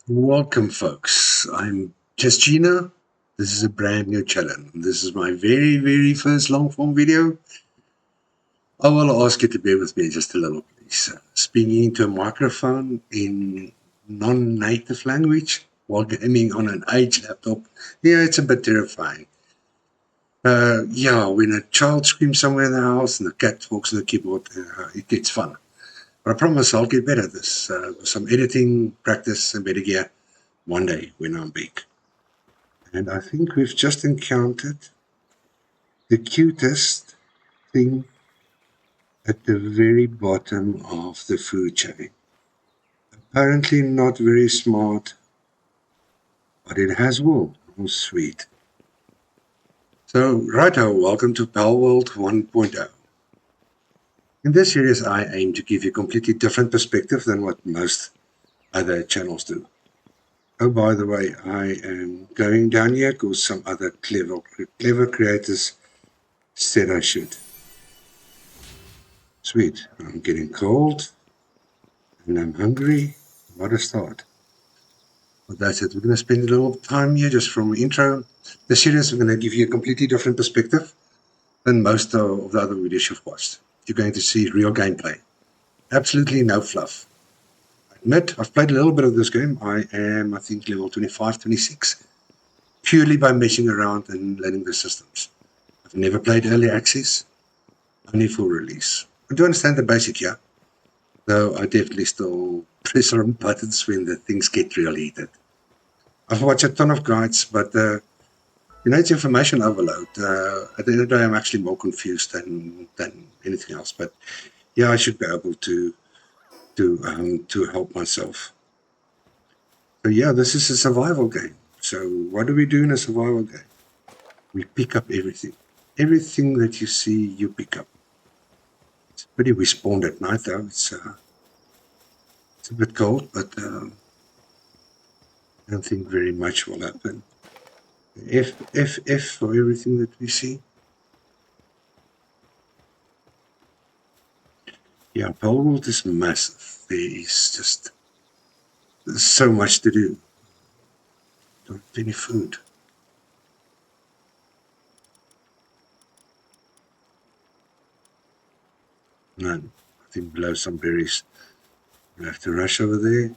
Welcome, folks. I'm just Gina. This is a brand new challenge. This is my very first long form video. I will ask you to bear with me just a little, please. Speaking into a microphone in non native language while gaming on an age laptop, yeah, it's a bit terrifying. Yeah, when a child screams somewhere in the house and the cat walks on the keyboard, it gets fun. But I promise I'll get better at this. With some editing, practice, and better gear one day when I'm big. And I think we've just encountered the cutest thing at the very bottom of the food chain. Apparently not very smart, but it has wool. Oh, sweet. So, righto, welcome to Palworld 1.0. In this series, I aim to give you a completely different perspective than what most other channels do. Oh, by the way, I am going down here because some other clever creators said I should. Sweet. I'm getting cold and I'm hungry. What a start. But that's it. We're going to spend a little time here just from intro. The series, we're going to give you a completely different perspective than most of the other videos you've watched. You're going to see real gameplay. Absolutely no fluff. I admit, I've played a little bit of this game. I am, I think, level 25, 26, purely by messing around and learning the systems. I've never played early access, only full release. I do understand the basic, yeah, though I definitely still press on buttons when the things get real heated. I've watched a ton of guides, but it's information overload. At the end of the day, I'm actually more confused than anything else. But yeah, I should be able to help myself. So yeah, this is a survival game. So what do we do in a survival game? We pick up everything. Everything that you see, you pick up. It's pretty. We spawned at night though. It's a bit cold, but I don't think very much will happen. F for everything that we see. Yeah, Palworld is massive. There is just there's so much to do. Don't have any food. None. I think below some berries. We'll have to rush over there.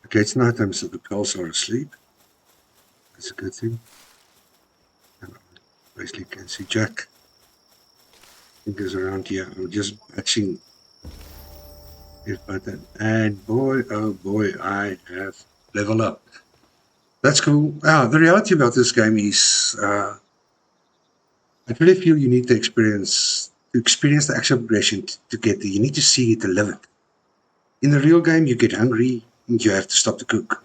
Okay, it's night time, so the girls are asleep. That's a good thing. And I basically can see Jack. I think he's around here. I'm just batching his button. And boy, oh boy, I have leveled up. That's cool. The reality about this game is I really feel you need to experience the actual progression to get there. You need to see it to live it. In the real game, you get hungry and you have to stop to cook.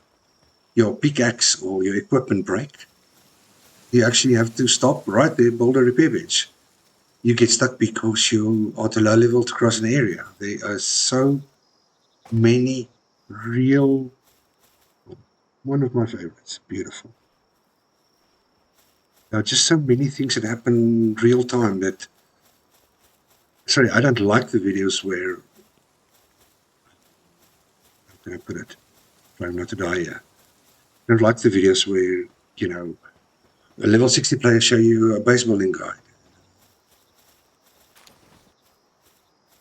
Your pickaxe or your equipment break. You actually have to stop right there, build a repair bench. You get stuck because you are too low level to cross an area. There are so many real. One of my favorites. Beautiful. There are just so many things that happen real time that. Sorry, I don't like the videos where. How can I put it? Trying not to die here. I don't like the videos where, a level 60 player show you a baseballing guide.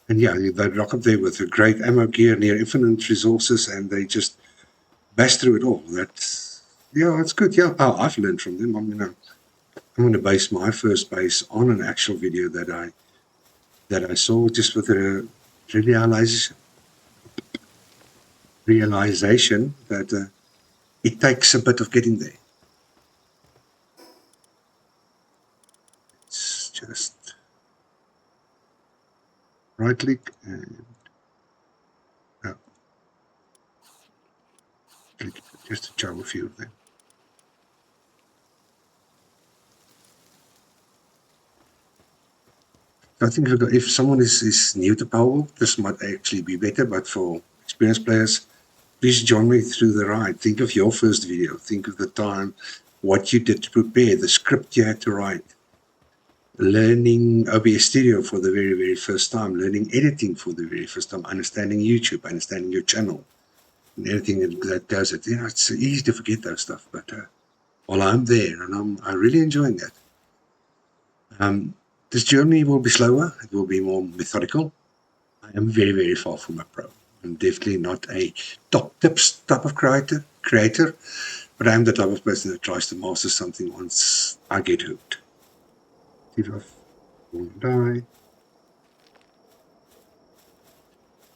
And yeah, they rock up there with a great ammo gear, near infinite resources, and they just bash through it all. That's good. Yeah, I've learned from them. I'm going to base my first base on an actual video that I saw just with a realization that it takes a bit of getting there. It's just right click and click just to chow a few of them. I think if someone is new to Palworld, this might actually be better, but for experienced players, please join me through the ride. Think of your first video. Think of the time, what you did to prepare, the script you had to write, learning OBS Studio for the very first time, learning editing for the very first time, understanding YouTube, understanding your channel. and anything that goes it. It's easy to forget those stuff, but while I'm there, and I'm really enjoying that. This journey will be slower. It will be more methodical. I am very, very far from a pro. I'm definitely not a top tips type of creator, but I'm the type of person that tries to master something once I get hooked. If I won't die,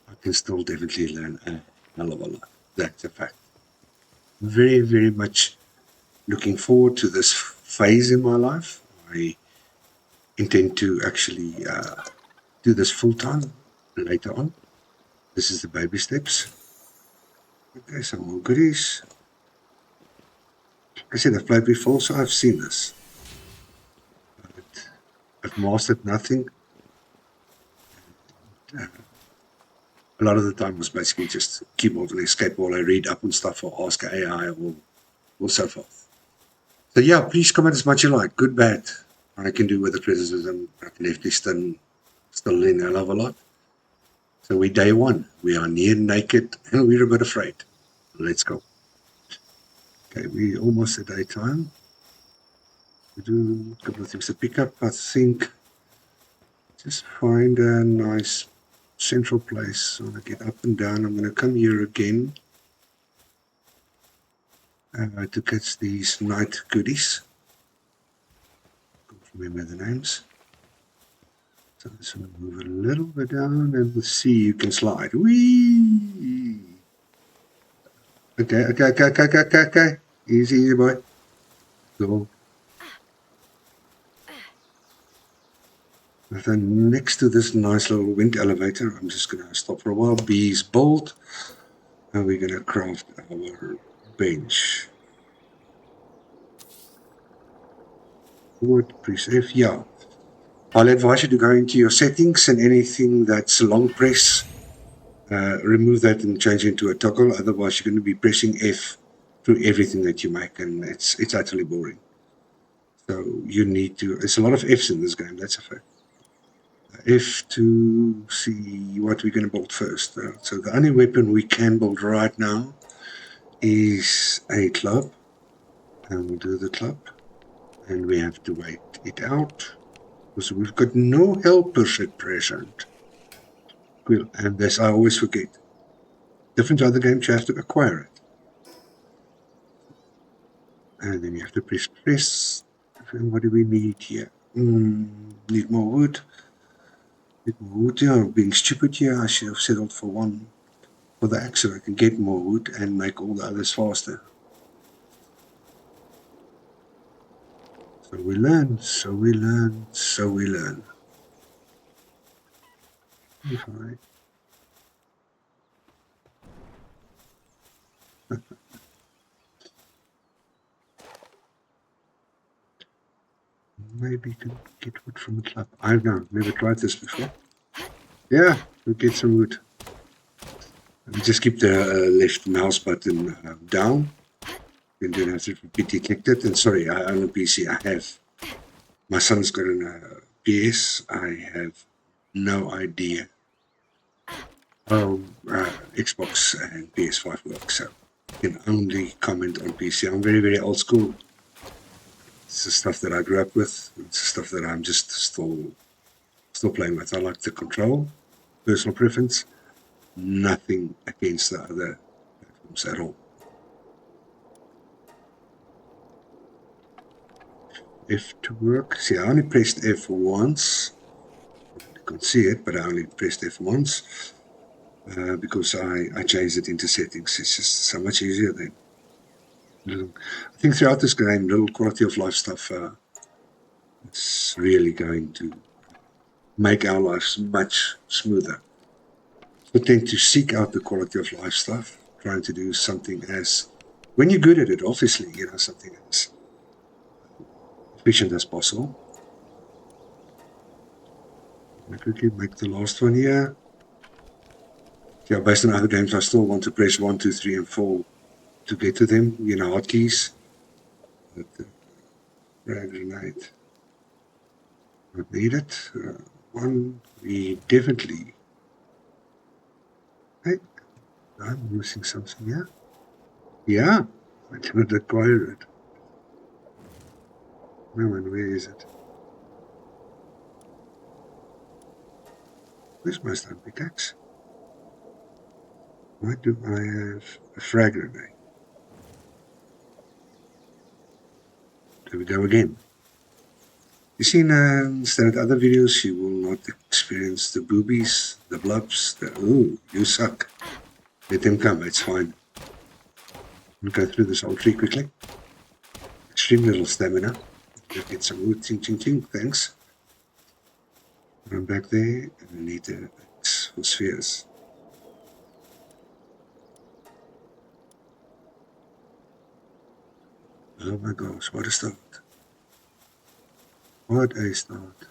I can still definitely learn a hell of a lot. That's a fact. Very, very much looking forward to this phase in my life. I intend to actually do this full time later on. This is the baby steps. Okay, some more goodies. Like I said, I've played before, so I've seen this. But I've mastered nothing. A lot of the time was basically just keyboard and escape while I read up on stuff or ask AI or so forth. So yeah, please comment as much as you like, good, bad. What I can do with the criticism, I can definitely still learn a hell of a lot. So we're day one. We are near naked and we're a bit afraid. Let's go. Okay, we're almost at daytime. We do a couple of things to pick up. I think just find a nice central place. So I get up and down. I'm going to come here again to catch these night goodies. Can't remember the names. So I'm just going to move a little bit down and we'll see you can slide. Whee! Okay. Easy, boy. Go. Then next to this nice little wind elevator, I'm just going to stop for a while. Bees bolt. And we're going to craft our bench. Forward, press F. Yeah. I'll advise you to go into your settings and anything that's long press, remove that and change it into a toggle. Otherwise, you're going to be pressing F through everything that you make, and it's utterly boring. So you need to. There's a lot of Fs in this game. That's a fact. F to see what we're going to build first. So the only weapon we can build right now is a club, and we'll do the club, and we have to wait it out. because we've got no helpers at present. Well, and this I always forget. Different other games, you have to acquire it. And then you have to press. And what do we need here? Need more wood. Need more wood. Yeah, I'm being stupid here. I should have settled for one for the axe so I can get more wood and make all the others faster. So we learn, so we learn, so we learn. If I maybe you can get wood from the club. I've never tried this before. Yeah, we get some wood. Just keep the left mouse button down. And then I have to be detected. And sorry, I own a PC. I have. My son's got a PS. I have no idea how Xbox and PS5 work. So I can only comment on PC. I'm very, very old school. It's the stuff that I grew up with. It's the stuff that I'm just still playing with. I like the control, personal preference. Nothing against the other platforms at all. F to work. See, I only pressed F once. You can't see it, but I only pressed F once because I changed it into settings. It's just so much easier then. I think throughout this game, little quality of life stuff, it's really going to make our lives much smoother. I tend to seek out the quality of life stuff, trying to do something as, when you're good at it, obviously, something as efficient as possible. I quickly make the last one here. Yeah, based on other games, I still want to press 1, 2, 3, and 4 to get to them, hotkeys. But frag grenade, not need it. One, we definitely. Hey, I'm missing something here. Yeah, I didn't acquire it. No one, where is it? Where's my stone pickaxe? Why do I have a frag grenade? There we go again. You see, instead of other videos, you will not experience the boobies, the blubs, the ooh, you suck. Let them come, it's fine. We'll go through this whole tree quickly. Extreme little stamina. We'll get some wood, ting, ting, ting, thanks. Run back there, and we need the axe for spheres. Oh my gosh, what a start. What a start.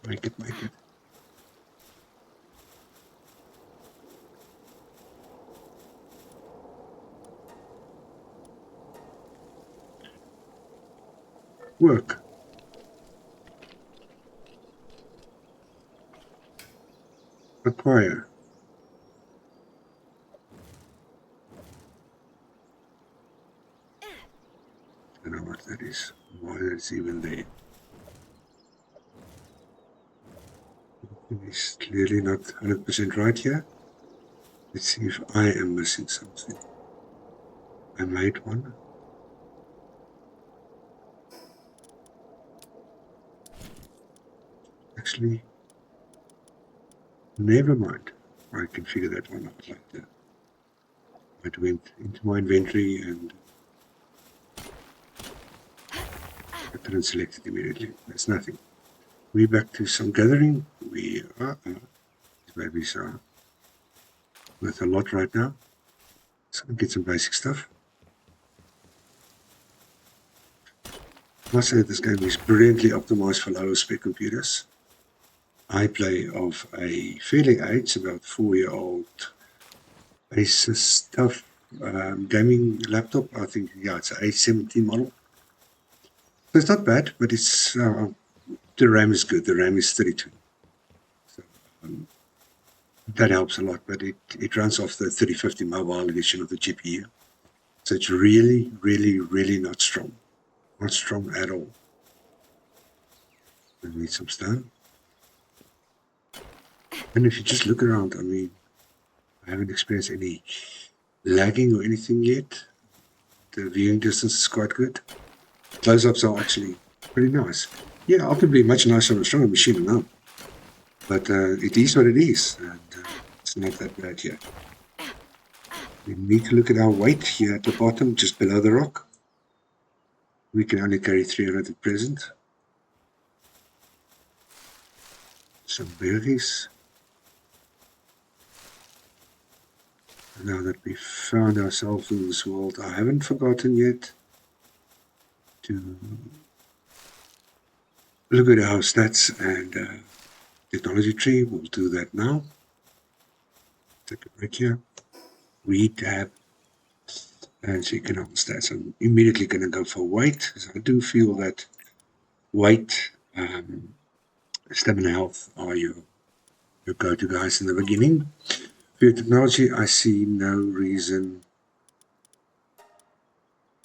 Make it, make it. Work. Acquire. I don't know what that is. Why that's even there. It's clearly not 100% right here. Let's see if I am missing something. I made one. Actually, never mind. I can figure that one out later. I went into my inventory and I couldn't select it immediately. That's nothing. We're back to some gathering. We are, these babies are worth a lot right now. So I'll get some basic stuff. I must say this game is brilliantly optimized for lower spec computers. I play off a fairly aged, about 4-year-old Asus tough gaming laptop. I think, yeah, it's an A17 model. So it's not bad, but it's the RAM is good. The RAM is 32. So that helps a lot, but it runs off the 3050 mobile edition of the GPU. So it's really, really, really not strong. Not strong at all. I need some stone. And if you just look around, I mean, I haven't experienced any lagging or anything yet. The viewing distance is quite good. Close-ups are actually pretty nice. Yeah, ultimately much nicer on a stronger machine now. But it is what it is, and it's not that bad yet. We need to look at our weight here at the bottom, just below the rock. We can only carry 300 at present. Some berries. Now that we've found ourselves in this world, I haven't forgotten yet to look at our stats and technology tree. We'll do that now. Take a break here. Read tab. And so you can have stats. I'm immediately going to go for weight, because I do feel that weight, stamina, health are your go-to guys in the beginning. For your technology, I see no reason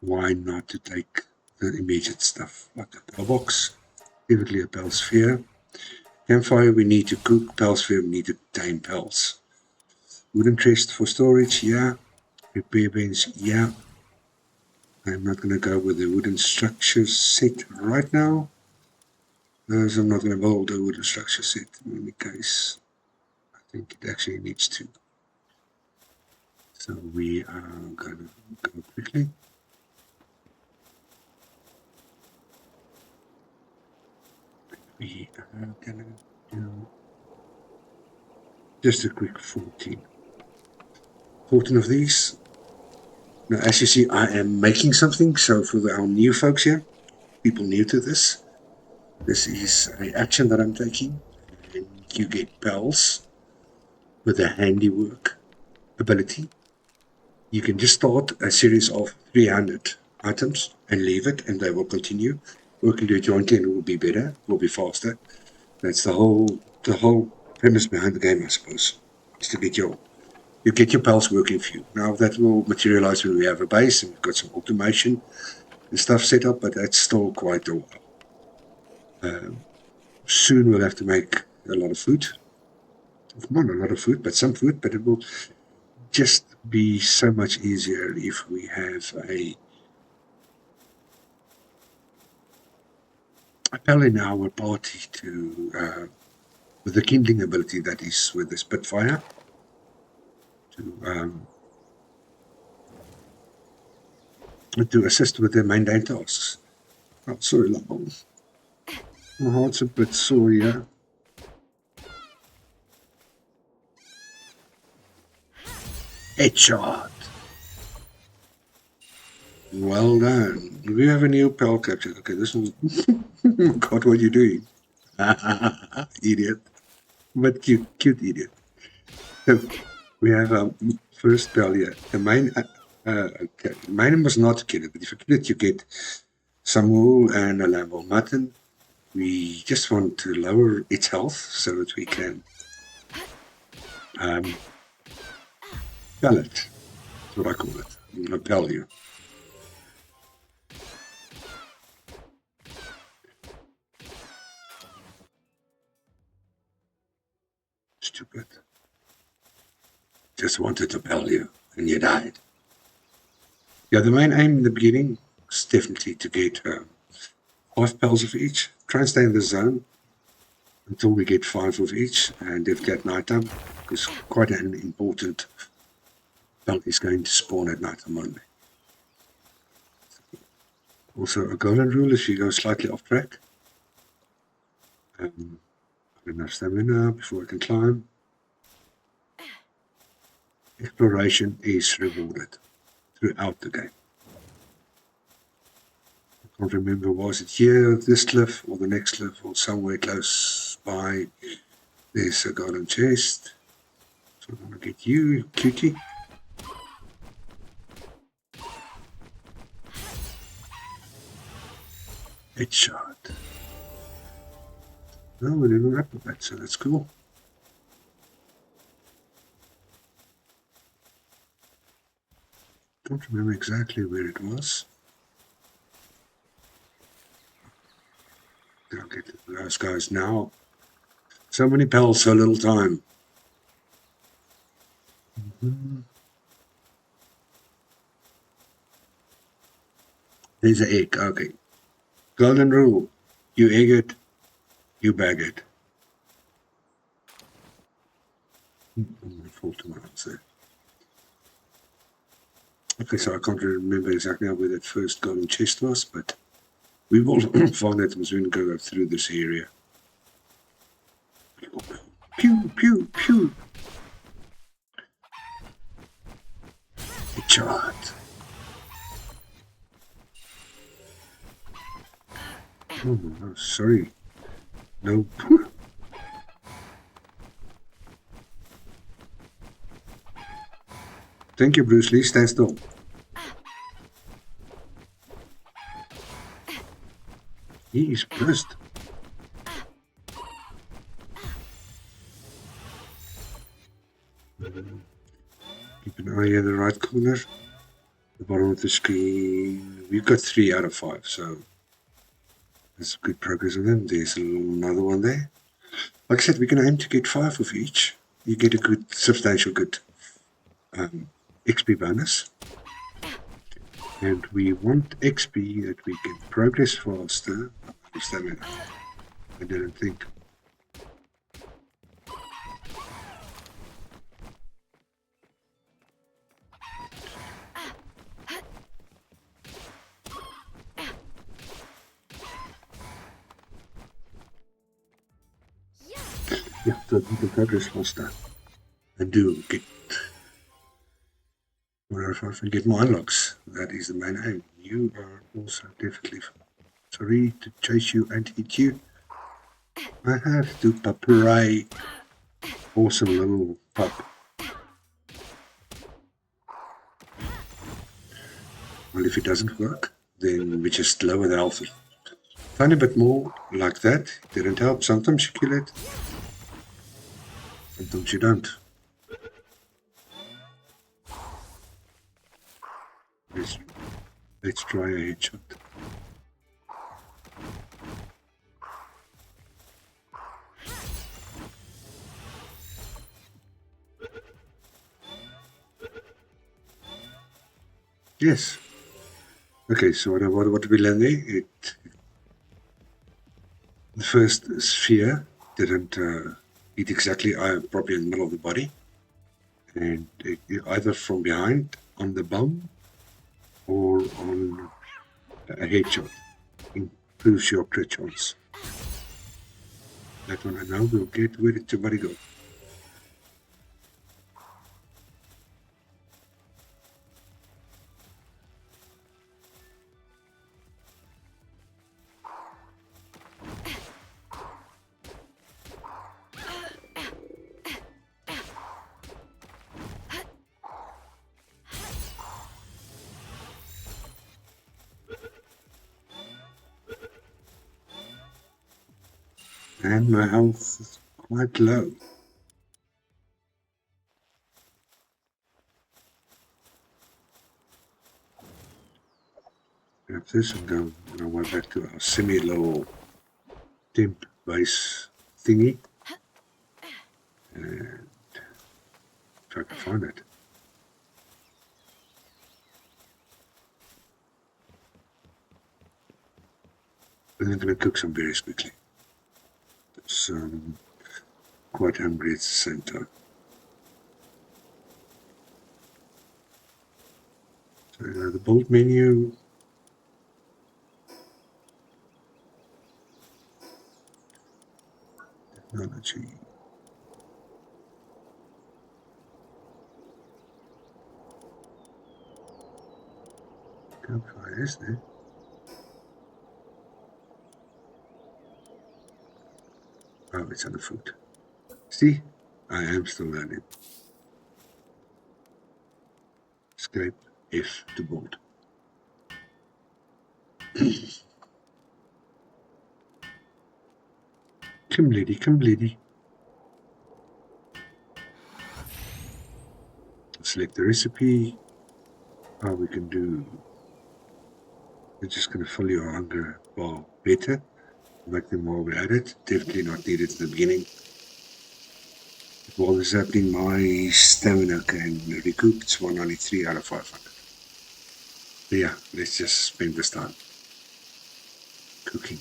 why not to take the immediate stuff, like a bell box, typically a bell sphere. Campfire, we need to cook. Bell sphere, we need to tame bells. Wooden chest for storage, yeah. Repair bench, yeah. I'm not going to go with the wooden structure set right now, because I'm not going to build a wooden structure set in any case. I think it actually needs to. So we are going to go quickly. We are going to do just a quick 14. 14 of these. Now, as you see, I am making something. So for our new folks here, people new to this is an action that I'm taking. And you get bells with a handiwork ability. You can just start a series of 300 items and leave it, and they will continue. working your jointly and it will be better, it will be faster. That's the whole premise behind the game, I suppose, is to get your pals working for you. Now that will materialize when we have a base and we've got some automation and stuff set up, but that's still quite a while. Soon we'll have to make a lot of food. Not a lot of food, but some food, but it will just be so much easier if we have a pal in our party with the kindling ability that is with the Spitfire to assist with the mundane tasks. Oh, sorry, Lambon. My heart's a bit sore here. Headshot. Well done. We have a new pal captured. Okay, this one. God, what are you doing? Idiot. But cute idiot. So we have first pal here. The main. Okay. The main was not to kill it, but if you kill it, you get some wool and a lamb or mutton. We just want to lower its health so that we can pell it. That's what I call it. I'm going to pell you. Stupid. Just wanted to pell you, and you died. Yeah, the main aim in the beginning is definitely to get 5 pals of each. Try and stay in the zone until we get 5 of each, and if at night time, because quite an important pal is going to spawn at night time only. Also, a golden rule if you go slightly off track. Enough stamina before I can climb. Exploration is rewarded throughout the game. I can't remember, was it here, this cliff, or the next cliff, or somewhere close by. There's a golden chest. So I'm going to get you, cutie. Headshot. No, we didn't wrap with that, so that's cool. Don't remember exactly where it was. I'll get to those guys now. So many pals, so little time. There's an egg, okay. Golden rule. You egg it, you bag it. I'm going to fall to my answer. Okay, so I can't remember exactly where that first golden chest was, but we will find it as we go through this area. Pew, pew, pew. Headshot. Oh, no, sorry. No. Thank you, Bruce Lee. Stand still. He is pissed. Keep an eye in the right corner. The bottom of the screen. We've got 3 out of 5, so that's good progress on them. There's another one there. Like I said, we can aim to get 5 of each. You get a good, substantial, good XP bonus. And we want XP that we can progress faster. Stamina. I didn't think. Yeah, so the progress faster. And do get more and get more unlocks. That is the main aim. You are also definitely sorry to chase you and hit you. I have to pray. Awesome little pup. Well, if it doesn't work, then we just lower the health Tiny bit more like that. Didn't help. Sometimes you kill it. Sometimes you don't. Let's try a headshot. Yes. Okay, so what we learned there? The first sphere didn't hit exactly probably in the middle of the body, and either from behind on the bum or on a headshot improves your crit chance. That one, and now we'll get where did somebody go? And my health is quite low. Grab this and go on our way back to our semi-low temp base thingy. And if I can find it. And I'm going to cook some berries quickly. So quite hungry at the same time. So the build menu. Technology. Campfire is there. Oh, it's on the foot. See, I am still learning. Escape F to board. Come lady, come lady. Select the recipe. How we can do. We're just going to fill your hunger bar better. Make them while we're at it. Definitely not needed in the beginning. While this is happening, my stamina can recoup. It's 193 out of 500. But yeah, let's just spend this time cooking.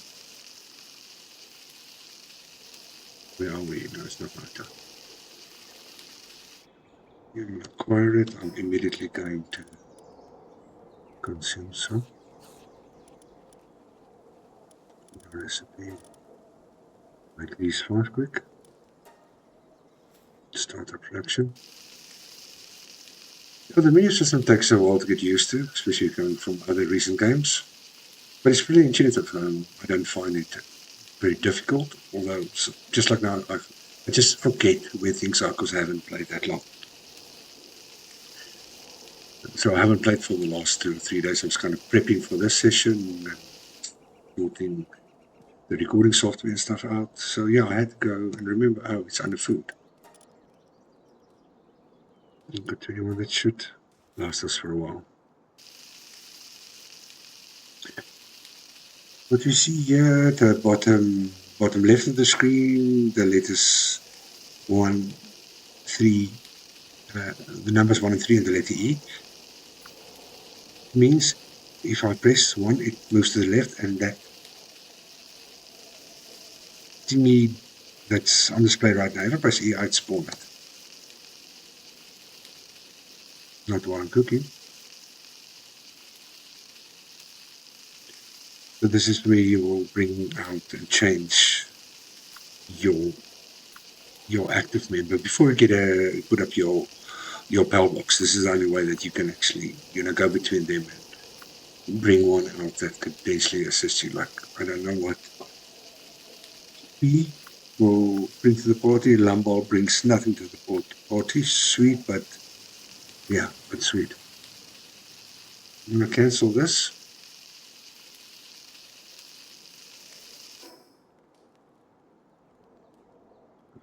Where are we? No, it's not my time. You acquire it. I'm immediately going to consume some. Recipe. Make these 5 quick. Start our production. Yeah, the menu system takes a while to get used to, especially coming from other recent games. But it's pretty intuitive. I don't find it very difficult, although just like now, I just forget where things are because I haven't played that long. So I haven't played for the last 2 or 3 days. I was kind of prepping for this session and sorting the recording software and stuff out. So yeah, I had to go and remember, oh, it's under food. I've got 21 that should last us for a while. What we see here at the bottom left of the screen, the letters 1, 3, the numbers 1 and 3 and the letter E. Means if I press 1, it moves to the left, and that thingy that's on display right now, if I press E, I'd spawn it. Not while I'm cooking. So this is where you will bring out and change your active member before you put up your PAL box. This is the only way that you can actually go between them and bring one out that could potentially assist you. Like, I don't know what P will bring to the party. Lumball brings nothing to the party. Sweet, but yeah, but sweet. I'm gonna cancel this.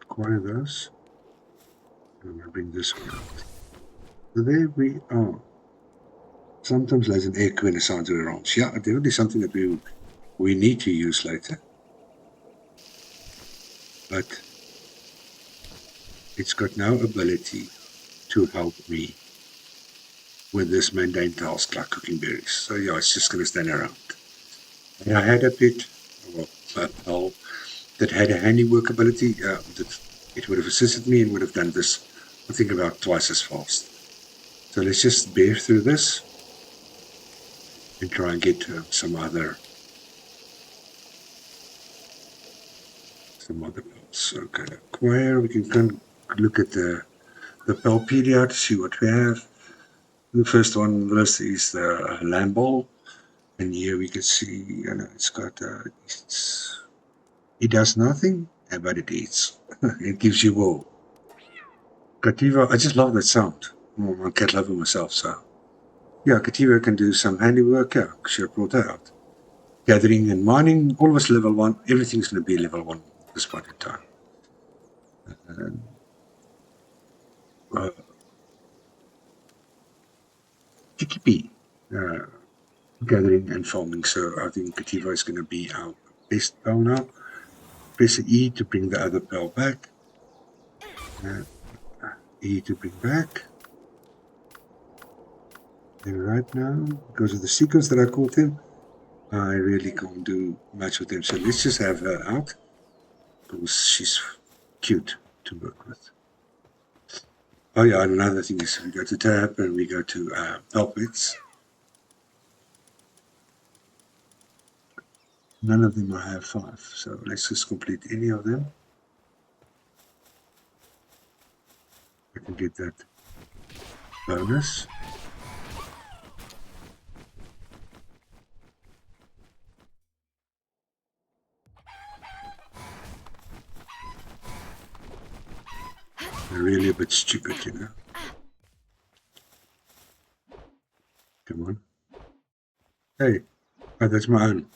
acquire those. I'm going to bring this one out. So there we are. Sometimes there's an echo in the sound of the rounds. Yeah, definitely something that we need to use later. But it's got no ability to help me with this mundane task like cooking berries. So yeah, it's just going to stand around. And I had a bit, well, a pal that had a handiwork ability that it would have assisted me and would have done this, I think, about twice as fast. So let's just bear through this and try and get some other pals. Okay, acquire. We can look at the Palpedia to see what we have. The first one on the list is the lamb ball, and here we can see, it's got it does nothing, but it eats. It gives you wool. Cativa, I just love that sound. I'm a cat lover myself, so yeah, Cativa can do some handiwork. Yeah, should have brought that out. Gathering and mining, all of us level 1. Everything's going to be level 1 at this point in time. GKP, gathering and farming. So I think Cativa is going to be our best pal now. Press E to bring the other pal back. E to bring back. And right now, because of the sequence that I called him, I really can't do much with him. So let's just have her out, because she's cute to work with. Oh yeah, and another thing is we go to tab and we go to Palpits. None of them I have 5, so let's just complete any of them. I can get that bonus. They're really a bit stupid, you know. Come on. Hey, oh, that's my own.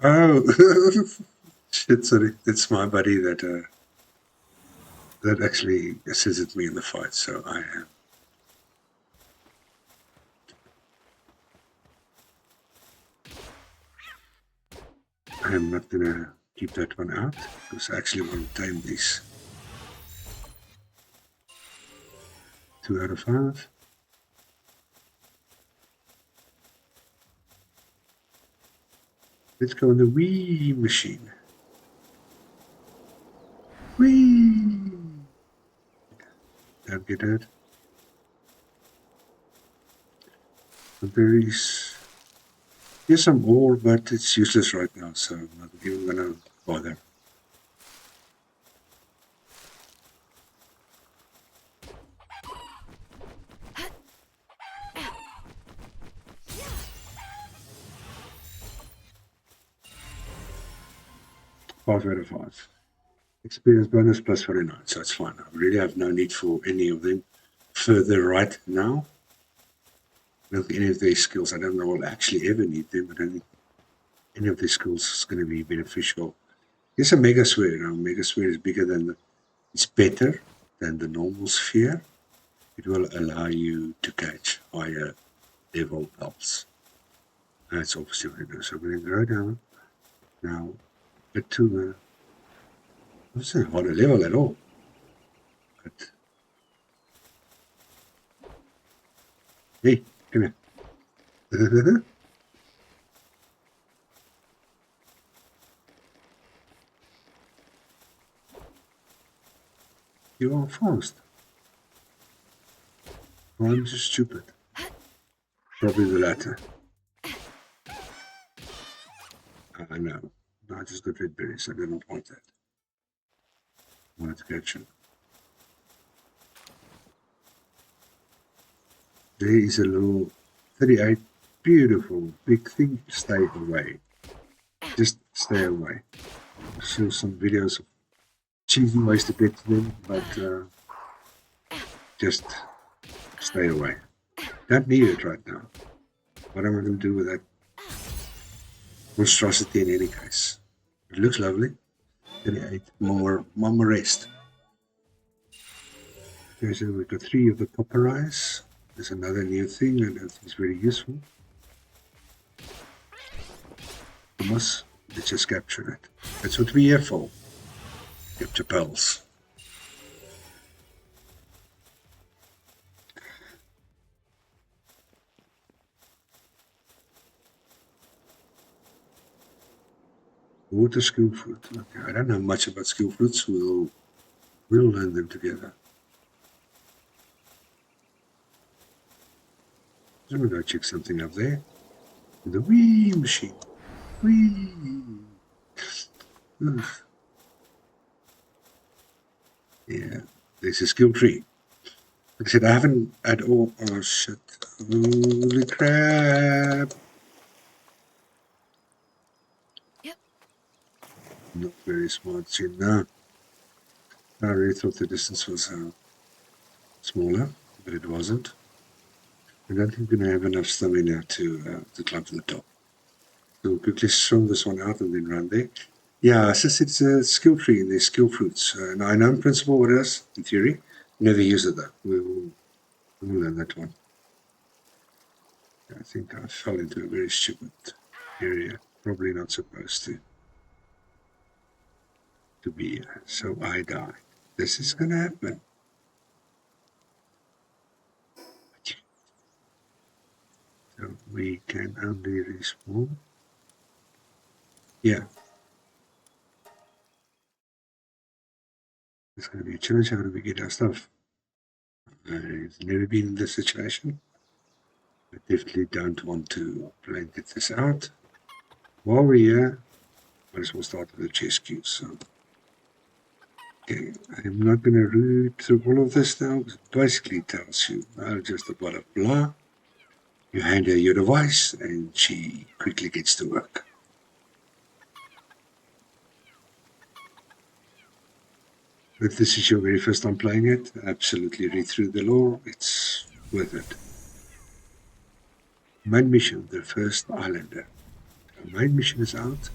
Oh, shit, sorry. It's my buddy that that actually assisted me in the fight, so I am not gonna keep that one out, because I actually want to tame these. 2 out of 5. Let's go on the Wii machine. Whee! Don't get hurt. The berries. Here's some ore, but it's useless right now, so I'm not even gonna bother. Five out of 5. Experience bonus plus 49, so it's fine. I really have no need for any of them further right now. I don't think any of these skills, I don't know I'll actually ever need them, but I don't think any of these skills is going to be beneficial. Here's a Mega Sphere. Now, Mega Sphere is bigger than it's better than the normal sphere. It will allow you to catch higher level pelts. That's obviously what it does. So I'm going to go down now, but to it's not hard a level at all. But hey, come here. You are fast. Well, I'm just stupid. Probably the latter. No. No, I just got red berries. I didn't want that. I wanted to catch them. There is a little 38 beautiful big thing. Stay away. Just stay away. I'll show some videos of cheesy ways to get to them, but just stay away. Don't need it right now. What am I going to do with that monstrosity in any case? It looks lovely. 38. More rest. Okay, so we've got 3 of the copper eyes. There's another new thing I don't think is very useful. Thomas, let's just capture it. That's what we're here for. Capture pearls. Water skill fruit. Okay, I don't know much about skill fruits. We'll learn them together. So I'm going to check something up there. The wee machine. Wee. Oof. Yeah, there's a skill tree. Like I said, I haven't at all. Oh shit. Holy crap. Yep. Not very smart, Gina. I really thought the distance was smaller, but it wasn't. I don't think we're going to have enough stamina to climb to the top. So we'll quickly swing this one out and then run there. Yeah, it's a skill tree and there's skill fruits. Now I know in principle what it is, in theory. Never use it though. We'll learn that one. I think I fell into a very stupid area. Probably not supposed to be here. So I die. This is going to happen. So we can only respawn. Yeah. It's going to be a challenge. How do we get our stuff? I've never been in this situation. I definitely don't want to blanket this out. While we're here, might as well start with the chess queue. So, okay, I'm not going to read through all of this now. It basically tells you just a blah blah blah. You hand her your device, and she quickly gets to work. If this is your very first time playing it, absolutely read through the lore. It's worth it. Main mission, the first islander. The main mission is out.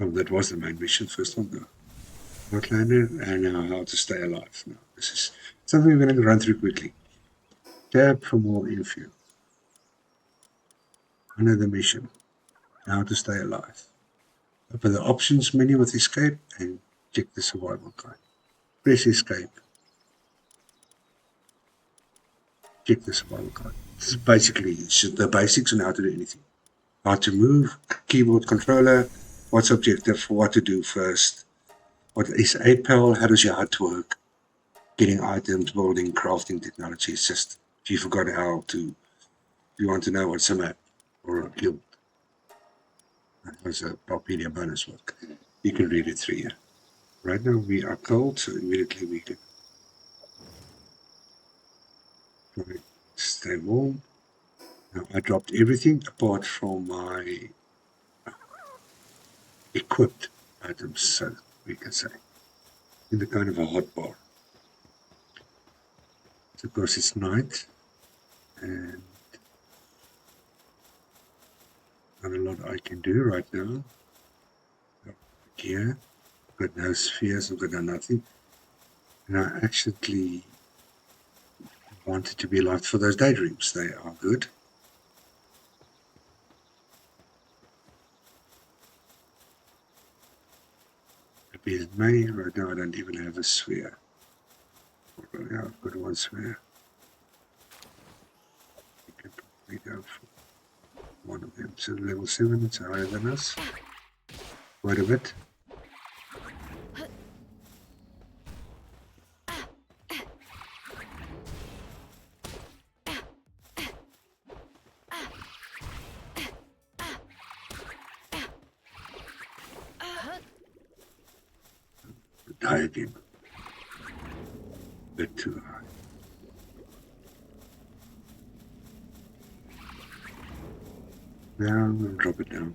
Oh, that was the main mission, first one though. Outlander, and now how to stay alive. Now, this is something we're going to run through quickly. Tab for more info. Another mission. How to stay alive. Open the options menu with escape and check the survival guide. Press escape. Check the survival guide. This is basically the basics on how to do anything. How to move, keyboard controller, what's objective, what to do first, what is a PAL, how does your HUD work, getting items, building, crafting technology. It's just, if you forgot how to, if you want to know what's a map or a guild, that was a Palpedia bonus work. You can read it through here. Right now we are cold, so immediately we can stay warm. Now I dropped everything apart from my equipped items, so we can say, in the kind of a hot bar. So of course it's night, and not a lot I can do right now. Here, I've got no spheres, I've got no nothing. And I actually wanted to be alive for those daydreams. They are good. Be it May, right now I don't even have a sphere. Yeah, I've got one sphere. You can probably go for one of them. So level 7, it's higher than us. Quite a bit. Die again. A bit too high. Now I'm going to drop it down.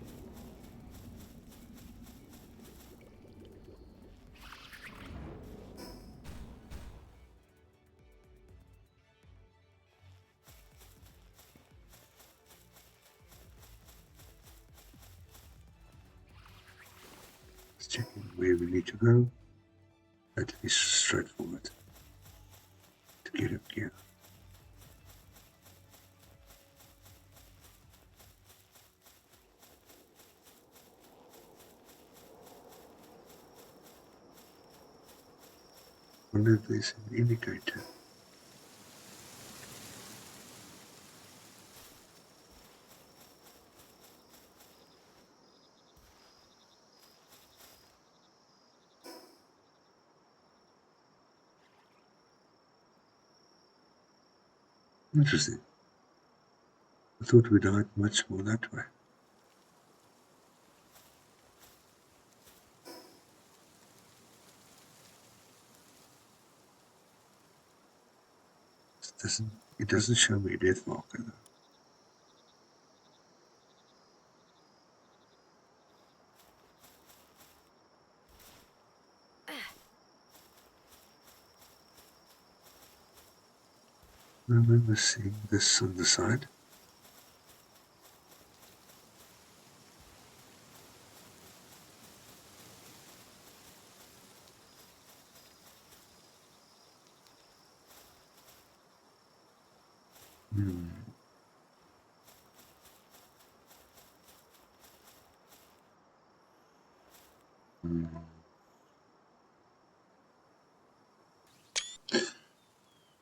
checking where we need to go. That is straightforward to get up here. I wonder if there's an indicator. Interesting. I thought we'd hide much more that way. It doesn't show me a death marker though. I remember seeing this on the side.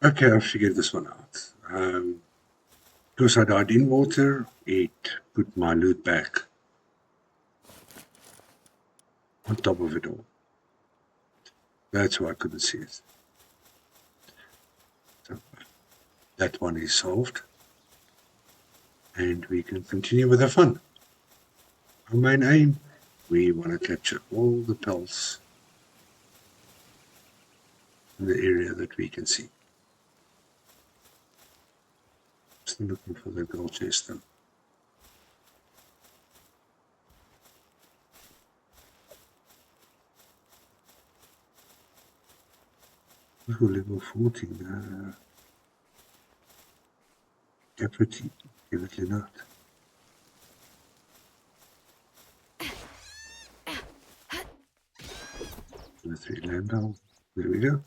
Okay, I figured this one out. Because I died in water, it put my loot back on top of it all. That's why I couldn't see it. So that one is solved. And we can continue with the fun. Our main aim, we want to capture all the pelts in the area that we can see. Still looking for the gold chest though. Oh, level 14. Deputy, evidently not. The 3 land down. There we go.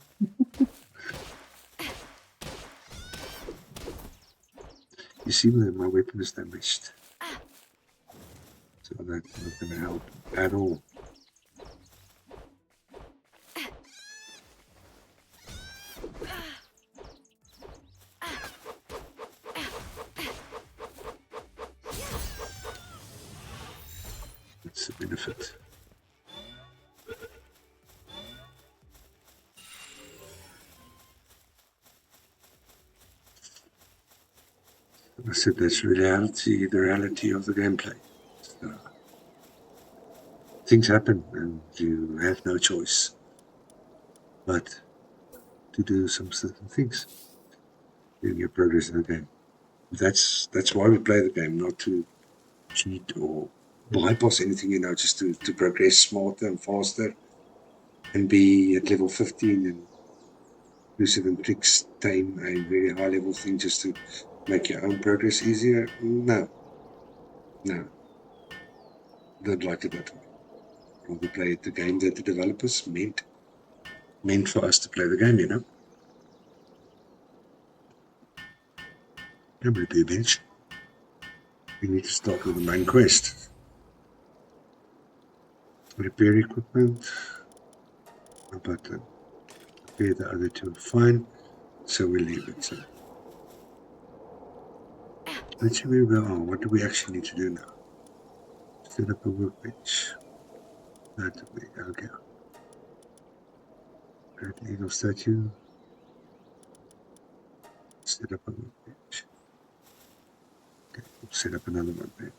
You see that my weapon is damaged. So that's not going to help at all. That's the benefit. I said that's reality, the reality of the gameplay. So, things happen and you have no choice but to do some certain things in your progress in the game. That's why we play the game, not to cheat or bypass anything, just to progress smarter and faster and be at level 15 and do certain tricks, tame a very high level thing just to make your own progress easier. No. Don't like it that way. We play the game that the developers meant for us to play the game, Yeah, but eventually we need to start with the main quest. Repair equipment. But repair the other two. Fine. So we leave it. So let's see where we go. Oh, what do we actually need to do now? Set up a workbench. That way. Okay. Great Eagle statue. Set up a workbench. Okay, we'll set up another one then.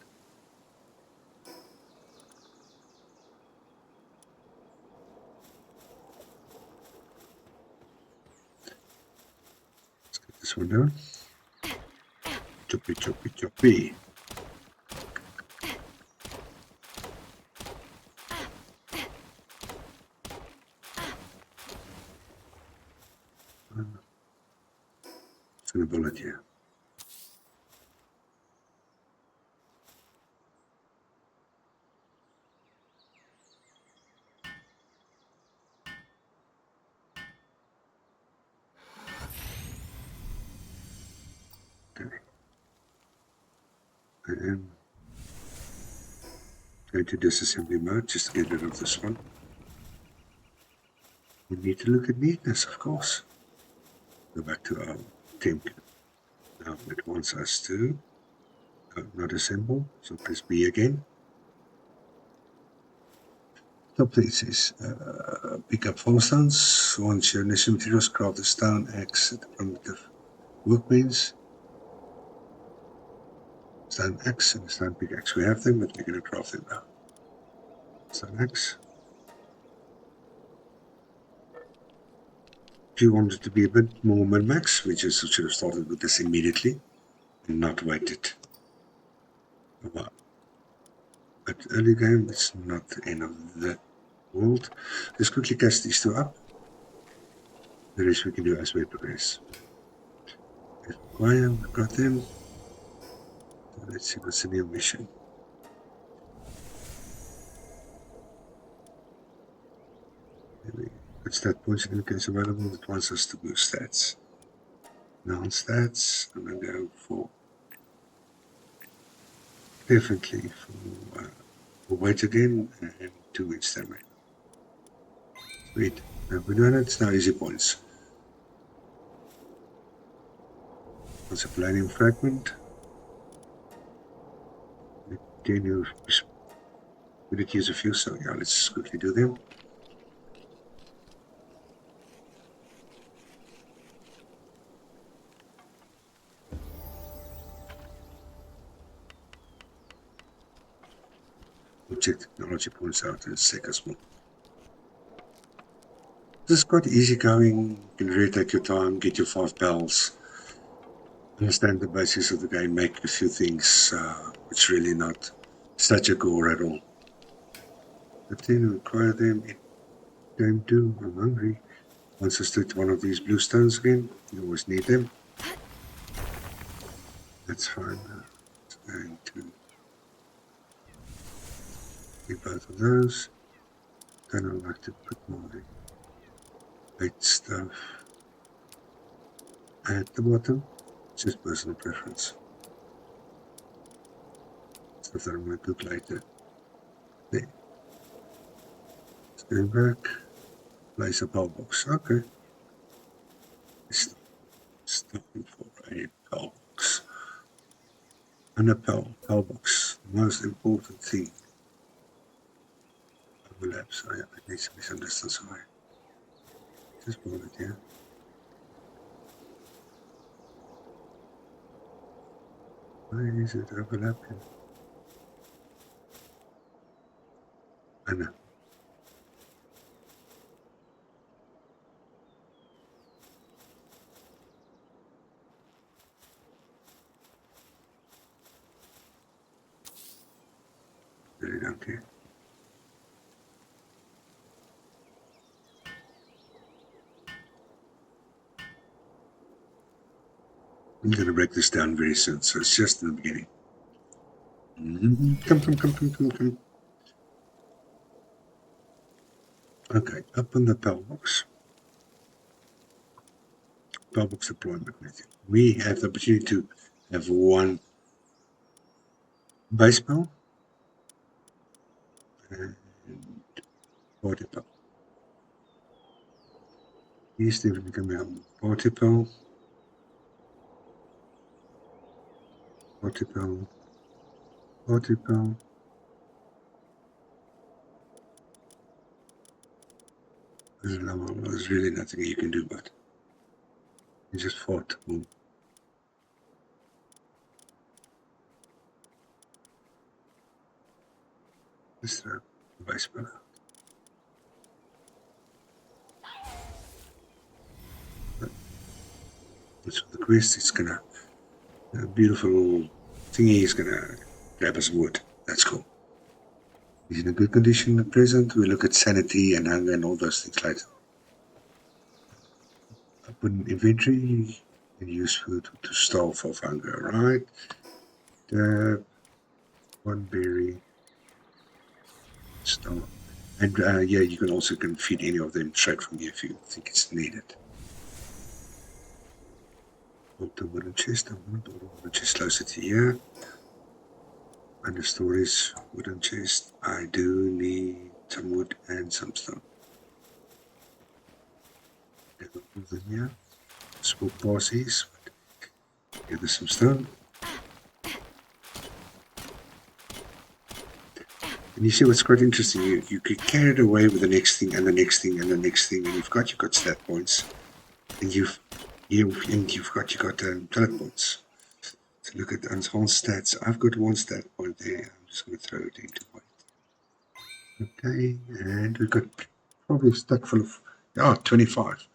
Let's get this one down. Choppy, choppy, choppy. It's going to bullet here. And go into disassembly mode just to get rid of this one. We need to look at neatness, of course. Go back to our template. Now it wants us to not assemble, so press B again. Top there it says pick up foam stones. Once your necessary materials, craft the stone axe at the primitive workbench. Stone axe and stone pickaxe. We have them, but we're going to craft them now. Stone axe. If you want it to be a bit more min-max, we just should have started with this immediately and not waited a while. But early game, it's not the end of the world. Let's quickly cast these two up. The rest we can do as we progress. If required, we've got them. So let's see what's the new mission. Put stat points in case available. It wants us to boost stats. Now on stats, I'm going to go for definitely for weight again and 2 inch stamina. Sweet. Now we're doing it. It's now easy points. What's a palladium fragment? Again, you did use a few, so yeah, let's quickly do them. Object technology points out and seconds more. This is quite easy going. You can really take your time, get your 5 bells, understand the basics of the game, make a few things. It's really not such a gore at all. But then require them in game 2. I'm hungry. Once I stick to one of these blue stones again, you always need them. That's fine. It's going to be both of those. Then I like to put my light stuff at the bottom. It's just personal preference. Stuff that I'm going to cook later. There. Let's go back. Place a power box. Okay. It's time for a power box. And a power box. The most important thing. Overlaps. Oh yeah, it needs to be some distance away. Just hold it here. Why is it overlapping? I know. Really don't care. I'm going to break this down very soon, so it's just in the beginning. Come. Okay, up on the power box deployment method. We have the opportunity to have one base power and party power. These things become our party power. There's really nothing you can do about it. You just fought. Boom. Let's throw the base power out. That's for the quest. It's gonna, a beautiful thingy is gonna grab us wood. That's cool. He's in a good condition at present. We look at sanity and hunger and all those things later. Open inventory and use food to starve of hunger, right? One berry, starve. And yeah, you can also feed any of them straight from here if you think it's needed. Build the wooden chest. I want to build a wooden chest closer to here. Under storage, wooden chest. I do need some wood and some stone. Then here, small parties. Give us some stone. And you see what's quite interesting, you get carried away with the next thing and the next thing and the next thing, and you've got stat points, and you've got talent points. So look at enhanced stats. I've got one stat point there. I'm just going to throw it into white. Okay, and we've got probably a stack full of 25.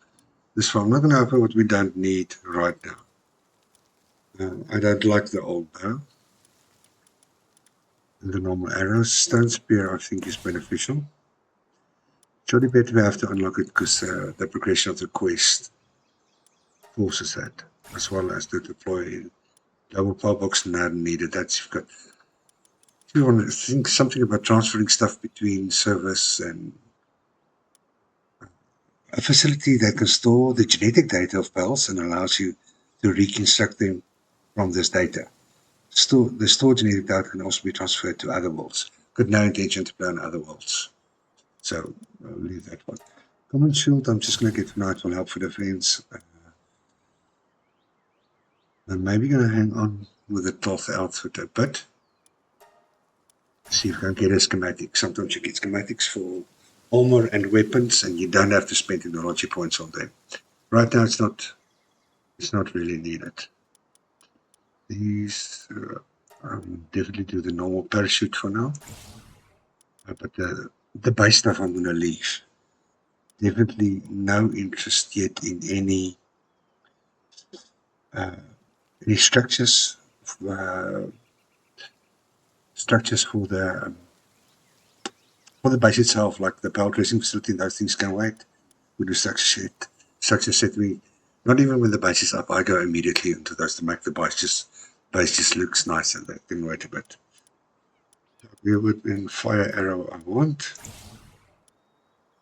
This one, I'm not going to open what we don't need right now. I don't like the old bow. And the normal arrows. Stone spear, I think, is beneficial. Surely better we have to unlock it because the progression of the quest forces that, as well as to deploy global power box not needed. That's you've got. If you want to think something about transferring stuff between servers and a facility that can store the genetic data of pals and allows you to reconstruct them from this data. The stored genetic data can also be transferred to other worlds. Got no intention to play on other worlds. So I'll leave that one. Common shield, I'm just going to get tonight will help for defense. I'm maybe going to hang on with the cloth outfit a bit. See if I can get a schematic. Sometimes you get schematics for armor and weapons, and you don't have to spend technology points on them. Right now, it's not really needed. These, definitely do the normal parachute for now. But the base stuff I'm going to leave. Definitely no interest yet in any structures for the base itself, like the power tracing facility and those things can wait. We do structure set. We not even when the base is up, I go immediately into those to make the base just looks nicer. That can wait a bit. We would in fire arrow I want.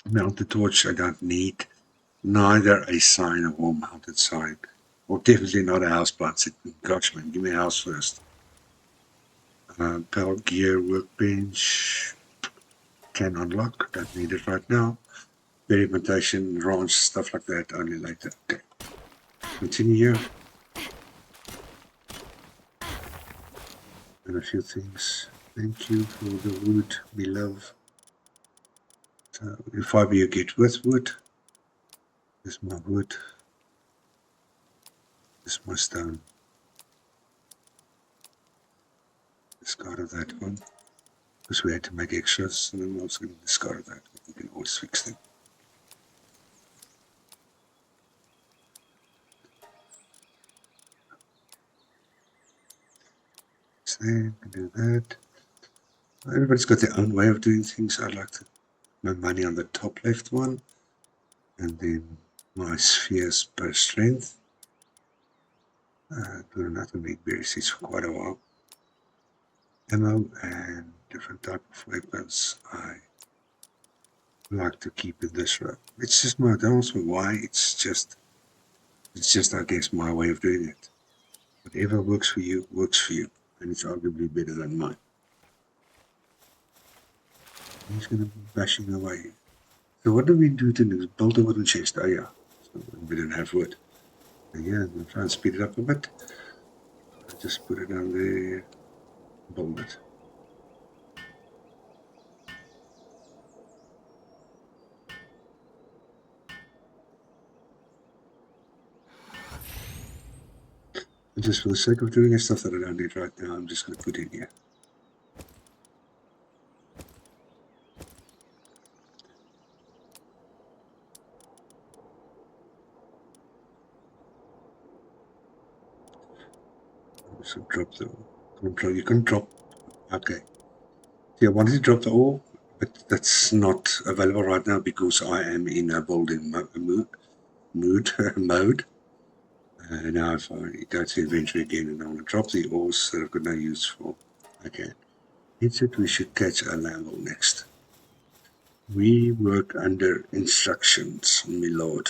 Mounted torch I don't need. Neither a sign or mounted sign. Or definitely not a house plant. Gosh man, give me a house first. Power gear workbench can unlock, don't need it right now. Experimentation, ranch, stuff like that, only later. Okay. Continue. And a few things. Thank you for the wood, we love. So if I be you get with wood, there's my wood. There's my stone. Discard of that one. Because we had to make extras, and then I was going to discard that. We can always fix them. So there, can do that. Everybody's got their own way of doing things. I like to my money on the top left one, and then my spheres per strength. We're not going to make berry seeds for quite a while. Ammo and different type of weapons I like to keep in this row. It's just my, don't ask me why, it's just I guess my way of doing it. Whatever works for you, and it's arguably better than mine. He's going to be bashing away. So what do we do to this? Build a wooden chest. Oh yeah, so we don't have wood. Yeah, I'm trying to speed it up a bit. I just put it down there, build it. And just for the sake of doing stuff that I don't need right now, I'm just going to put in here. So drop the control. You can drop. Okay. Yeah, I wanted to drop the ore, but that's not available right now because I am in a building mode. Now if I go to inventory again and I want to drop the ores that I've got no use for, okay. It's it we should catch a level next. We work under instructions, my lord.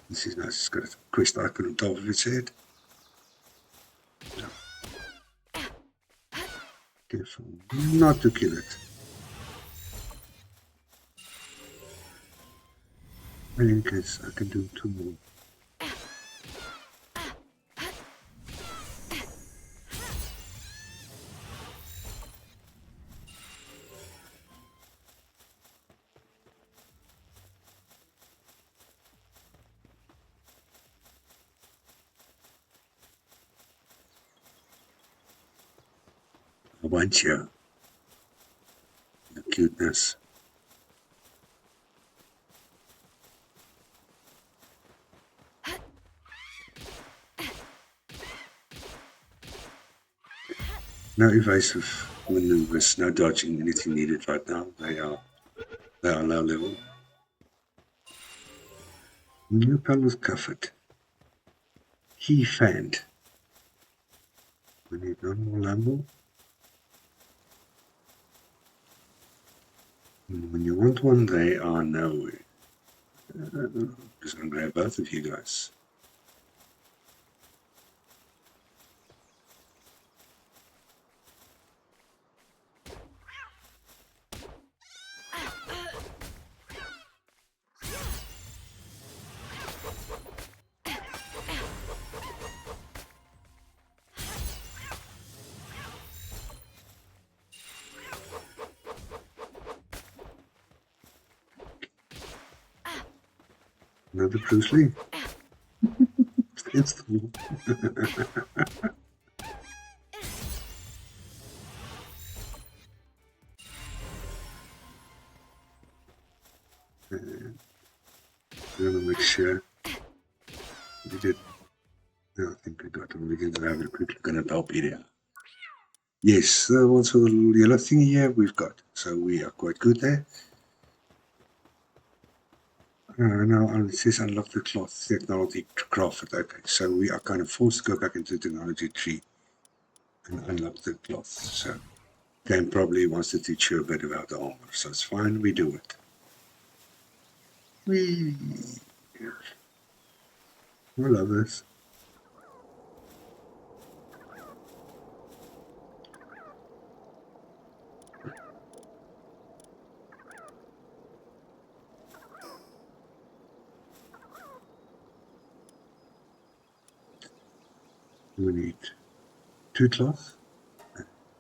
This is nice. It's got a quest icon on top of its head. No. Careful not to kill it. In case I can do 2 more. A bunch here. The cuteness. No evasive maneuvers, no dodging anything needed right now. They are low level. New pal was covered. He fanned. We need one more Lambo. When you want one, they are nowhere. Just gonna grab both of you guys. Another Bruce Lee. It's the I'm gonna make sure we did. No, I think we got them. We're going to have a quick look at help area. Yes, the ones with the little yellow thing here we've got. So we are quite good there. Now it says unlock the cloth technology to craft it. Okay, so we are kind of forced to go back into the technology tree and unlock the cloth. So game probably wants to teach you a bit about the armor, so it's fine, we do it. We love this. We need 2 cloth.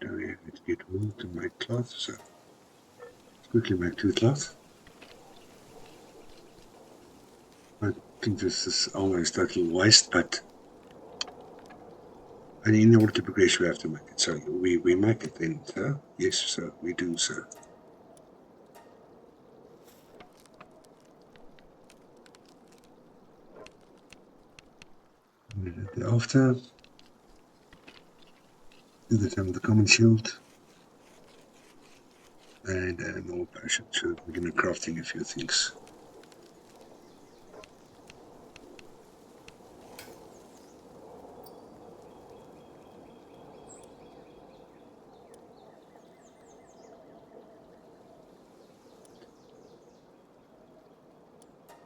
Don't we have to get wool to make cloth, so let's quickly make 2 cloth. I think this is almost total waste, but and in order to progress we have to make it. So we make it then, sir. Yes, sir, we do, sir. After the time of the common shield and a normal potion, so we're going to crafting a few things.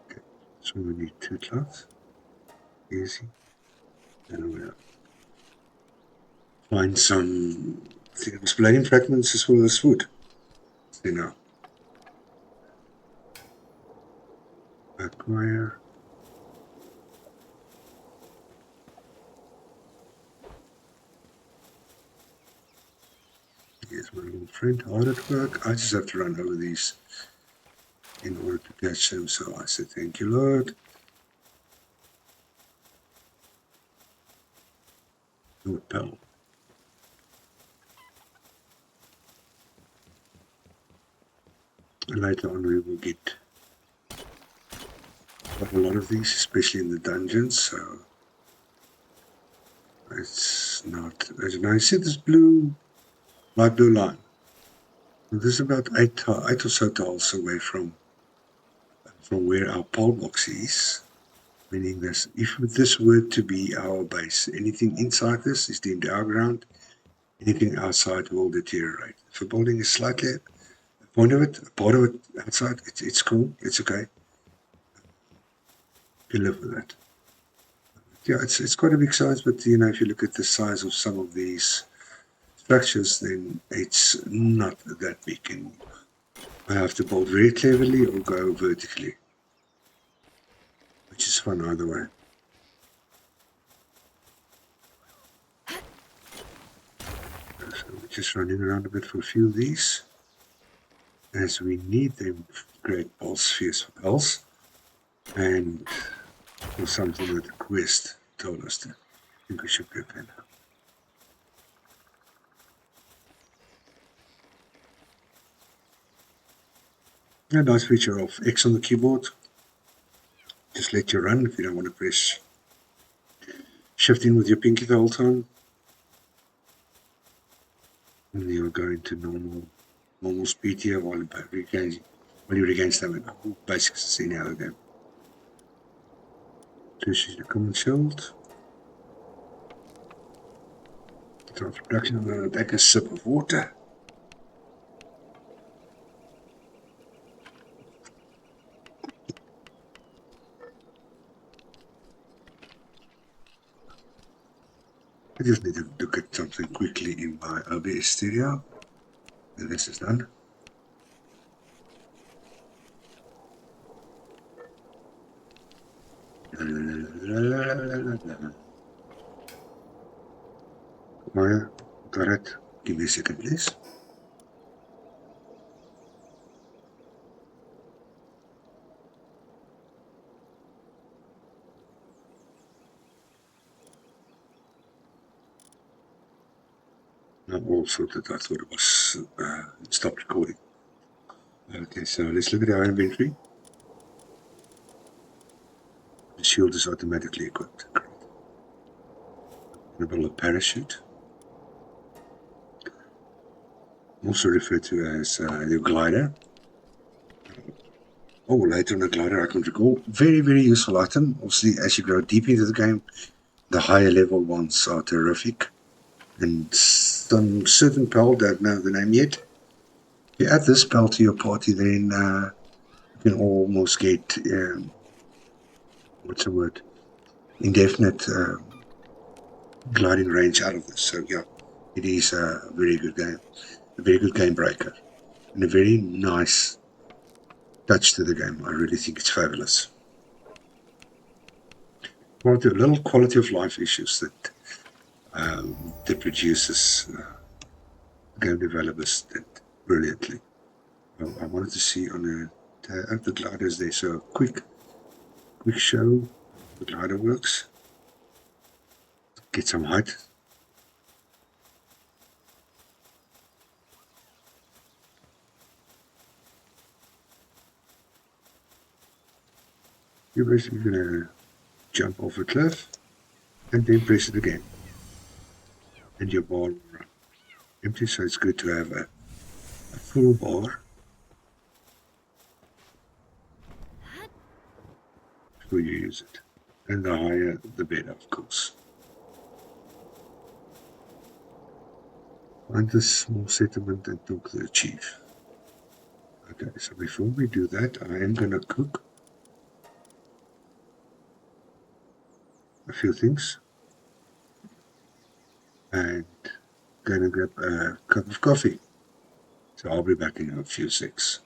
Okay, so we need 2 cloths. Easy. And we'll find some exploding fragments as well as food. You know. Acquire. Here's my little friend, hard at work. I just have to run over these in order to catch them, so I said thank you, Lord. Lord Pal. And later on we will get quite a lot of these, especially in the dungeons, so it's not, as you know, you see this light blue line. This is about 8 or so tiles away from where our pole box is, meaning this, if this were to be our base, anything inside this is deemed our ground, anything outside will deteriorate. If a building is slightly a part of it outside, it's cool, it's okay. You live with that. Yeah, it's quite a big size, but you know, if you look at the size of some of these structures, then it's not that big, and I have to build very cleverly or go vertically, which is fun either way. So we're just running around a bit for a few of these, as we need them to create pulse spheres for pulse, and for something that the quest told us to. I think we should be okay now. A nice feature of X on the keyboard. Just let you run if you don't want to press shift in with your pinky the whole time. And you'll go into normal speed here while you regain stamina. Basics as any other game. This is the common shield. Start production. I'm going to take a sip of water. I just need to look at something quickly in my OBS studio. And this is done. Maya, got it. Give me a second, please. Now all sorted. I thought it was stopped recording. Okay, so let's look at our inventory. The shield is automatically equipped. Great. Enable a parachute. Also referred to as your glider. Oh, later on a glider I can recall. Very, very useful item. Obviously, as you grow deep into the game, the higher level ones are terrific. And some certain pal, don't know the name yet. If you add this pal to your party, then you can almost get, what's the word, indefinite gliding range out of this. So yeah, it is a very good game. A very good game breaker. And a very nice touch to the game. I really think it's fabulous. Little quality of life issues that the producers, game developers did brilliantly. I wanted to see on the gliders there, so quick show the glider works. Get some height. You're basically gonna jump off a cliff and then press it again. And your bar will run empty, so it's good to have a full bar before you use it. And the higher, the better, of course. Find a small settlement and talk to the chief. Okay, so before we do that, I am going to cook a few things. And going to grab a cup of coffee. So I'll be back in a few seconds.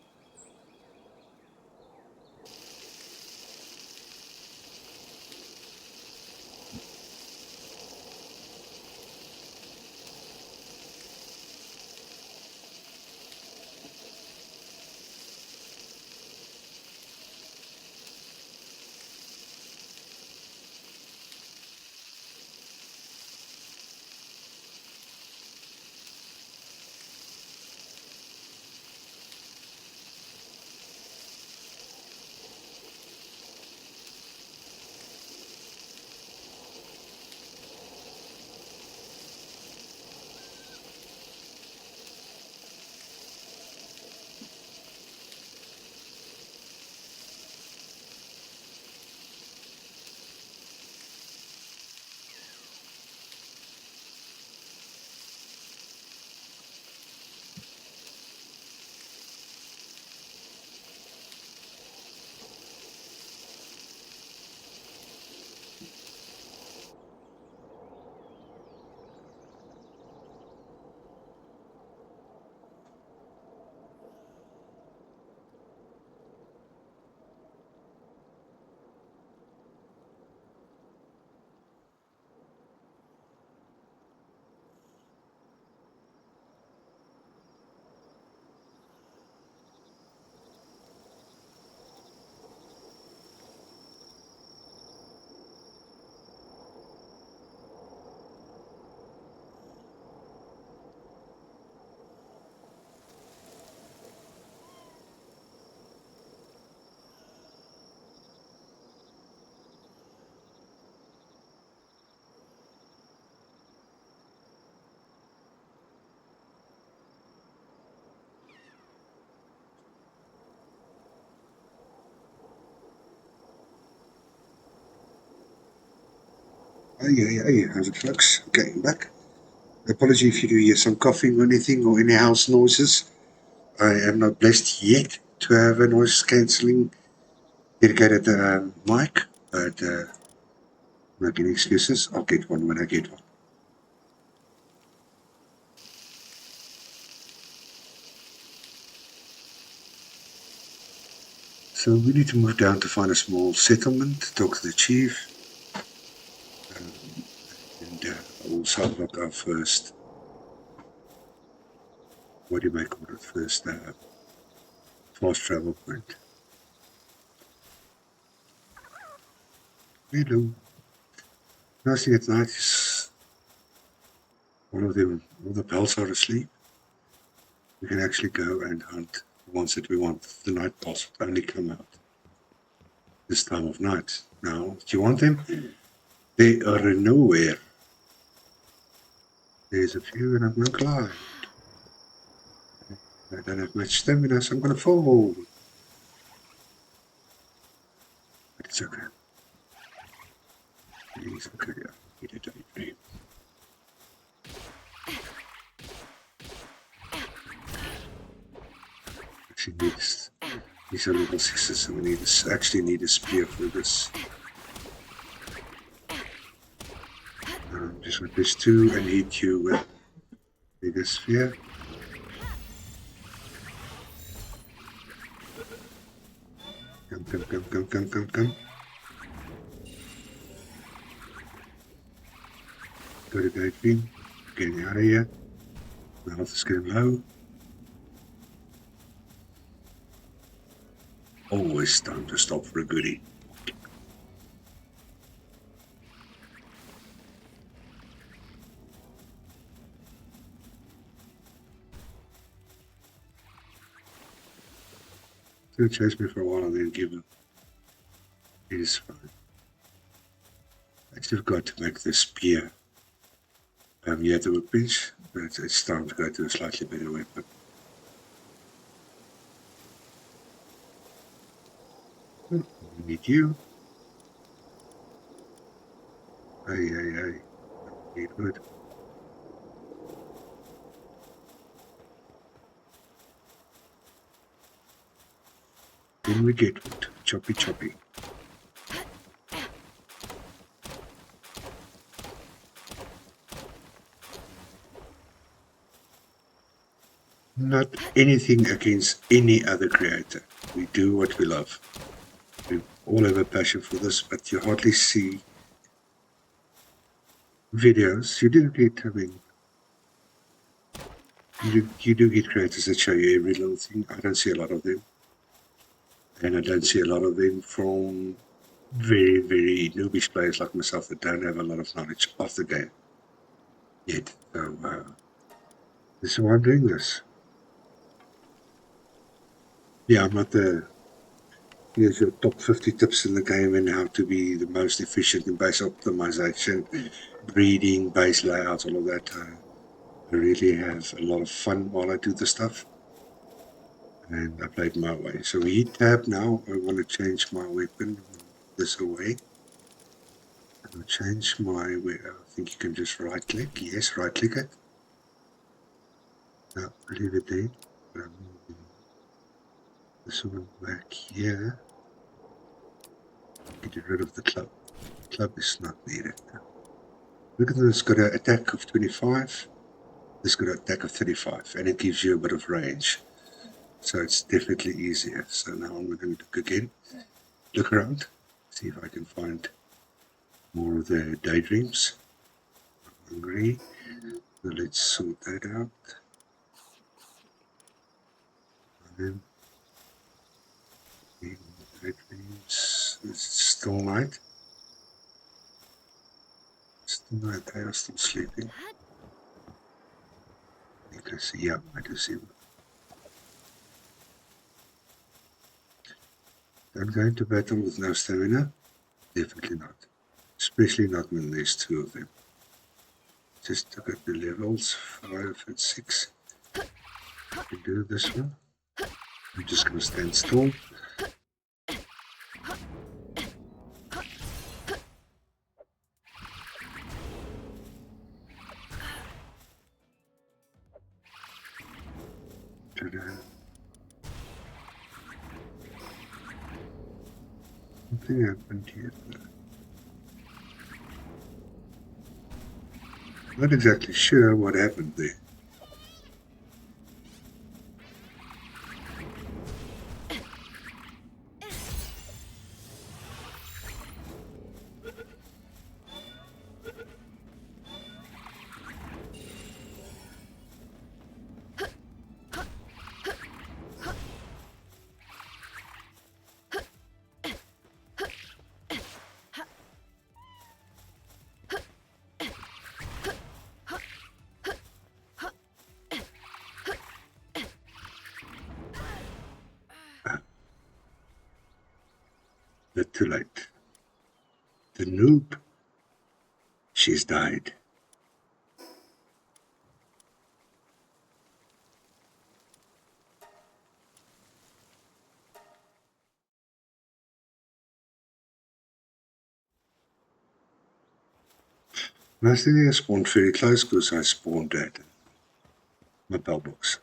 Hey, how's it, folks? Okay, I'm back. Apology if you do hear some coughing or anything or any house noises. I am not blessed yet to have a noise cancelling dedicated mic, but not any excuses. I'll get one when I get one. So we need to move down to find a small settlement, talk to the chief, and also look our first, what do you make of it, first fast travel point. Hello. Nice thing at night is all of them, all the bells are asleep. We can actually go and hunt the ones that we want. The night bells would only come out this time of night. Now, do you want them? They are nowhere. There's a few and I'm going to climb. I don't have much stamina, so I'm going to fall. But it's okay. It's okay, yeah. Get it, daydream. Actually needs, these are level 6s, so we actually need a spear for this. Just with this 2 and hit you with bigger sphere. Come. Go to daydream. Getting out of here. My health is getting low. Always time to stop for a goodie. He'll chase me for a while and then give him. It is fine. I still got to make the spear. Yet a workbench, but it's time to go to a slightly better weapon. We need you. Hey. Need wood. Then we get wood. Choppy. Not anything against any other creator. We do what we love. We all have a passion for this, but you hardly see videos. You do get, you do get creators that show you every little thing. I don't see a lot of them. And I don't see a lot of them from very noobish players like myself that don't have a lot of knowledge of the game yet. So this is why I'm doing this. Yeah, I'm not the here's your top 50 tips in the game and how to be the most efficient in base optimization, breeding, base layouts, all of that. I really have a lot of fun while I do the stuff. And I play it my way. So we hit tab now. I want to change my weapon this away. I'll change my weapon. I think you can just right click. Yes, right click it. No, leave it there. This one back here. Get rid of the club. Club is not needed. Look at this, it's got an attack of 25. This got an attack of 35, and it gives you a bit of range. So it's definitely easier. So now I'm going to look again. Look around. See if I can find more of the daydreams. I'm hungry. So let's sort that out. And then daydreams. It's still night. Still night. They are still sleeping. You can see, yeah, I can see them. Don't go into battle with no stamina. Definitely not. Especially not when there's 2 of them. Just look at the levels, 5 and 6. We do this one. I'm just going to stand still. Something happened here. Not exactly sure what happened there. But too late. The noob, she's died. And I think I spawned very close because I spawned at my pillbox.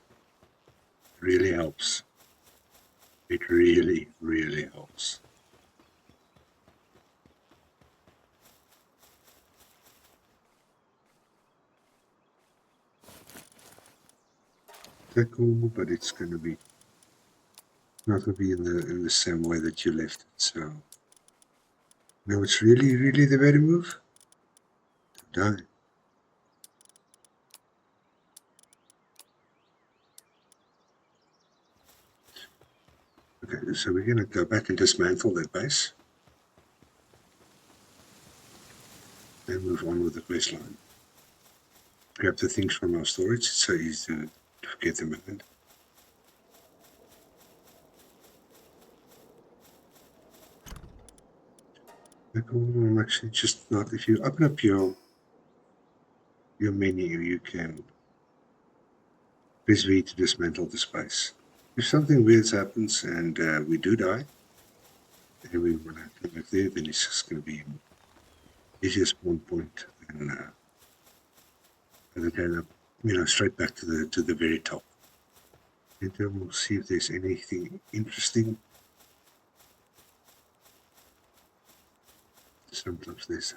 It really helps. It really, really helps. Cool, but it's going to be not going to be in the same way that you left it. So now it's really, really the better move. Die. Okay, so we're going to go back and dismantle that base and move on with the quest line. Grab the things from our storage. It's so easy to forget them again. I'm actually just not. If you open up your menu, you can press V to dismantle the space. If something weird happens and we do die, and we want to come back there, then it's just going to be easiest spawn point and then straight back to the very top. And then we'll see if there's anything interesting. Sometimes there's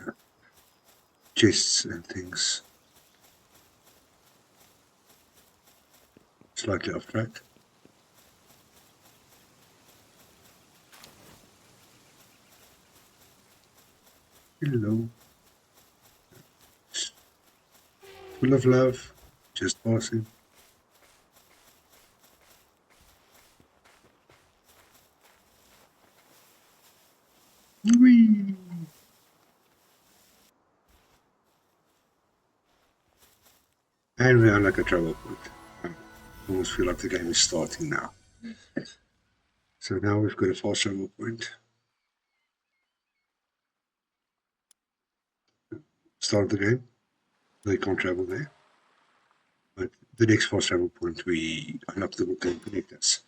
chests and things. Slightly off track. Hello. Full of love. Just passing. Whee! And we are like a travel point. I almost feel like the game is starting now. So now we've got a fast travel point. Start the game. They can't travel there. But the next fast travel point, we unlock the book and connect us.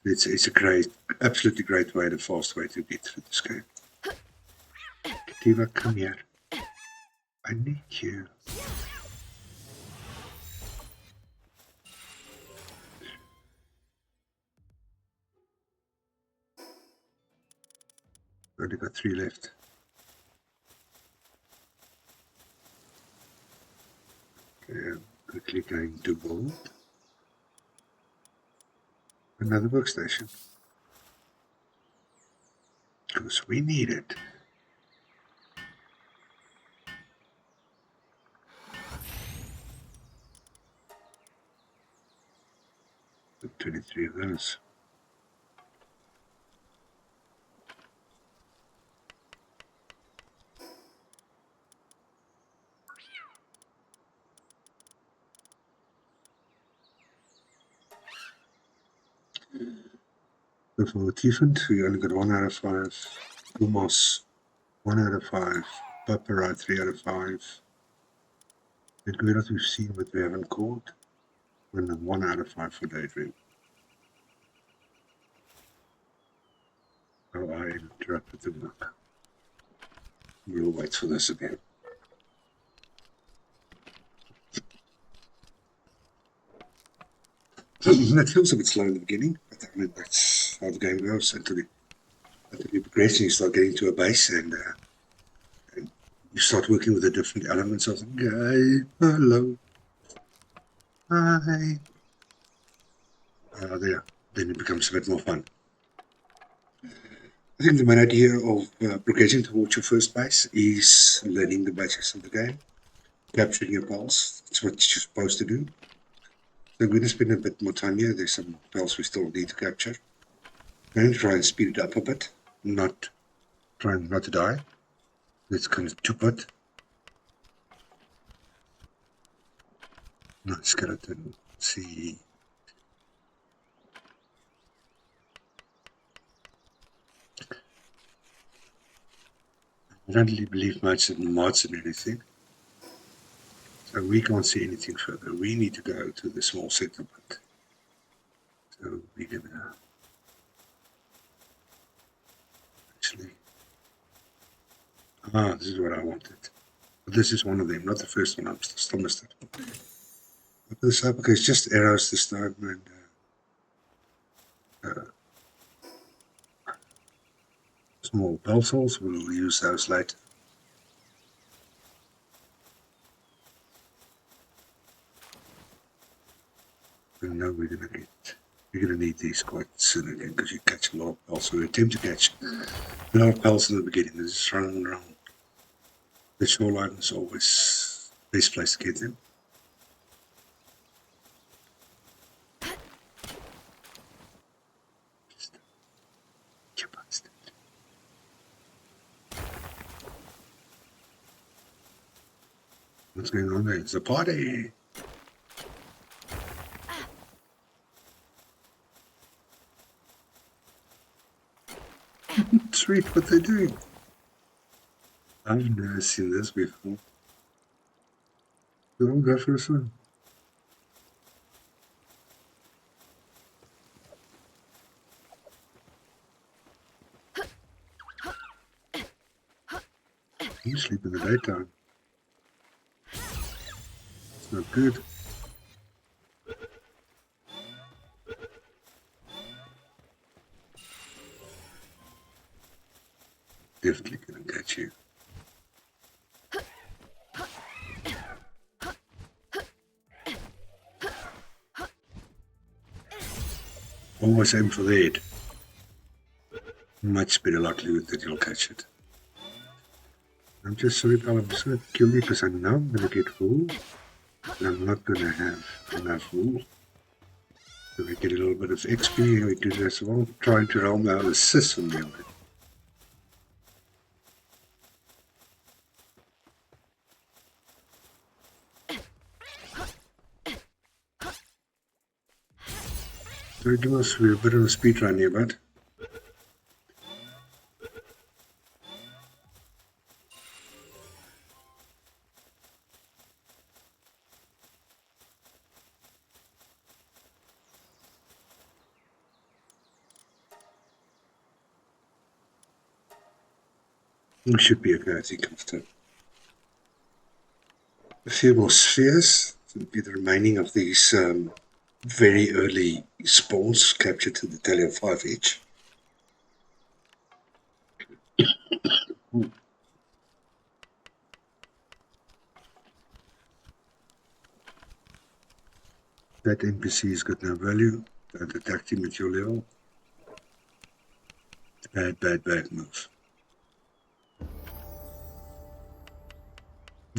It's a great, absolutely great way, the fast way to get through this game. Diva, come here. I need you. Only got 3 left. Okay, I'm quickly going to build another workstation. Because we need it. Got 23 of those. So for Tiefend, we only got 1 out of 5. Lumos, 1 out of 5. Paparai, 3 out of 5. The Guirat we've seen but we haven't caught. And 1 out of 5 for Daydream. Oh, I interrupted the book. We'll wait for this again. It feels a bit slow in the beginning, but I mean, that's how the game goes until After you progress and you start getting to a base and you start working with the different elements of the game. Hello. Hi. There. Then it becomes a bit more fun. I think the main idea of progressing towards your first base is learning the basics of the game, capturing your pals. That's what you're supposed to do. So I'm going to spend a bit more time here. There's some pals we still need to capture. I'm going to try and speed it up a bit, trying not to die. It's kind of two-put. Nice skeleton. Let's see. I don't really believe much in mods and anything. So we can't see anything further. We need to go to the small settlement. So we're gonna actually... this is what I wanted. But this is one of them, not the first one. I'm still missed it. Look this up because it's just arrows this time and small pencils. We'll use those later. I know we're gonna need these quite soon again because you catch a lot of pals. So we attempt to catch a lot of pals in the beginning. They're just running around. The shoreline is always the best place to get them. What's going on there? It's a party! Sweet, what they're doing. I've never seen this before. We'll go for a swim. You sleep in the daytime. It's not good. Definitely gonna catch you. Always aim for the head. Much better likelihood that you'll catch it. I'm just sorry, pal, I'm just going to kill you because I know I'm going to get full. And I'm not going to have enough wool. So we get a little bit of XP and we do this well. Trying to roam out assist from there. So it was, we're a bit of a speed run here, but we should be okay, I think, after a few more spheres. It will be the remaining of these very early spawns captured to the tally of 5 each. That NPC's got no value. Don't attack him at your level. Bad move.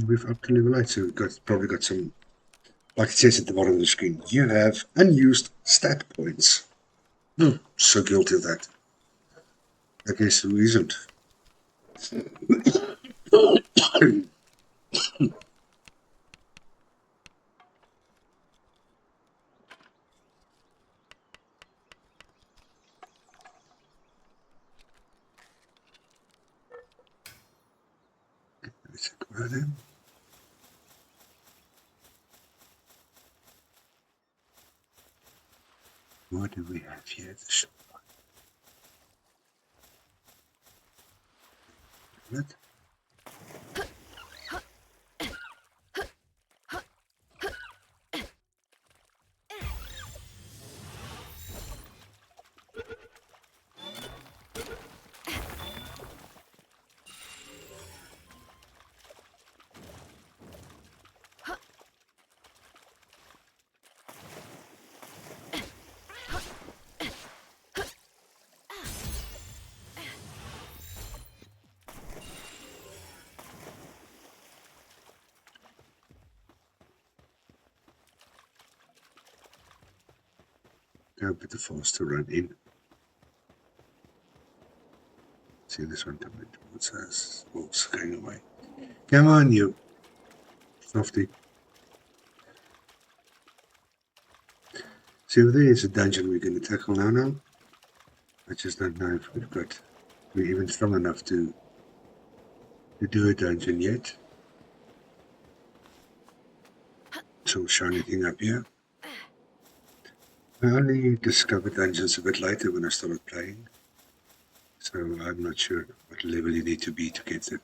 We've up to level 8, so we've probably got some, like it says at the bottom of the screen, you have unused stat points. So guilty of that. I guess who isn't? Let's acquire them. What do we have here? The shop. What? Go a bit faster run in. See this one coming towards us. Wolf's going away. Come on, you softy. See, over there is a dungeon we're going to tackle now. I just don't know if we're even strong enough to do a dungeon yet. So we'll show anything up here. I only discovered dungeons a bit later when I started playing. So I'm not sure what level you need to be to get them.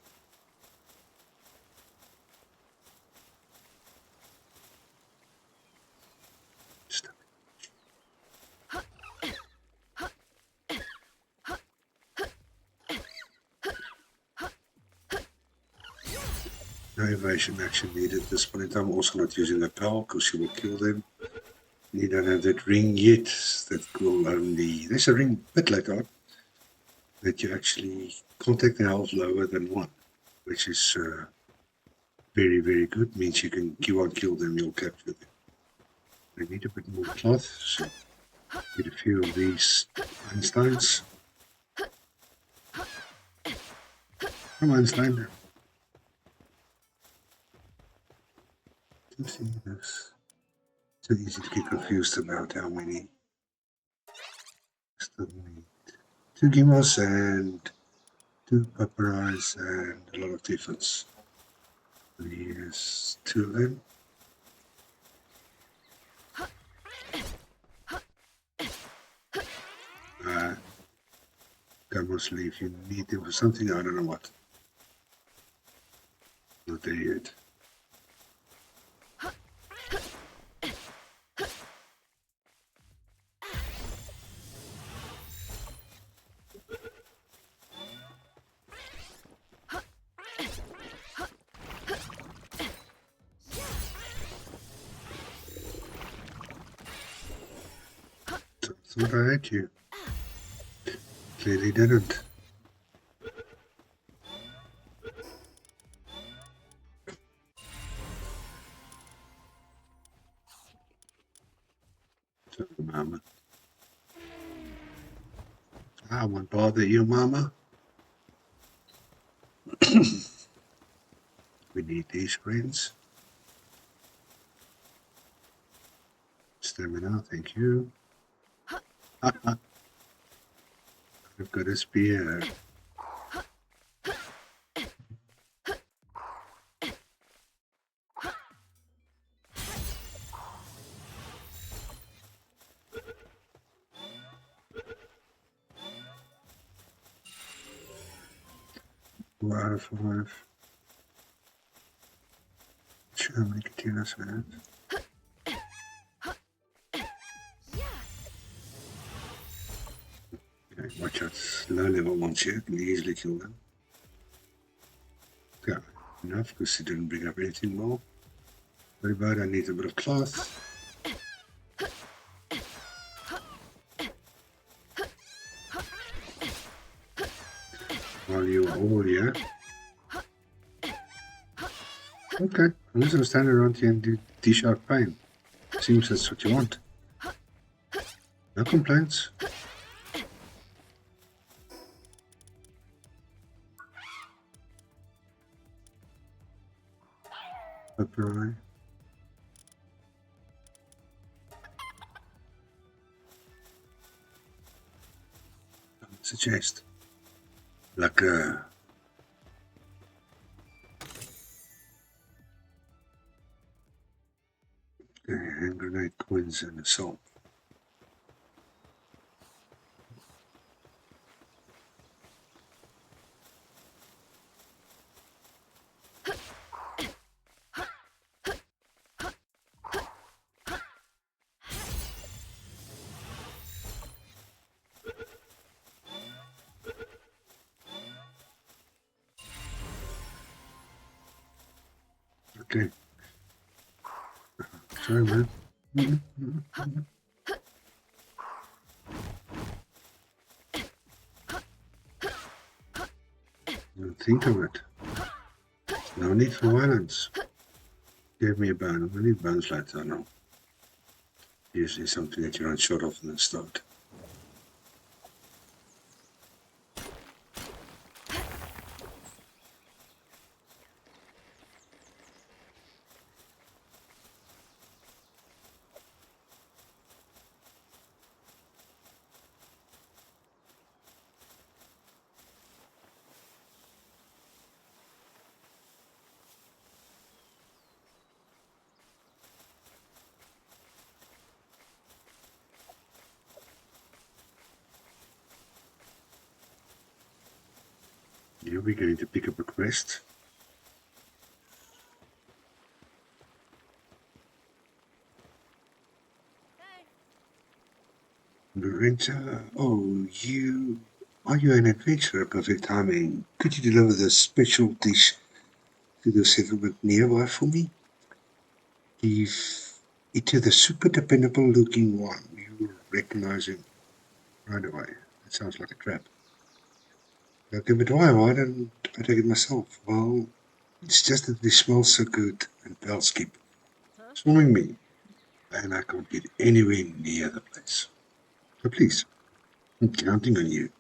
No evasion action needed at this point in time. I'm also not using the power because she will kill them. You don't have that ring yet. That will only... There's a ring a bit later on that you actually contact the health lower than 1, which is very, very good. Means you won't kill them, you'll capture them. I need a bit more cloth, so get a few of these Einsteins. Come on, Einstein. See this. So easy to get confused about how many. Still need 2 gimbals and 2 papyri and a lot of difference. Here's 2 of them. Mostly if you need them for something, I don't know what. Not there yet. Thought I had you. Clearly didn't. So, Mama. I won't bother you, Mama. We need these friends. Stamina, thank you. I've got a spear. Out of 5. Sure, how many containers we have. Okay, watch out, low level ones here, can easily kill them. Yeah, enough because he didn't bring up anything more. What about I need a bit of cloth. While you are all here. Okay, I'm just gonna stand around here and do D-sharp pain. Seems that's what you want. No complaints. Papyri. Suggest like a hand grenade coins and assault. Okay. Sorry, man. Think of it. No need for violence. Give me a bone. I need bones later, no. Usually something that you're unsure of in the start. Here we're going to pick up a quest. Lorenza, oh, are you an adventurer? Perfect timing. Could you deliver this special dish to the settlement nearby for me? If it is the super dependable looking one, you will recognize him right away. That sounds like a trap. Okay, but why don't I take it myself? Well, it's just that they smell so good and bells keep swarming me, and I can't get anywhere near the place. So please, I'm counting on you.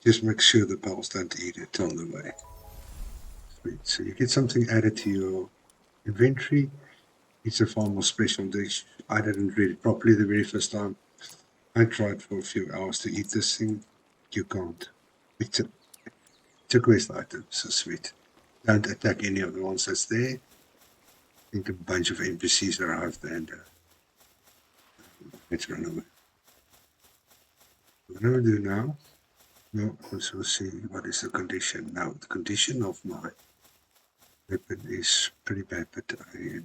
Just make sure the bells don't eat it on the way. Sweet. So you get something added to your inventory. It's a far more special dish. I didn't read it properly the very first time. I tried for a few hours to eat this thing. You can't. It's a quest item, so sweet. Don't attack any of the ones that's there. I think a bunch of NPCs arrived and let's run away. What do I do now? No, also see what is the condition. Now, the condition of my weapon is pretty bad, but I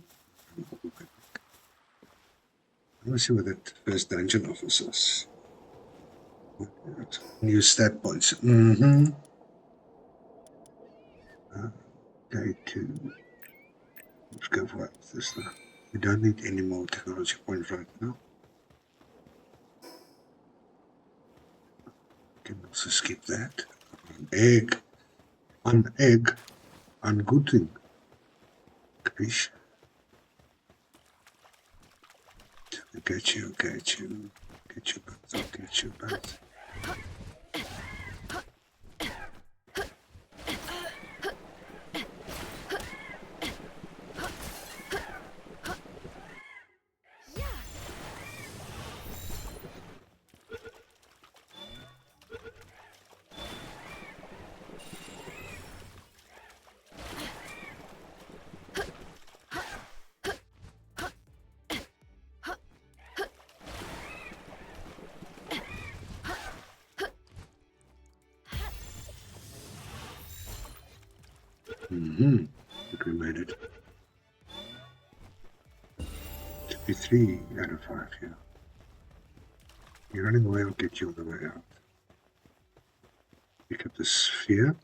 want to see what that first dungeon offers us. New stat points. Okay, let's go for this now. We don't need any more technology points right now. Can also skip that. An egg, good thing. Fish. Get you both. But we made it. Should be 3 out of 5 here. You're running away, I'll get you on the way out. Pick up the sphere.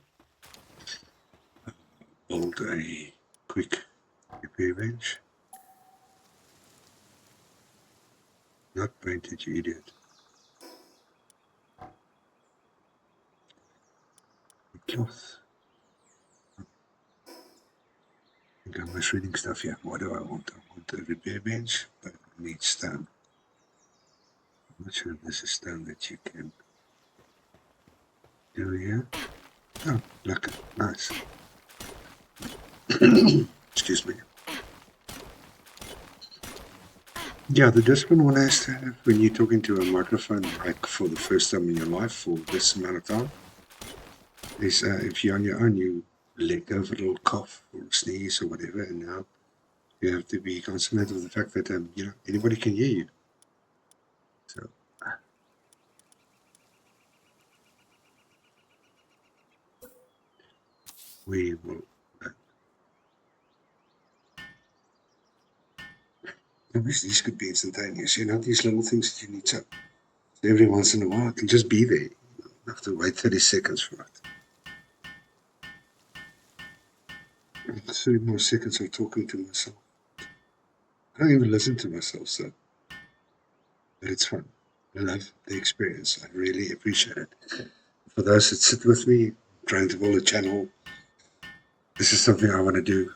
Build a quick repair bench. Not painted, you idiot. Cloth. I think I'm misreading stuff here. What do I want? I want a repair bench, but I need stone. I'm not sure if this is stone that you can do here. Oh, look, nice. Excuse me. Yeah, the discipline one has to have when you're talking to a microphone, like for the first time in your life for this amount of time, is if you're on your own, you let go of a little cough or sneeze or whatever, and now you have to be considerate of the fact that anybody can hear you. So we will. I wish these could be instantaneous. These little things that you need to every once in a while can just be there. You have to wait 30 seconds for it. 30 more seconds of talking to myself. I don't even listen to myself, so. But it's fun. I love the experience. I really appreciate it. For those that sit with me, trying to build a channel, this is something I want to do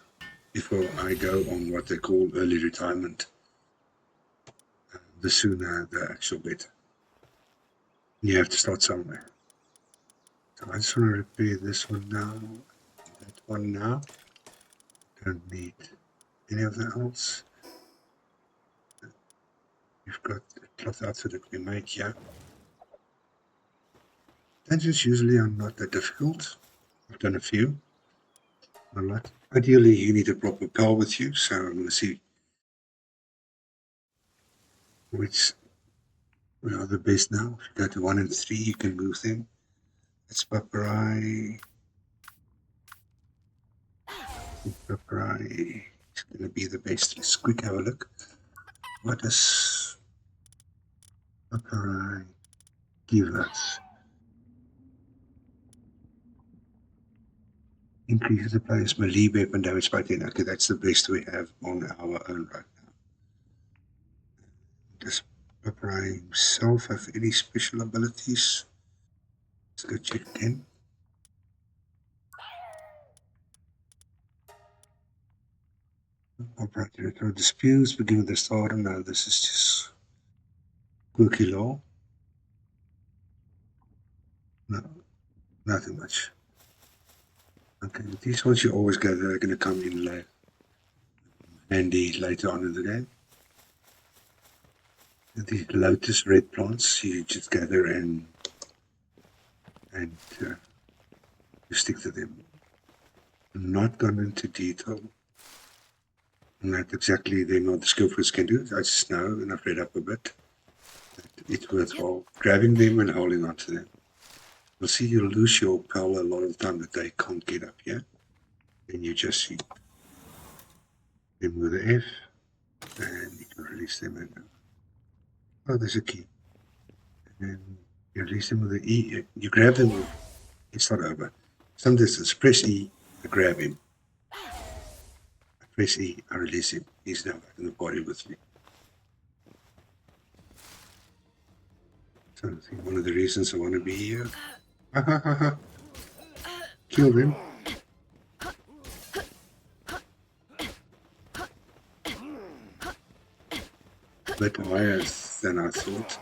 before I go on what they call early retirement. the sooner the actual better. You have to start somewhere. So I just want to repair this one now, that one now. Don't need any of that else. We've got a cloth outfit that we make here. Dungeons usually are not that difficult. I've done a few. A lot. Ideally, you need a proper pal with you, so I'm going to see which are the best now. If you go to 1 and 3, you can move them. That's Paparai. Paparai is going to be the best. Let's quick have a look. What does Paparai give us? Increases the player's melee weapon damage by 10. Okay, that's the best we have on our own right now. Does Paparai himself have any special abilities? Let's go check again. Operator disputes begin with the start. No, this is just quirky law. No, nothing much. Okay, these ones you always gather, they're going to come in handy later on in the game. These lotus red plants, you just gather and you stick to them. I'm not gone into detail. Not exactly they're not the skillfuls can do. I just know, and I've read up a bit, that it's worthwhile grabbing them and holding on to them. You'll see you'll lose your pal a lot of the time that they can't get up here. And you just see them with the F, and you can release them. And oh, there's a key. And you release them with the E. You grab them with, it's not over. Some distance, press E, I grab him. I press E, I release him. He's now back in the body with me. So I think one of the reasons I want to be here. Kill them. Bit higher than I thought.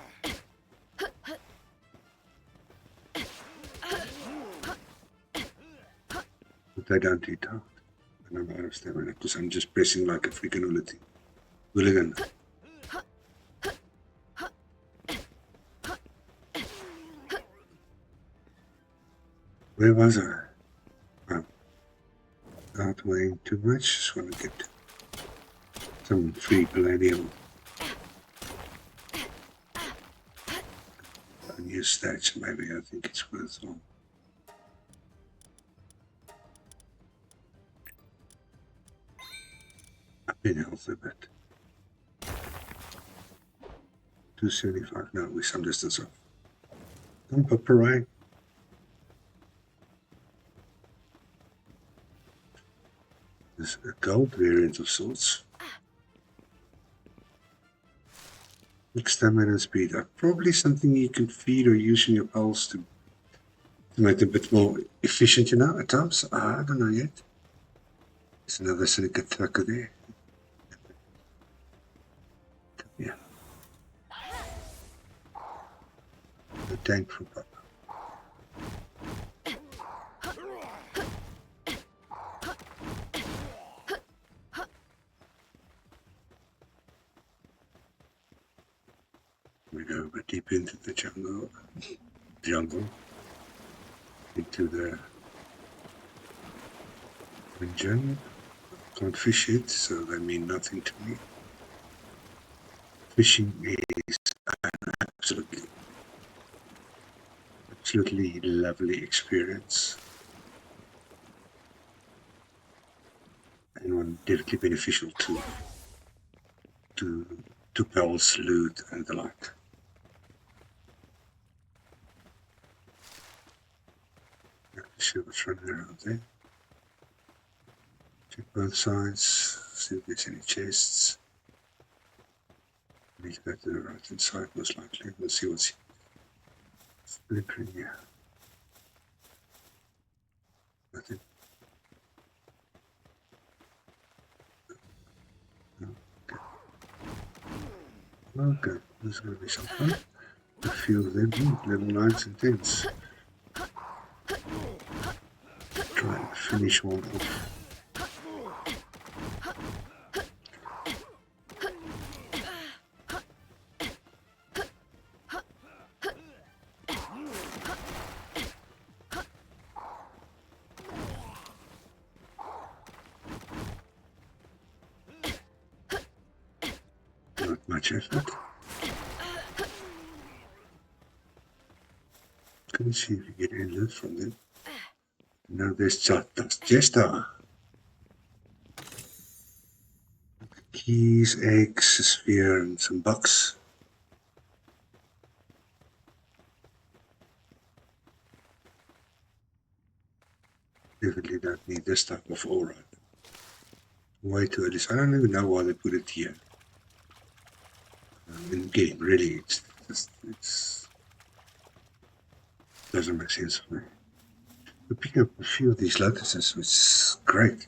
But I don't eat out. And I'm out of stamina because I'm just pressing like a freaking hooligan. Where was I? Oh, not weighing too much. Just want to get some free palladium. A new stats, maybe. I think it's worthwhile. I've been healthy a bit. 275 now, we're some distance off. Come up right. There's a gold variant of sorts. Stamina and speed are probably something you can feed or use in your pulse to make it a bit more efficient, you know, at times. I don't know yet. There's another syndicate tracker there. Yeah. The tank from Papa. We go a bit deep into the jungle, into the region. Can't fish it, so they mean nothing to me. Fishing is an absolutely lovely experience, and one definitely beneficial to pals, loot, and the like. See what's running around there. Check both sides, see if there's any chests. Need to go to the right hand side, most likely. Let's see what's flickering here. Nothing. Okay. Okay. This is going to be some fun. A few of them. Level 9's intense. Try and finish one off. Not much effort. Can see if you get any loot from them. Now there's just Jester. Keys, eggs, a sphere, and some bucks. Definitely don't need this type of aura. Way too early. I don't even know why they put it here. In game, really, it's doesn't make sense for me. We're picking up a few of these lotuses, which is great.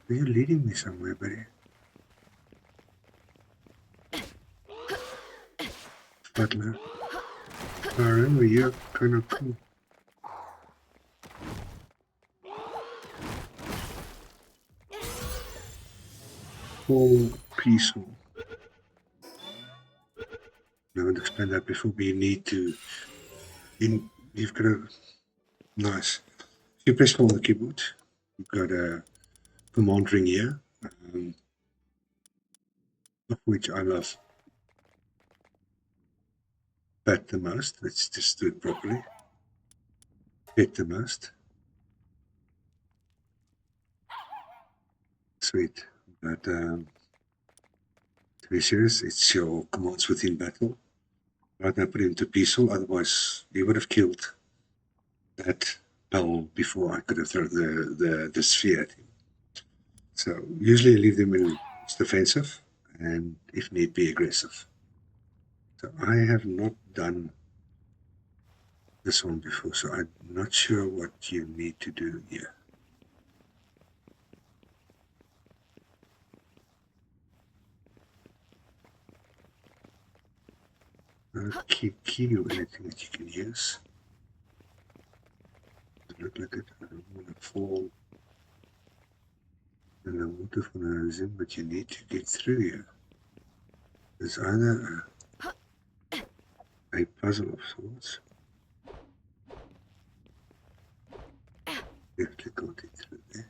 Are you leading me somewhere, buddy? Butler. I remember you're kind of cool. All peaceful. I haven't explained that before, but you need to. You've got a nice. If you press hold on the keyboard, you've got a command ring here, of which I love bat the most. Let's just do it properly. Pet the most. Sweet. But to be serious, it's your commands within battle. Right now, put it into peaceful, otherwise you would have killed that bell before I could have thrown the sphere at him. So usually I leave them in defensive and if need be aggressive. So I have not done this one before, so I'm not sure what you need to do here. Key or anything that you can use. Look like it. I don't want to fall in the water for no reason, but you need to get through here. There's either a puzzle of sorts. Definitely can't get through there.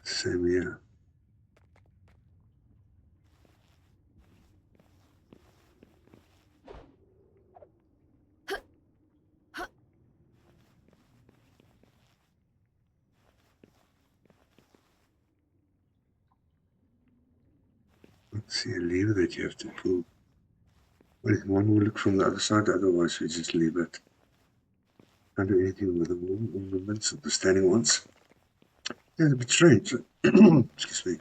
Same here. See a lever that you have to pull. Well, one will look from the other side, otherwise we just leave it. Can't do anything with the wall ornaments or the standing ones. Yeah, it's a bit strange. Excuse me.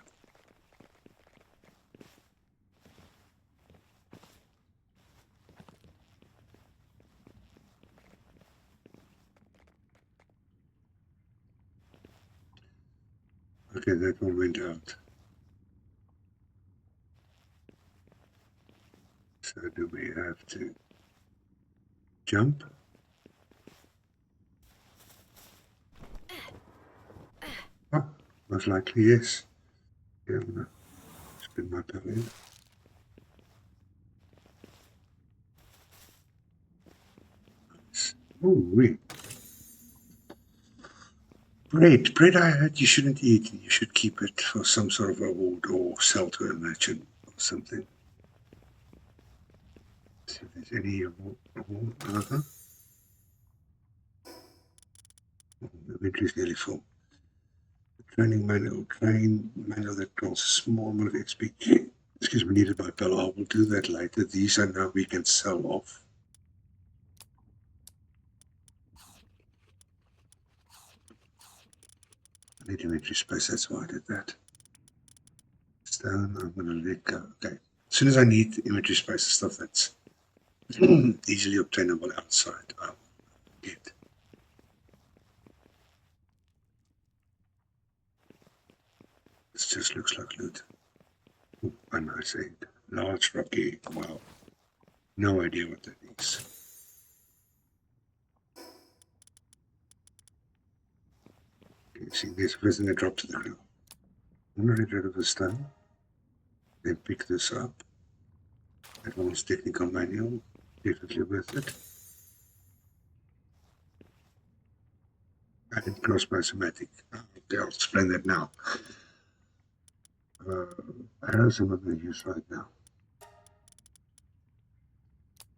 Okay, that one went out. So do we have to jump? Oh, most likely yes. Yeah, I'm gonna spin my pen in. Nice. Oh, wait. Bread I heard you shouldn't eat. You should keep it for some sort of reward or sell to a merchant or something. See if there's any other. The inventory's nearly full. Training manual, train manual that grants a small amount of XP. Excuse me, needed by Palworld. We'll do that later. These are now we can sell off. I need inventory space, that's why I did that. Stone, I'm going to let go. Okay. As soon as I need inventory space, the stuff that's easily obtainable outside. I will get. This just looks like loot. Oh, a nice egg. Large rocky. Wow. No idea what that is. Okay, see, there's a person that dropped to the ground. I'm going to get rid of the stone. Then pick this up. Advanced technical manual. Definitely worth it. And crossbow somatic. Okay, I'll explain that now. Arrows I'm not going to use right now.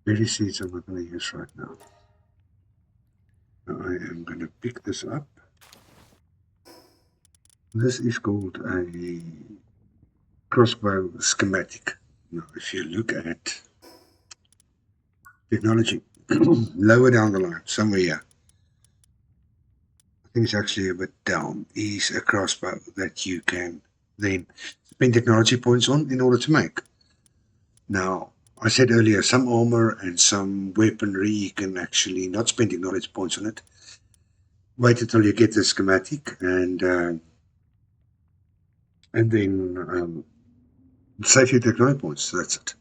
Berry seeds I'm not going to use right now. I am going to pick this up. This is called a crossbow schematic. Now, if you look at technology, lower down the line, somewhere here, I think it's actually a bit down, is a crossbow that you can then spend technology points on in order to make. Now, I said earlier, some armor and some weaponry, you can actually not spend technology points on it. Wait until you get the schematic and then save your technology points. So that's it.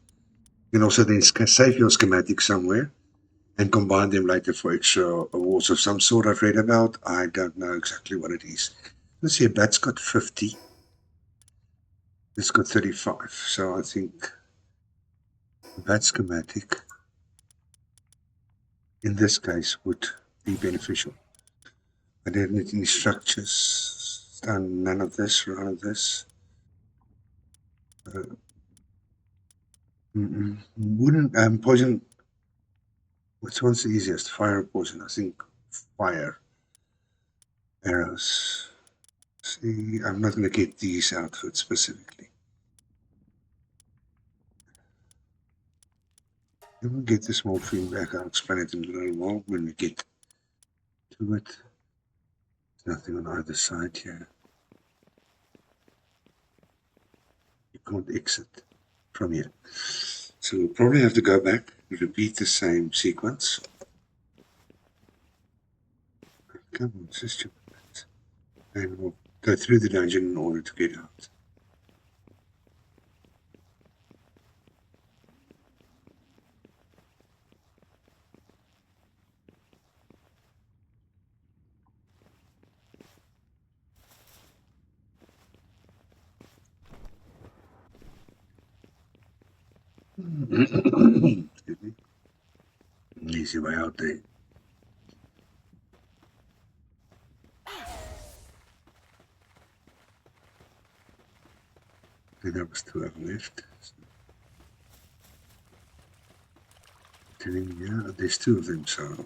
You can also then save your schematic somewhere and combine them later for extra awards of some sort I've read about. I don't know exactly what it is. Let's see, that's got 50. It's got 35. So I think that schematic, in this case, would be beneficial. I don't need any structures. Done none of this, none of this. Wouldn't poison. Which one's the easiest? Fire or poison? I think fire. Arrows. See, I'm not going to get these outfits specifically. When we get the small thing back, I'll explain it in a little while when we get to it. There's nothing on either side here. You can't exit from here. So we'll probably have to go back and repeat the same sequence. Come on, sister. And we'll go through the dungeon in order to get out. Excuse me. Easy way out there. I think that was 2 of them left. Yeah, there's 2 of them, so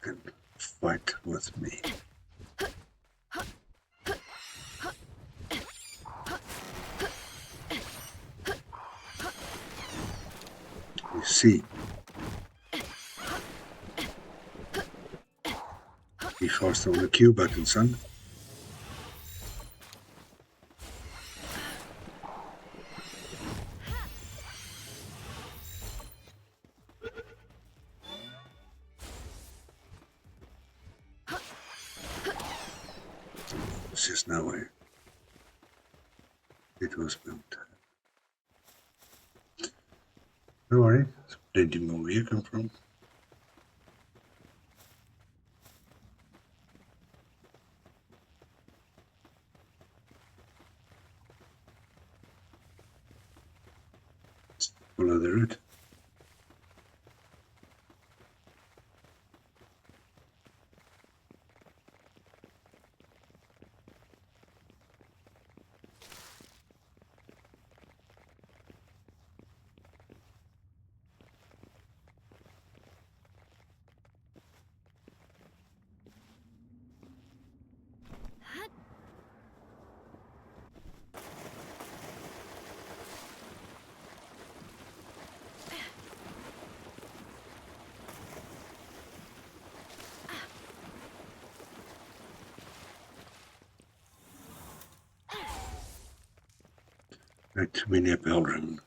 can fight with me. You see, be faster on the Q button, son. There's just no way it was built. Don't worry, there's plenty more where you come from. Follow the route. Right, we near Palworld.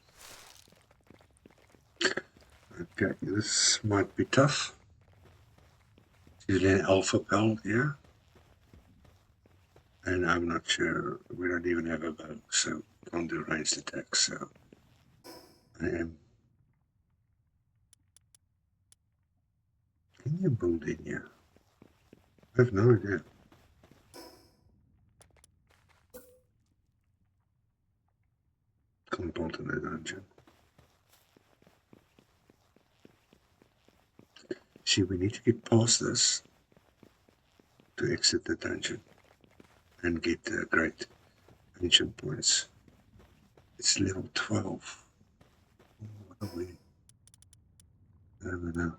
Okay, this might be tough. It's usually an alpha pal here. And I'm not sure, we don't even have a bow, so can't do ranged attacks, so I am. Can you build in here? I have no idea. Can't build in the dungeon. See, we need to get past this to exit the dungeon and get the great ancient points. It's level 12. Oh, what are we? I don't know.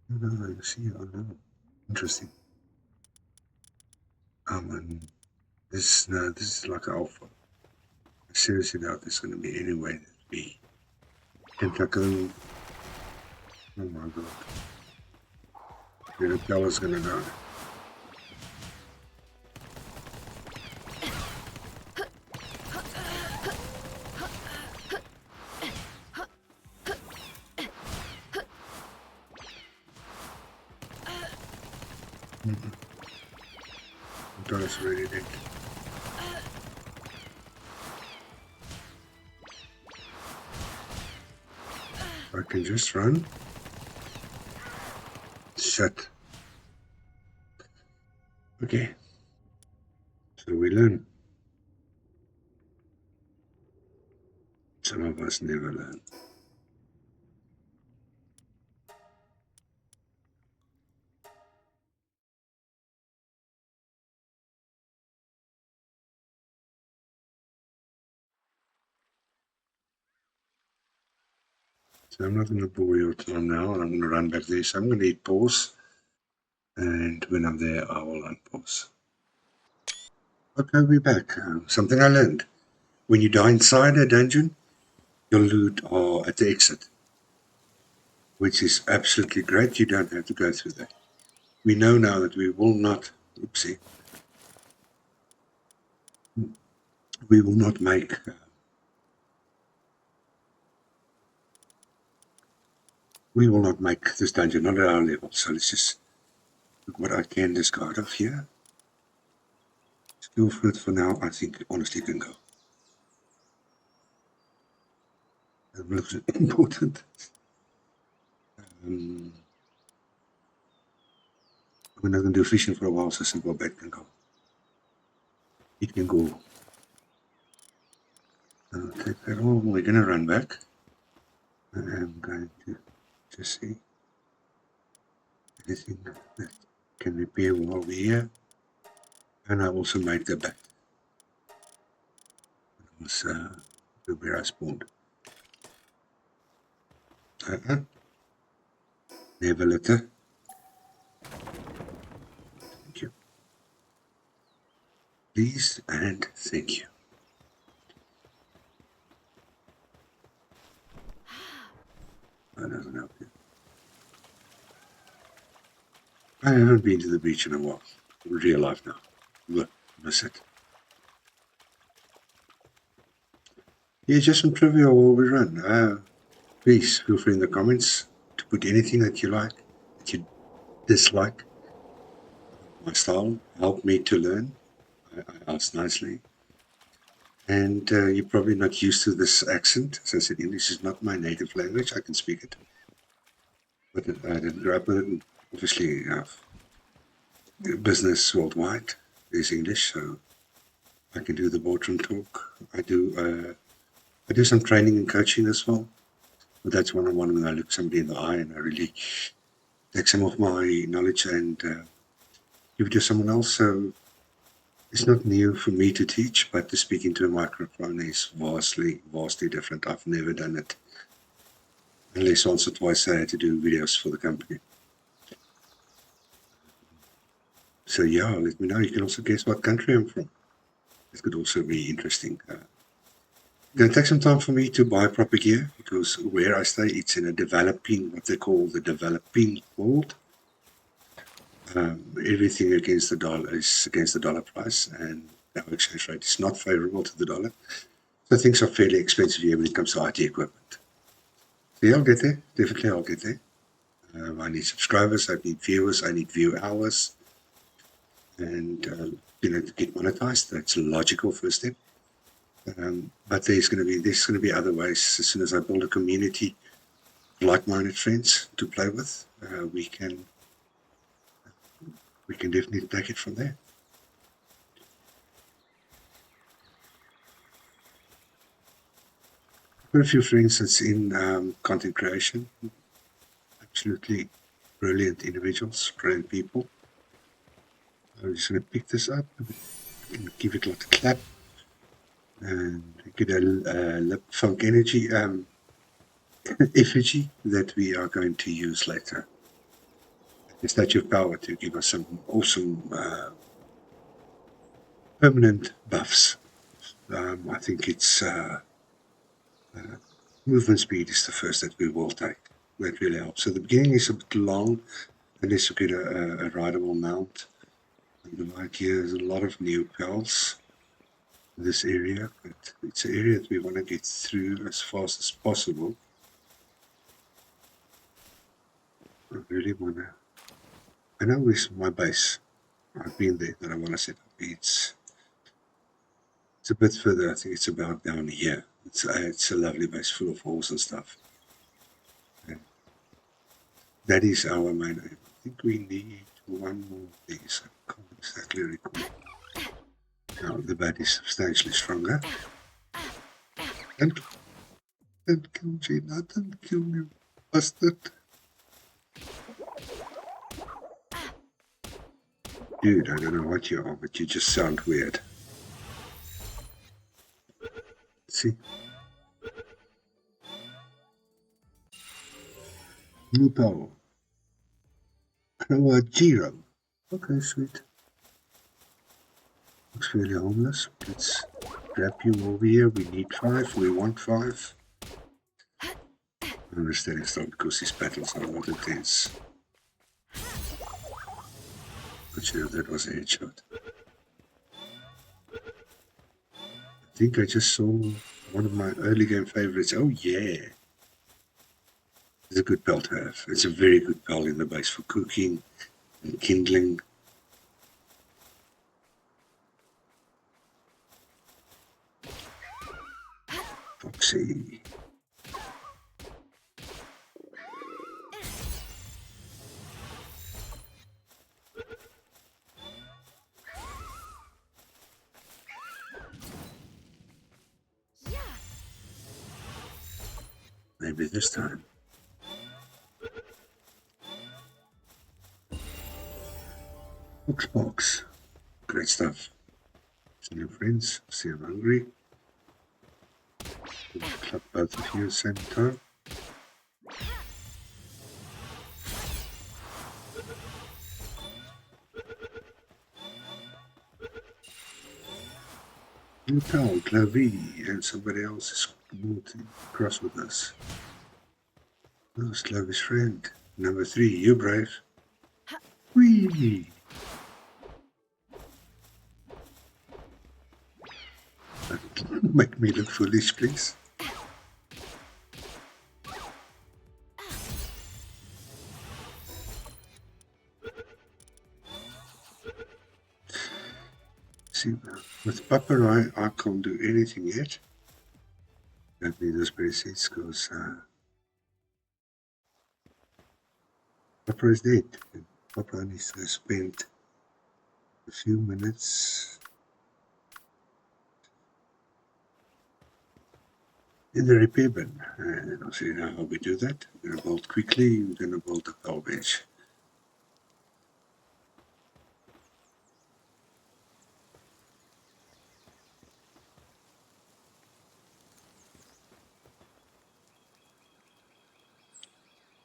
No, you see, oh no. Interesting. And this, no, this is like alpha. I seriously doubt there's going to be any way that we can tackle. Oh my god. The repeller's going to die. That's really dead. I can just run. Shut. Okay. So we learn. Some of us never learn. So I'm not going to bore your time now. I'm going to run back there. So I'm going to hit pause. And when I'm there, I will unpause. Okay, we're back. Something I learned. When you die inside a dungeon, your loot are at the exit, which is absolutely great. You don't have to go through that. We know now that we will not, oopsie, we will not make this dungeon, not at our level. So let's just look what I can discard off here. Skill fruit for now, I think honestly can go. That looks important. We're not going to do fishing for a while, so simple bed can go. It can go. Take that all. We're going to run back. I'm going to just see anything that can repair while we're here. And I also made the bed. It was where I spawned. Never litter. Thank you. Please and thank you. That doesn't help you. I haven't been to the beach in a while. Real life now. Look, miss it. Yeah, just some trivia while we run. Please feel free in the comments to put anything that you like, that you dislike. My style helped me to learn. I asked nicely. And you're probably not used to this accent. As I said, English is not my native language. I can speak it. But I didn't grow up with it. And obviously, business worldwide is English, so I can do the boardroom talk. I do some training and coaching as well. But that's one-on-one when I look somebody in the eye and I really take some of my knowledge and give it to someone else. So it's not new for me to teach, but to speak into a microphone is vastly different. I've never done it. Unless once or twice I had to do videos for the company. So yeah, let me know. You can also guess what country I'm from. It could also be interesting. It's going to take some time for me to buy proper gear because where I stay, it's in a developing, what they call the developing world. Everything against the dollar is against the dollar price, and our exchange rate is not favorable to the dollar. So things are fairly expensive here when it comes to IT equipment. So yeah, I'll get there. Definitely I'll get there. I need subscribers, I need viewers, I need view hours. And, to get monetized, that's a logical first step. But there's going to be other ways. As soon as I build a community of like-minded friends to play with, we can definitely take it from there. I've got a few friends that's in content creation. Absolutely brilliant individuals, brilliant people. I'm just going to pick this up and give it like a clap and get a lip funk energy effigy that we are going to use later. The Statue of Power to give us some awesome permanent buffs. I think it's movement speed is the first that we will take. That really helps. So the beginning is a bit long unless you get a rideable mount. And like here, there's a lot of new pals in this area, but it's an area that we want to get through as fast as possible. I really want to. I know it's my base. I've been there that I want to set up. It's a bit further. I think it's about down here. It's a lovely base full of holes and stuff. And that is our main aim. I think we need one more of these. I can't exactly recall. Now the bat is substantially stronger. And don't kill Gina, don't kill me, bastard. Dude, I don't know what you are, but you just sound weird. See? New power. Jiro. Okay, sweet. Looks fairly homeless. Let's grab you over here. We need 5. We want 5. I'm standing still because these battles are a lot intense. Not sure if that was a headshot. I think I just saw one of my early game favorites. Oh yeah. It's a good bell to have. It's a very good bell in the base for cooking and kindling. Foxy. Maybe this time. Box. Great stuff. See your friends. See I'm hungry. Club both of you at the same time. New pal, Clavy, and somebody else is moved across with us. Oh, Slavish friend. Number 3, you brave. Whee! Make me look foolish, please. See, with Papa I can't do anything yet. Don't need those berry seeds because Papa is dead. And Papa needs to spend a few minutes in the repair bin. And I'll show you now how we do that. We're going to build quickly. We're going to build a power bench.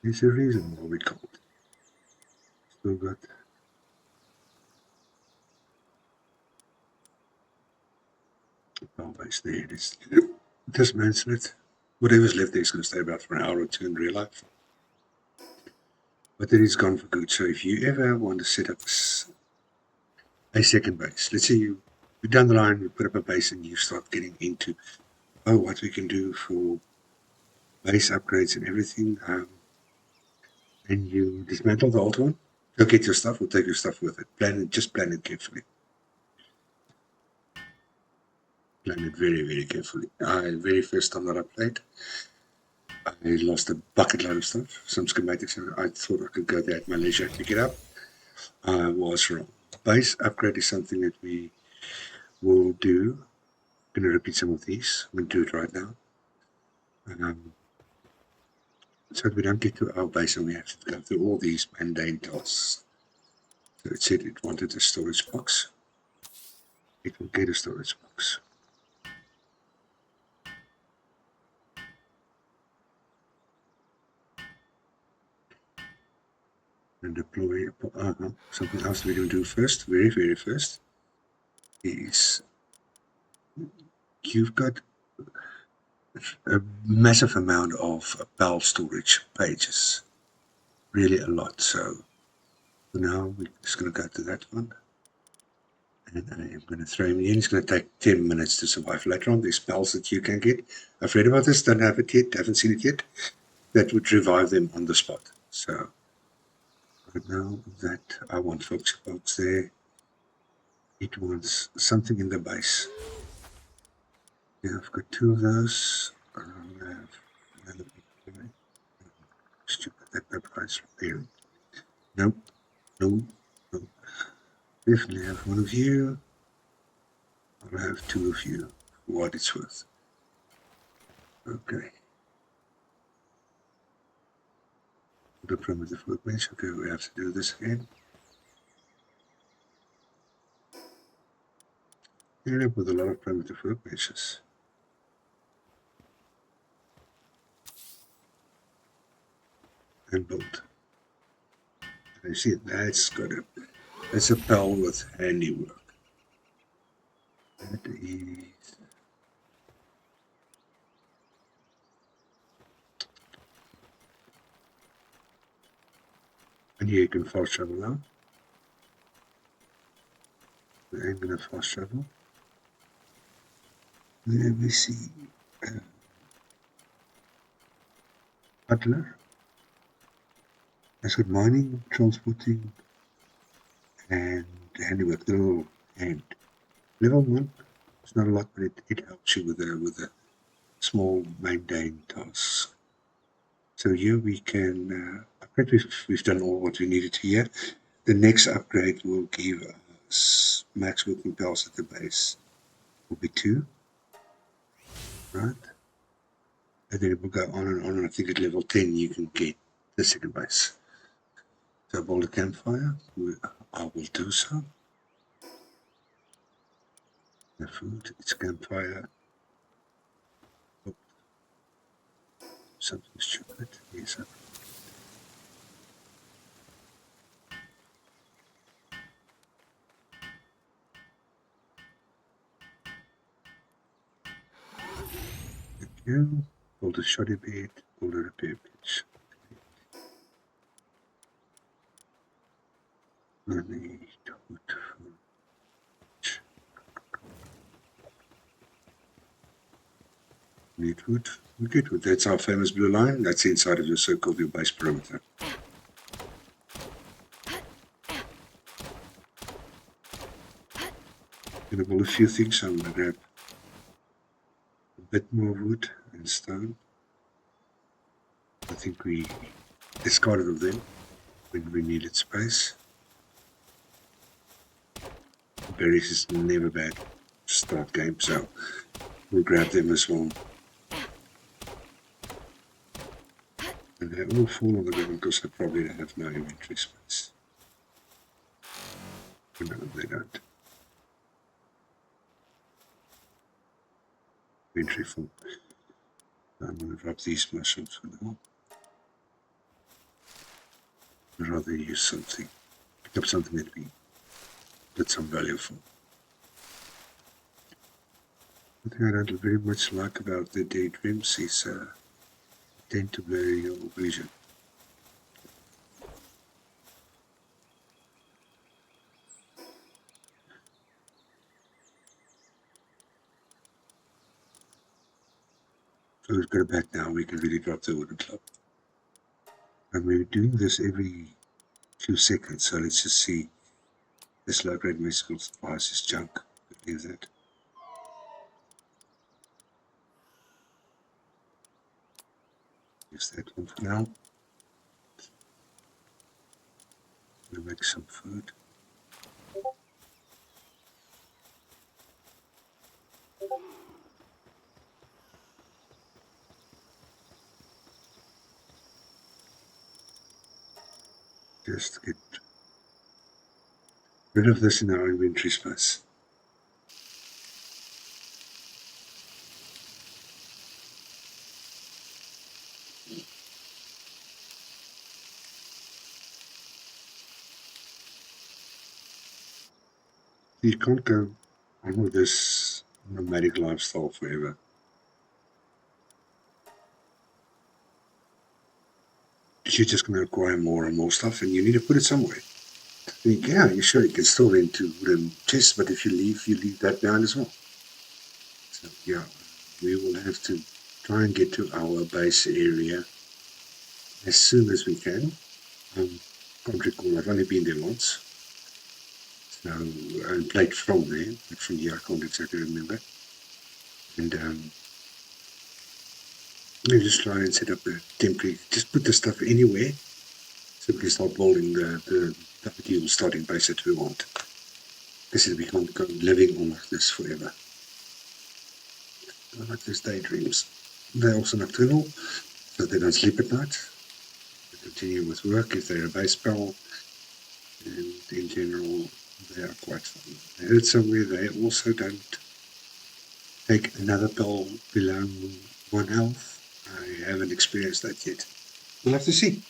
There's a reason why we can't. Still got power base there. It is. Dismantle it. Whatever's left there is going to stay about for an hour or 2 in real life. But it is gone for good. So if you ever want to set up a second base, let's say you down the line, you put up a base and you start getting into what we can do for base upgrades and everything. And you dismantle the old one, go get your stuff or take your stuff with it. Just plan it carefully. Plan it very, very carefully. Very first time that I played, I lost a bucket load of stuff, some schematics, and I thought I could go there at my leisure and pick it up. I was wrong. Base upgrade is something that we will do. I'm going to repeat some of these. I'm going to do it right now. So that we don't get to our base and we have to go through all these mundane tasks. So it said it wanted a storage box. It will get a storage box. And deploy. Something else we're going to do first, very, very first, is you've got a massive amount of PAL storage pages. Really a lot. So for now, we're just going to go to that one. And I am going to throw him in. It's going to take 10 minutes to survive. Later on, there's spells that you can get. I've read about this, don't have it yet, haven't seen it yet. That would revive them on the spot. So right now that I want folks there, it wants something in the base. Yeah, I've got 2 of those. I'll have another one. Stupid, that price there. Nope, no. Definitely have 1 of you. I'll have 2 of you for what it's worth. Okay. The primitive workbench. Okay, we have to do this again. You end up with a lot of primitive workbenches. And build. And you see, that's a PAL with handiwork. That is. And here you can fast travel now. We ain't gonna fast travel. Let me see. Butler. That's got mining, transporting, and handiwork. They're all hand. Level 1. It's not a lot, but it helps you with a small mundane tasks. So here we can upgrade. We've done all what we needed here. The next upgrade will give us max working pals at the base. Will be 2, right? And then it will go on and on. And I think at level 10 you can get the second base. So build a campfire. I will do so. The food, it's campfire. Oh, something stupid. Yes, thank you. Build a shoddy bed. Build a repair bench. I need wood. Need wood. We get wood. That's our famous blue line. That's the inside of your circle of your base perimeter. I'm going to build a few things. I'm going to grab a bit more wood and stone. I think we discarded of them when we needed space. Berries is never bad to start game, so we'll grab them as well. And they all fall on the ground because they probably have no inventory space. No, they don't. Inventory full. I'm going to drop these mushrooms for now. I'd rather use something. Pick up something that we get some value for. The thing I don't very much like about the daydreams is tend to blur your vision. So we've got a bat now, we can really drop the wooden club. And we're doing this every few seconds, so let's just see. This low-grade musical device is junk. Leave that. Use that one for now. We'll make some food. Just get rid of this in our inventory space. You can't go on with this nomadic lifestyle forever. You're just going to acquire more and more stuff, and you need to put it somewhere. Yeah, you sure you can store it into wooden chests, but if you leave that behind as well. So yeah, we will have to try and get to our base area as soon as we can. Can't recall, I've only been there once. So, and played from there, but from here I can't exactly remember. And we just try and set up a temporary, just put the stuff anywhere, so we can start building the ideal starting base that we want. This is, we can't go living on like this forever. I like these daydreams. They're also nocturnal, so they don't sleep at night. They continue with work if they're a base pal, and in general, they are quite fun. I heard somewhere they also don't take another pill below 1 health. I haven't experienced that yet. We'll have to see.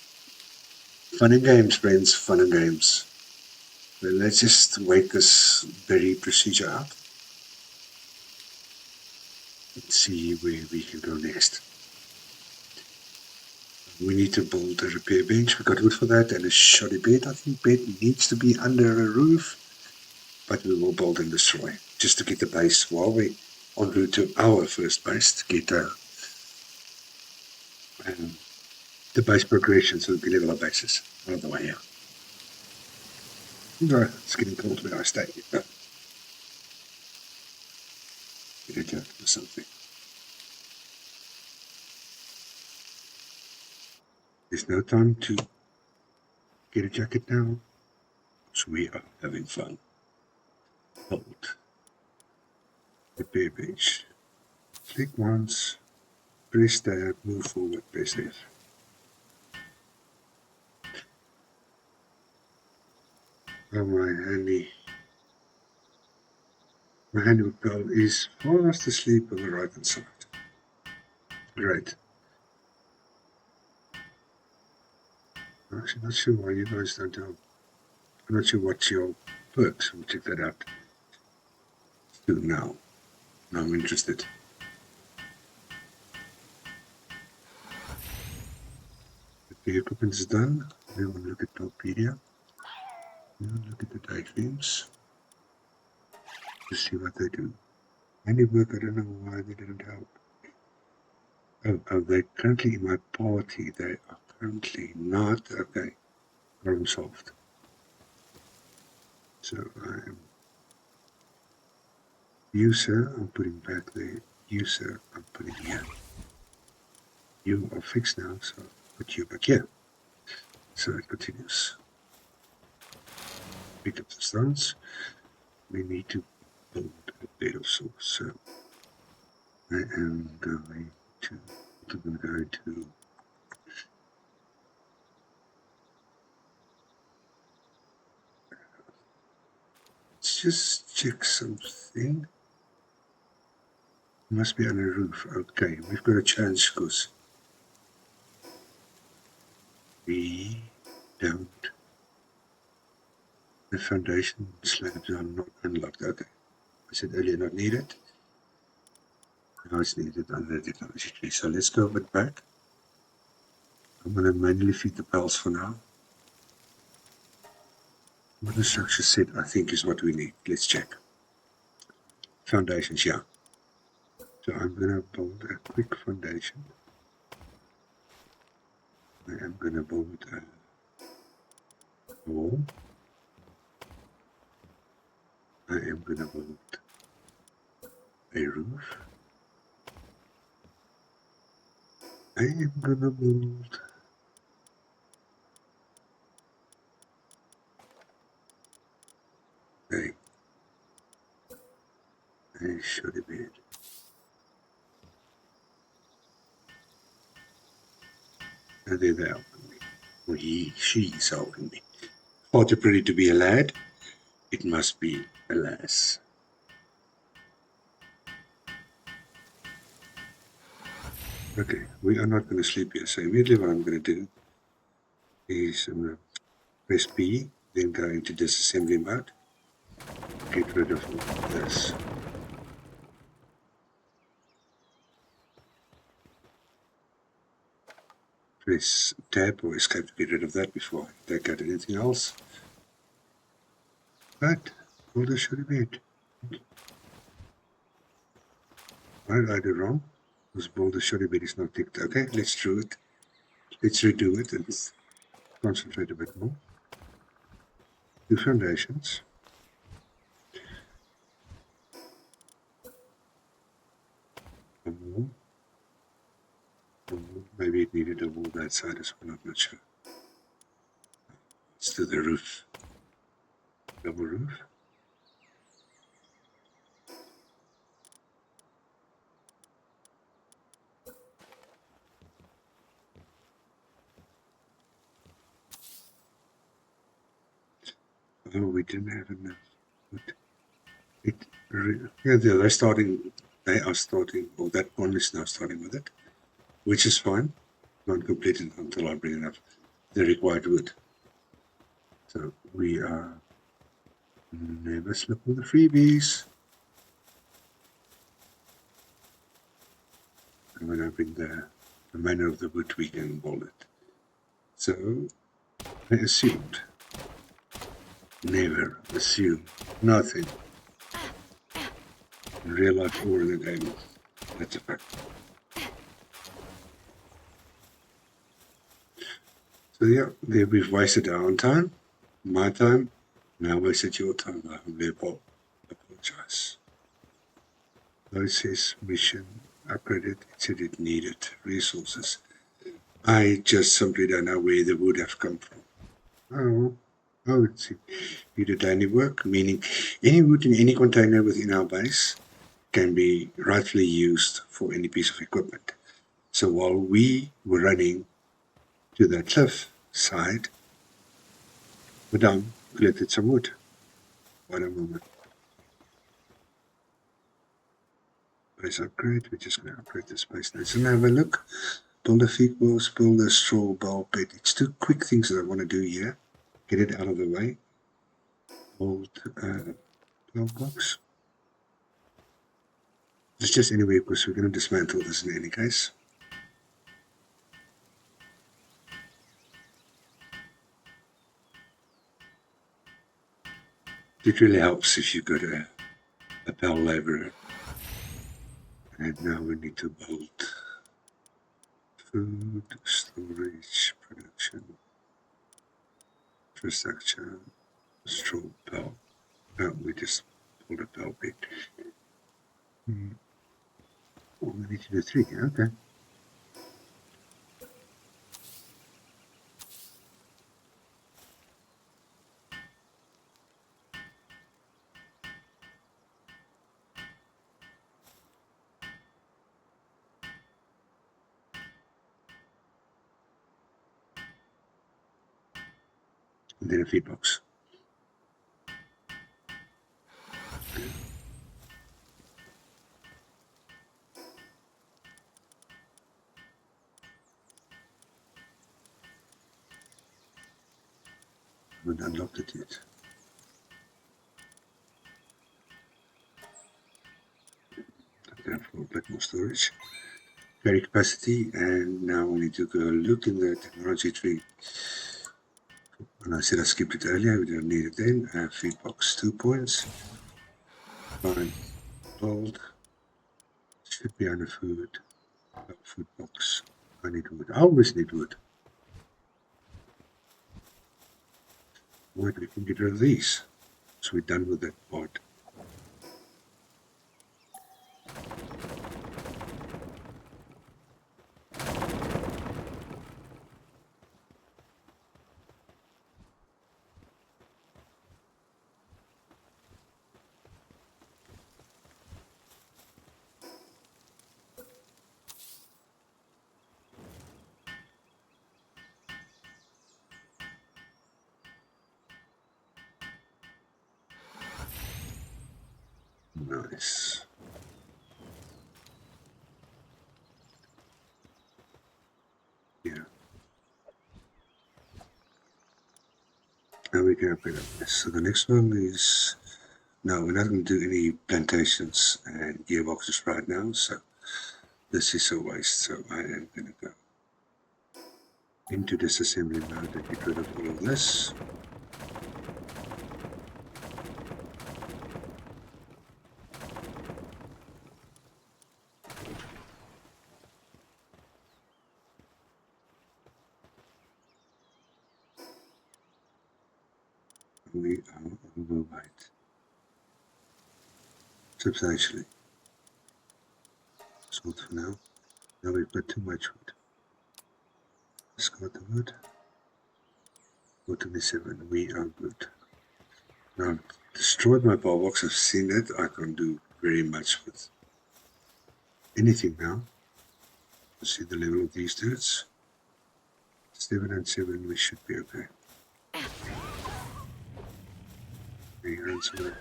Fun and games, friends, fun and games. Well, let's just wait this berry procedure out and see where we can go next. We need to build a repair bench. We've got wood for that and a shoddy bed. I think bed needs to be under a roof, but we will build and destroy just to get the base while we're en route to our first base to get the base progression so we can level our bases out of the way here. No, it's getting cold where I stay. Get a jacket or something. There's no time to get a jacket now, so we are having fun. Hold. Repair bench. Click once, press tab, move forward, press F. Oh, my handy pal is fast asleep on the right hand side. Great. I'm actually not sure why you guys don't help. I'm not sure what's your perks. We'll check that out. Let's do it now. Now I'm interested. The equipment is done. We will look at Wikipedia. We will look at the diagrams to see what they do. Handiwork, I don't know why they didn't help. Oh, they're currently in my party. They are currently not. Okay, problem solved. So I am user, I'm putting back there. User, I'm putting here. You are fixed now, so I'll put you back here. So it continues. Pick up the stones. We need to build a bed of sorts. So I am going to let's just check something. Must be on a roof. Okay, we've got a chance because we don't. The foundation slabs are not unlocked. Okay, I said earlier not needed. Now it's needed under the technology tree. So let's go a bit back. I'm going to manually feed the pals for now. What the structure set I think is what we need. Let's check. Foundations, yeah. So I'm going to build a quick foundation. I am going to build a wall. I am going to build a roof. I am going to build a shoddy bed. And there they are helping me. Or she's helping me. Far too pretty to be a lad. It must be a lass. Okay, we are not going to sleep here. So immediately what I'm going to do is I'm going to press B, then go into disassembly mode. Get rid of all this. Press tab or escape to get rid of that before I take out anything else. But all this should have been. What did I do wrong? This boulder should have been is not ticked. Okay, let's do it. Let's redo it and concentrate a bit more. Do foundations. A wall. Maybe it needed a wall that side as well, I'm not sure. Let's do the roof. Double roof. Oh, we didn't have enough. But yeah, they're starting. They are starting, or that one is now starting with it, which is fine. Not completed until I bring enough the required wood. So we are never slip on the freebies. And when I bring the remainder of the wood, we can build it. So I assumed. Never assume nothing. In real life or in the game. That's a fact. So yeah, there we've wasted our own time, my time, now wasted your time. I humbly apologize. Process, mission, upgraded, it said it needed resources. I just simply don't know where the wood have come from. Oh, it's needed daily work, meaning any wood in any container within our base can be rightfully used for any piece of equipment. So while we were running to the cliff side, Madame collected some wood. Wait a moment. Base upgrade. We're just going to upgrade this base. Let's have a look. Build a fig walls, build a straw bale bed. It's two quick things that I want to do here. Get it out of the way. Build a box. It's just anyway because we're going to dismantle this in any case. It really helps if you've got a pal laborer. And now we need to build food, storage, production, infrastructure, straw pal. No, we just pulled a pal bit. Oh, we need to do 3, okay. And then a feed box. I haven't unlocked it yet. Okay, for a bit more storage. Carry capacity, and now we need to go look in the technology tree. And I said I skipped it earlier, we don't need it then. Feed box 2 points. Fine. Build. Should be on a food box. I need wood. I always need wood. Wood, we can get rid of these. So we're done with that part. Nice. Yeah. Now we can open up this. So the next one is, no, we're not going to do any plantations and gearboxes right now. So this is a waste. So I am going to go into this assembly mode and get rid of all of this. We are overweight substantially. Salt for now. Now we've got too much wood. Discard the wood. 427. We are good. Now I've destroyed my power box. I've seen it. I can't do very much with anything now. You see the level of these dudes. 7 and 7. We should be okay. Answer.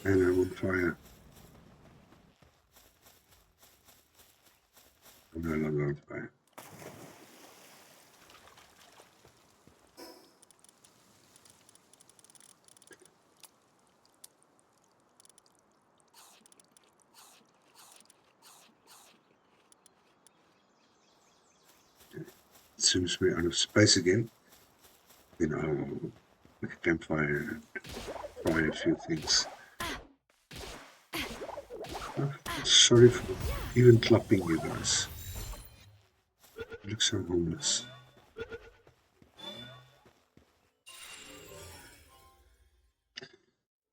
And I'm on fire. I'm no longer on fire. As soon as we're out of space again, then I'll make a campfire and fry a few things. Oh, sorry for even clapping you guys. You look so homeless.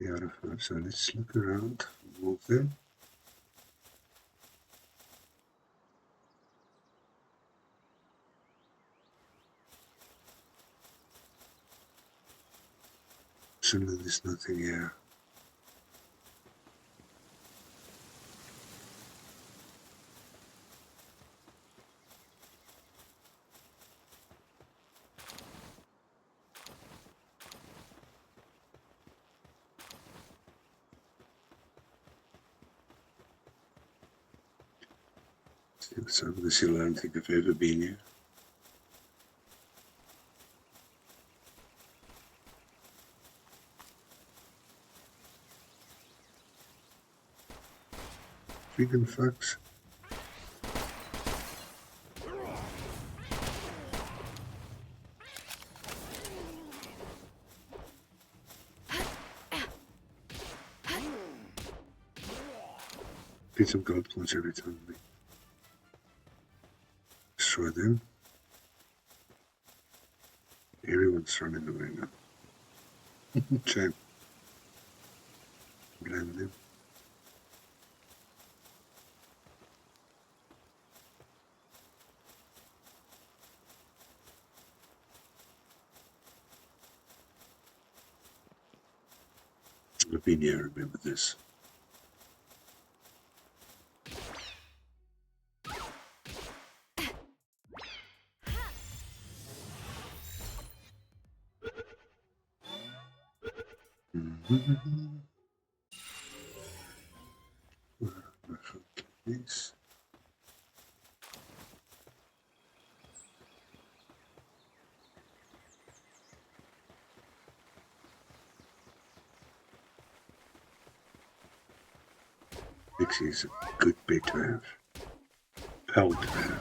Yeah, out of five. So let's look around, move them. Certainly there's nothing here. It's over this hill. I don't think I've ever been here. Freaking fucks. Get some gold points every time we destroy them. Everyone's running away now. Shame. Blame them. I've been here, remember this. Yes. This is a good bed to have. Pal to have.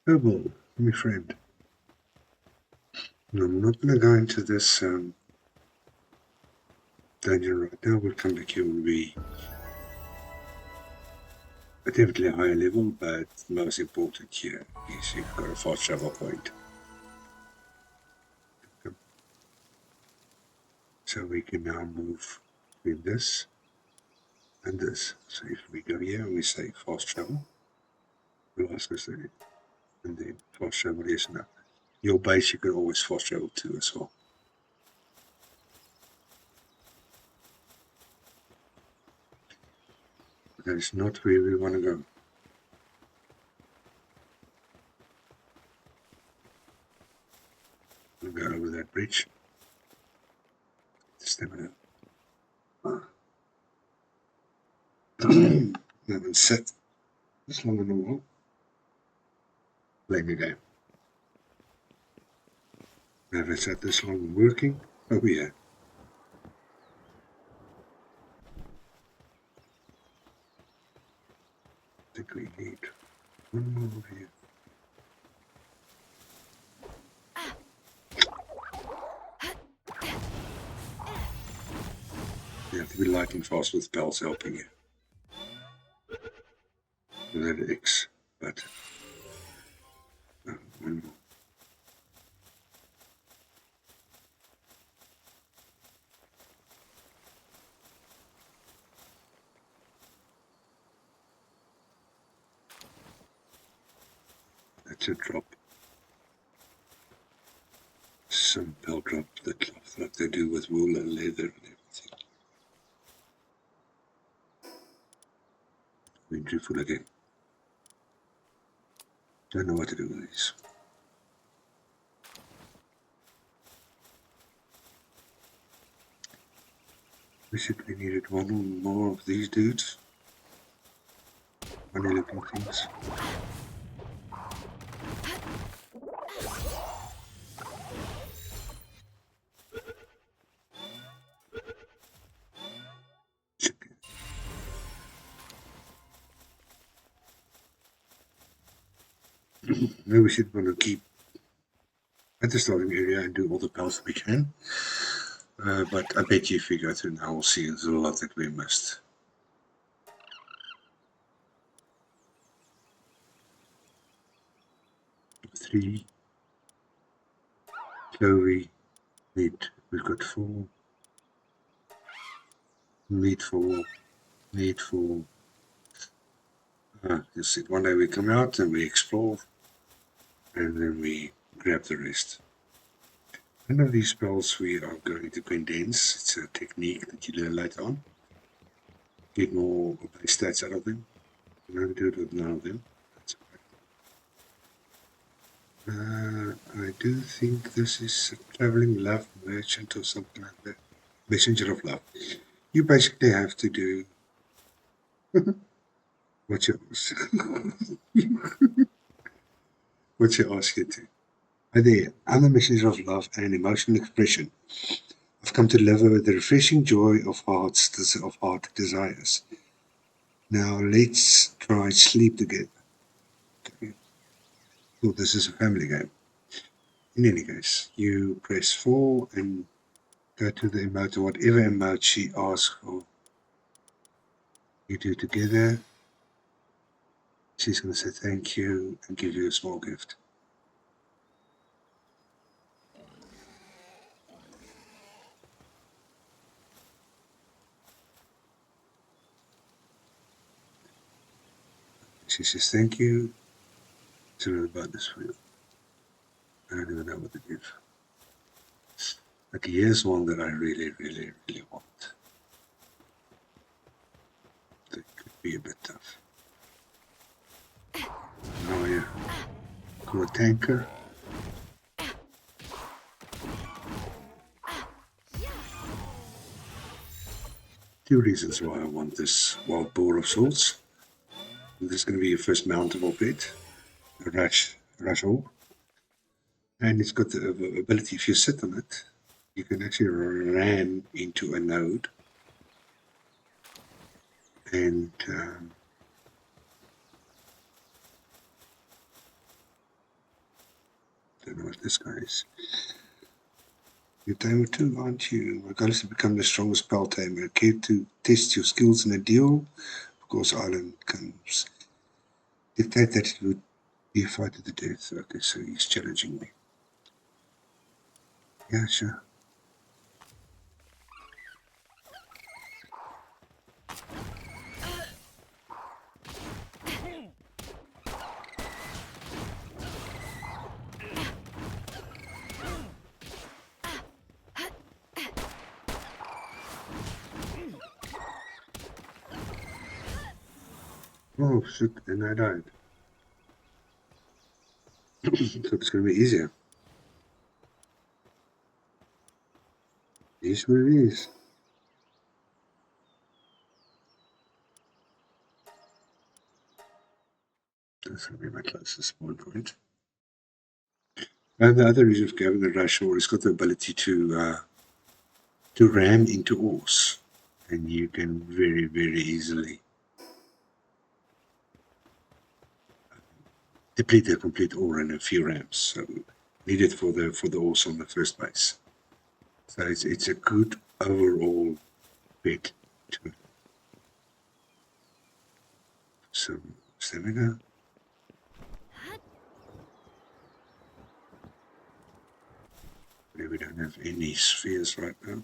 Herbal, my friend. I'm not going to go into this dungeon right now. We'll come back here when we are definitely a higher level, but the most important here is you've got a fast travel point. So we can now move between this and this. So if we go here and we say fast travel, we'll ask us there. And then fast travel is enough. Your base you can always fast travel to as well. But that is not where we want to go. We'll go over that bridge. Stamina. Haven't sat this long in a while. Playing a game. Haven't sat this long working. Oh yeah. I think we need one more over here. You have to be lightning fast with bells helping you. That X, but one more. That's a drop. Some bell drop the cloth like they do with wool and leather and everything. Injury full again. Don't know what to do with these. Basically needed one or more of these dudes. Funny looking things. Maybe we should want to keep at the starting area and do all the bells that we can. But I bet you if we go through now, we'll see there's a lot that we missed. Three. Chloe. Meat. We've got 4. Meat 4. Meat 4. You see, one day we come out and we explore. And then we grab the rest. One of these spells we are going to condense. It's a technique that you learn later on. Get more base stats out of them. I'm going to do it with none of them. That's okay. I do think this is a traveling love merchant or something like that. Messenger of love. You basically have to do what you what you ask you to. Hi there, I'm a messenger of love and emotional expression. I've come to deliver the refreshing joy of heart desires. Now let's try sleep together. Okay. Well, this is a family game. In any case, you press 4 and go to the emote or whatever emote she asks for. You do together. She's going to say thank you and give you a small gift. She says thank you. It's a little bonus for you. I don't even know what to give. But here's one that I really, really, really want. That could be a bit tough. How are you? Call a tanker. Two reasons why I want this wild boar of sorts. This is going to be your first mountable pet, a rush hawk. And it's got the ability, if you sit on it, you can actually ram into a node and don't know what this guy is. You're tamer too, aren't you? My goal is to become the strongest pal tamer. Care to test your skills in a duel? Of course, Island comes. Dictate that it would be a fight to the death. Okay, so he's challenging me. Yeah, sure. Oh, shit, and I died. So it's going to be easier. It is what it is. That's going to be my closest spawn point. And the other reason for having the rush ore is got the ability to ram into ores, and you can very, very easily deplete a complete ore in a few rams. So needed for the ores on the first base. So it's a good overall pet to it. Some stamina. We don't have any spheres right now.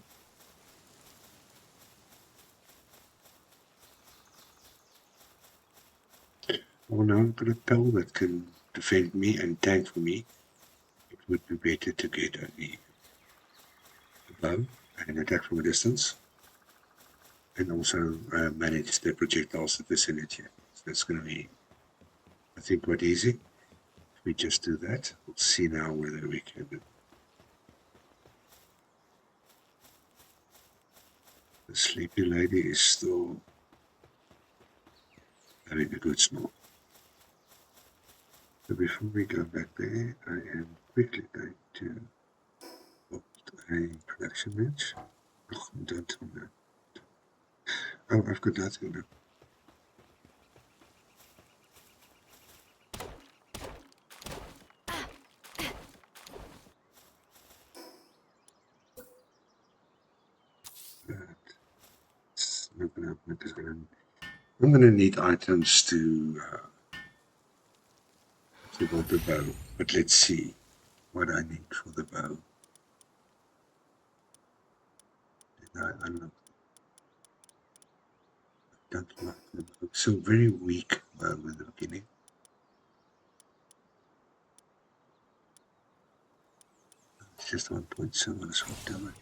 Oh no, I've got a pal that can defend me and tank for me. It would be better to get a bow and attack from a distance, and also manage the projectiles at the vicinity. So that's going to be, I think, quite easy. If we just do that, we'll see now whether we can do. The sleepy lady is still having a good snore. So before we go back there, I am quickly going to build a production bench. Oh, don't tell me that. Oh, I've got nothing now. It's not going to happen because I'm going to need items to build the bow. But let's see what I need for the bow. Did I unlock? I don't like the bow. So very weak bow in the beginning. It's just 1.7, that's what I'm doing.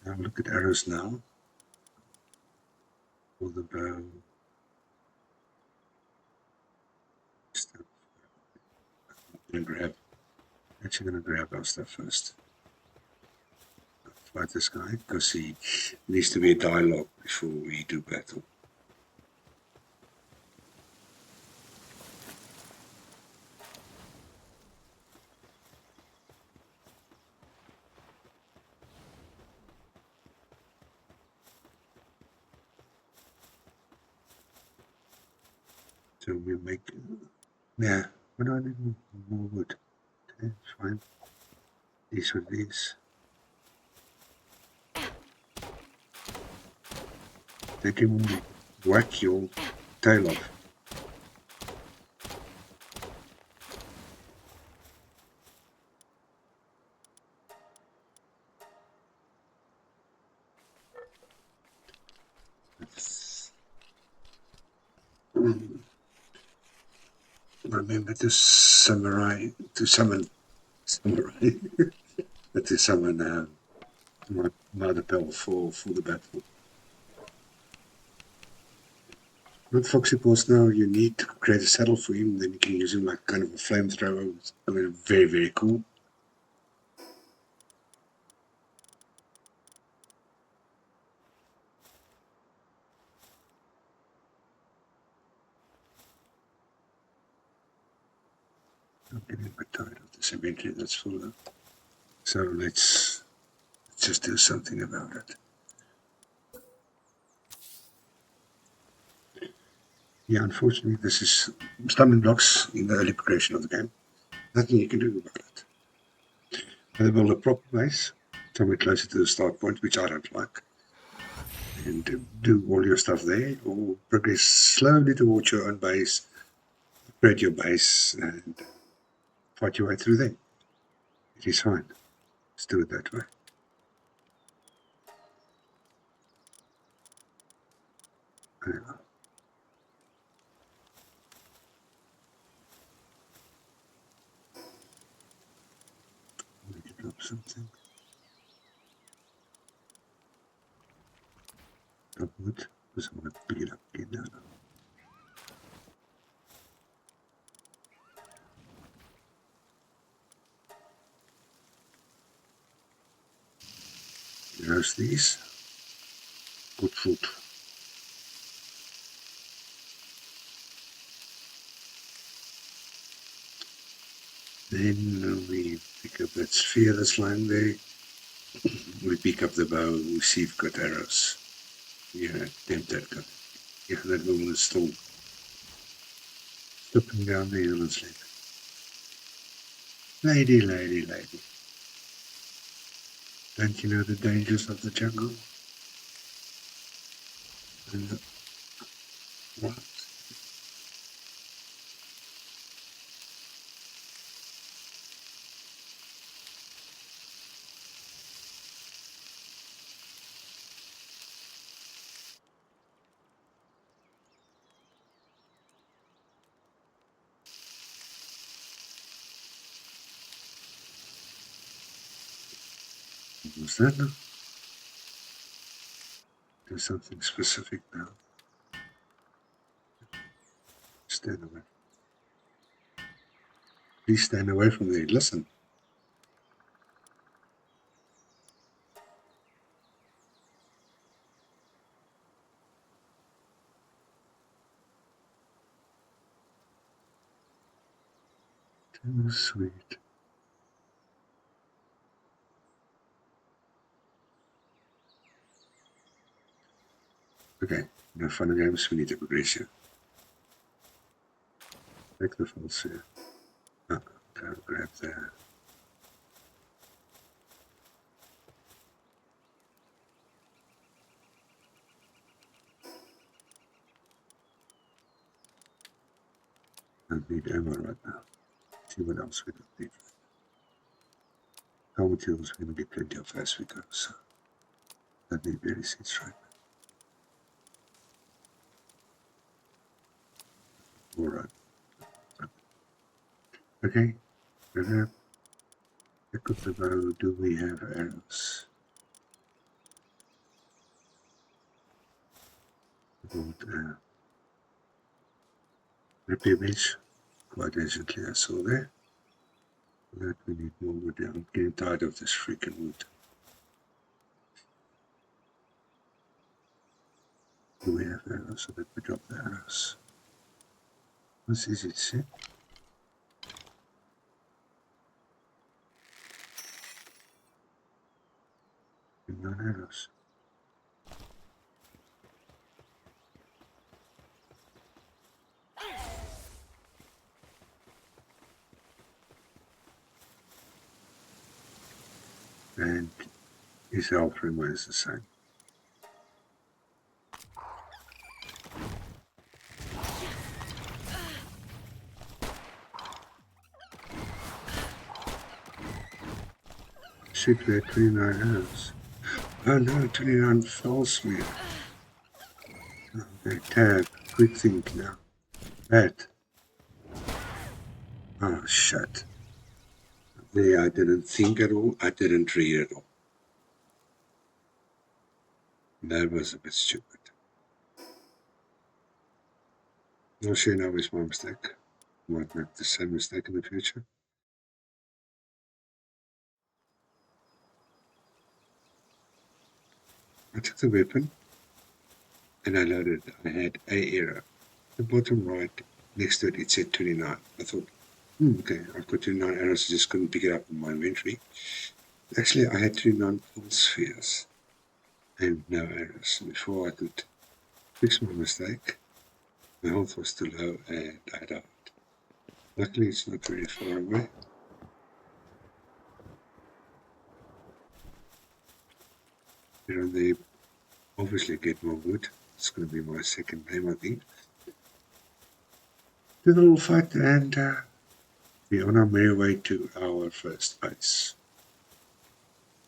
Now look at arrows now. For the bow. Stuff. Actually gonna grab our stuff first. Fight this guy because he needs to be a dialogue before we do battle. So we make, yeah, what do I need more wood? Okay, fine. These with these. They can whack your tail off. Remember to summon to summon my mother pal for the battle. With Foxy Paws now, you need to create a saddle for him, then you can use him like kind of a flamethrower. I mean, very, very cool. I'm getting a bit tired of this inventory that's full up. So let's just do something about it. Yeah, unfortunately, this is stumbling blocks in the early progression of the game. Nothing you can do about it. Either build a proper base, somewhere closer to the start point, which I don't like, and do all your stuff there, or progress slowly towards your own base, upgrade your base, and fight your way through there. It is fine. Let's do it that way. Anyway. Let me drop something. Drop wood, because I want to pick it up again now. Roast these. Good fruit. Then we pick up that sphere that's lying there. We pick up the bow. We see if we've got arrows. Yeah, attempt that gun. Yeah, that woman is still slipping down the hill and sleeping. Lady, lady, lady. Don't you know the dangers of the jungle? And the, what? What's that now? Do something specific now. Stand away. Please stand away from there. Listen. Too sweet. Okay, no fun and games. We need to progress here. Take the false here. Oh, grab there. I don't need ammo right now. See what else we don't need. Power materials we're going to get plenty of as we go, so don't need berry seeds right now. Alright. Okay, grab. Pick up the bow. Do we have arrows? Repair bench. Quite urgently, I saw there. That we need more wood. I'm getting tired of this freaking wood. Do we have arrows? So that we drop the arrows. What's easy to see? No arrows. And his health remains the same. Shoot, we had 29 arrows. Oh no, 29 false me. Okay, tab. Quick think now. That. Oh shit. There, I didn't think at all. I didn't read at all. That was a bit stupid. I'll show you now is my mistake. Might make the same mistake in the future. I took the weapon and I loaded it. I had a error. The bottom right next to it, it said 29. I thought, Okay, I've got 2 non-arrows, I just couldn't pick it up in my inventory. Actually, I had 2 non-pulse spheres and no arrows. Before I could fix my mistake, my health was too low and I died. Luckily, it's not very far away. Here and there, obviously get more wood. It's going to be my second name, I think. Do the little fight and we're on our merry way to our first base.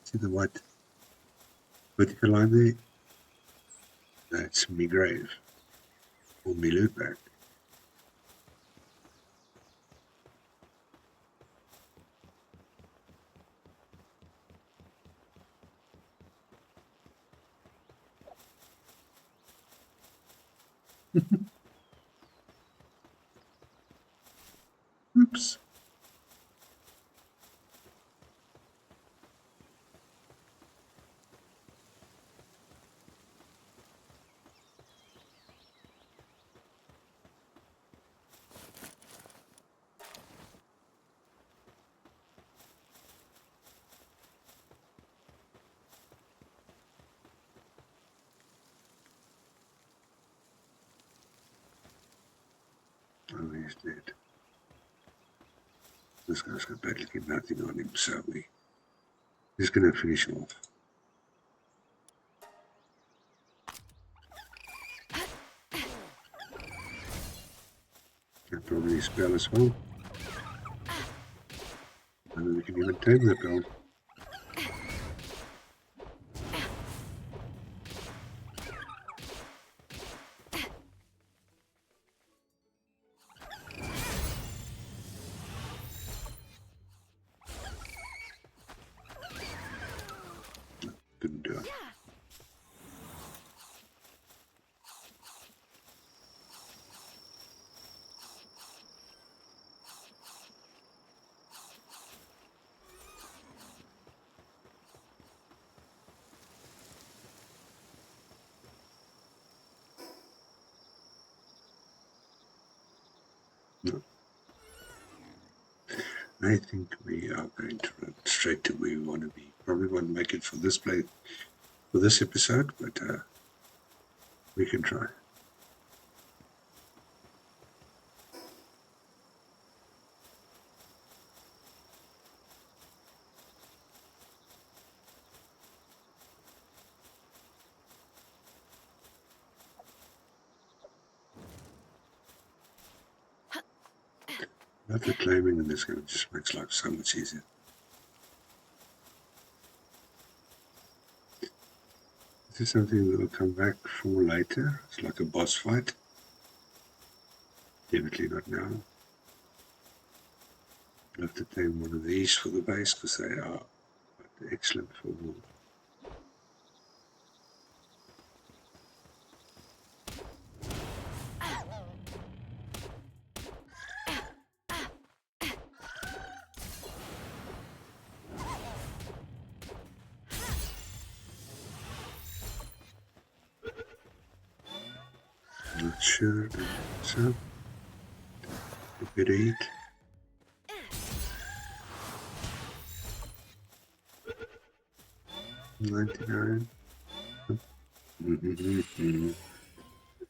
See the white vertical line there? That's me grave, or me loot bag. Oops. Oh, he's dead. This guy's got practically nothing on him, so we're just going to finish him off. And probably spell as well. And we can even tame the gold. Couldn't do it. No. I think we are going to run straight to where we want to be. Probably won't make it for this play, for this episode, but we can try. Not the claiming in this game just makes life so much easier. This is something that will come back for later. It's like a boss fight. Definitely not now. I'll have to tame one of these for the base because they are excellent for wool. Not sure. So, a bit of heat. $99.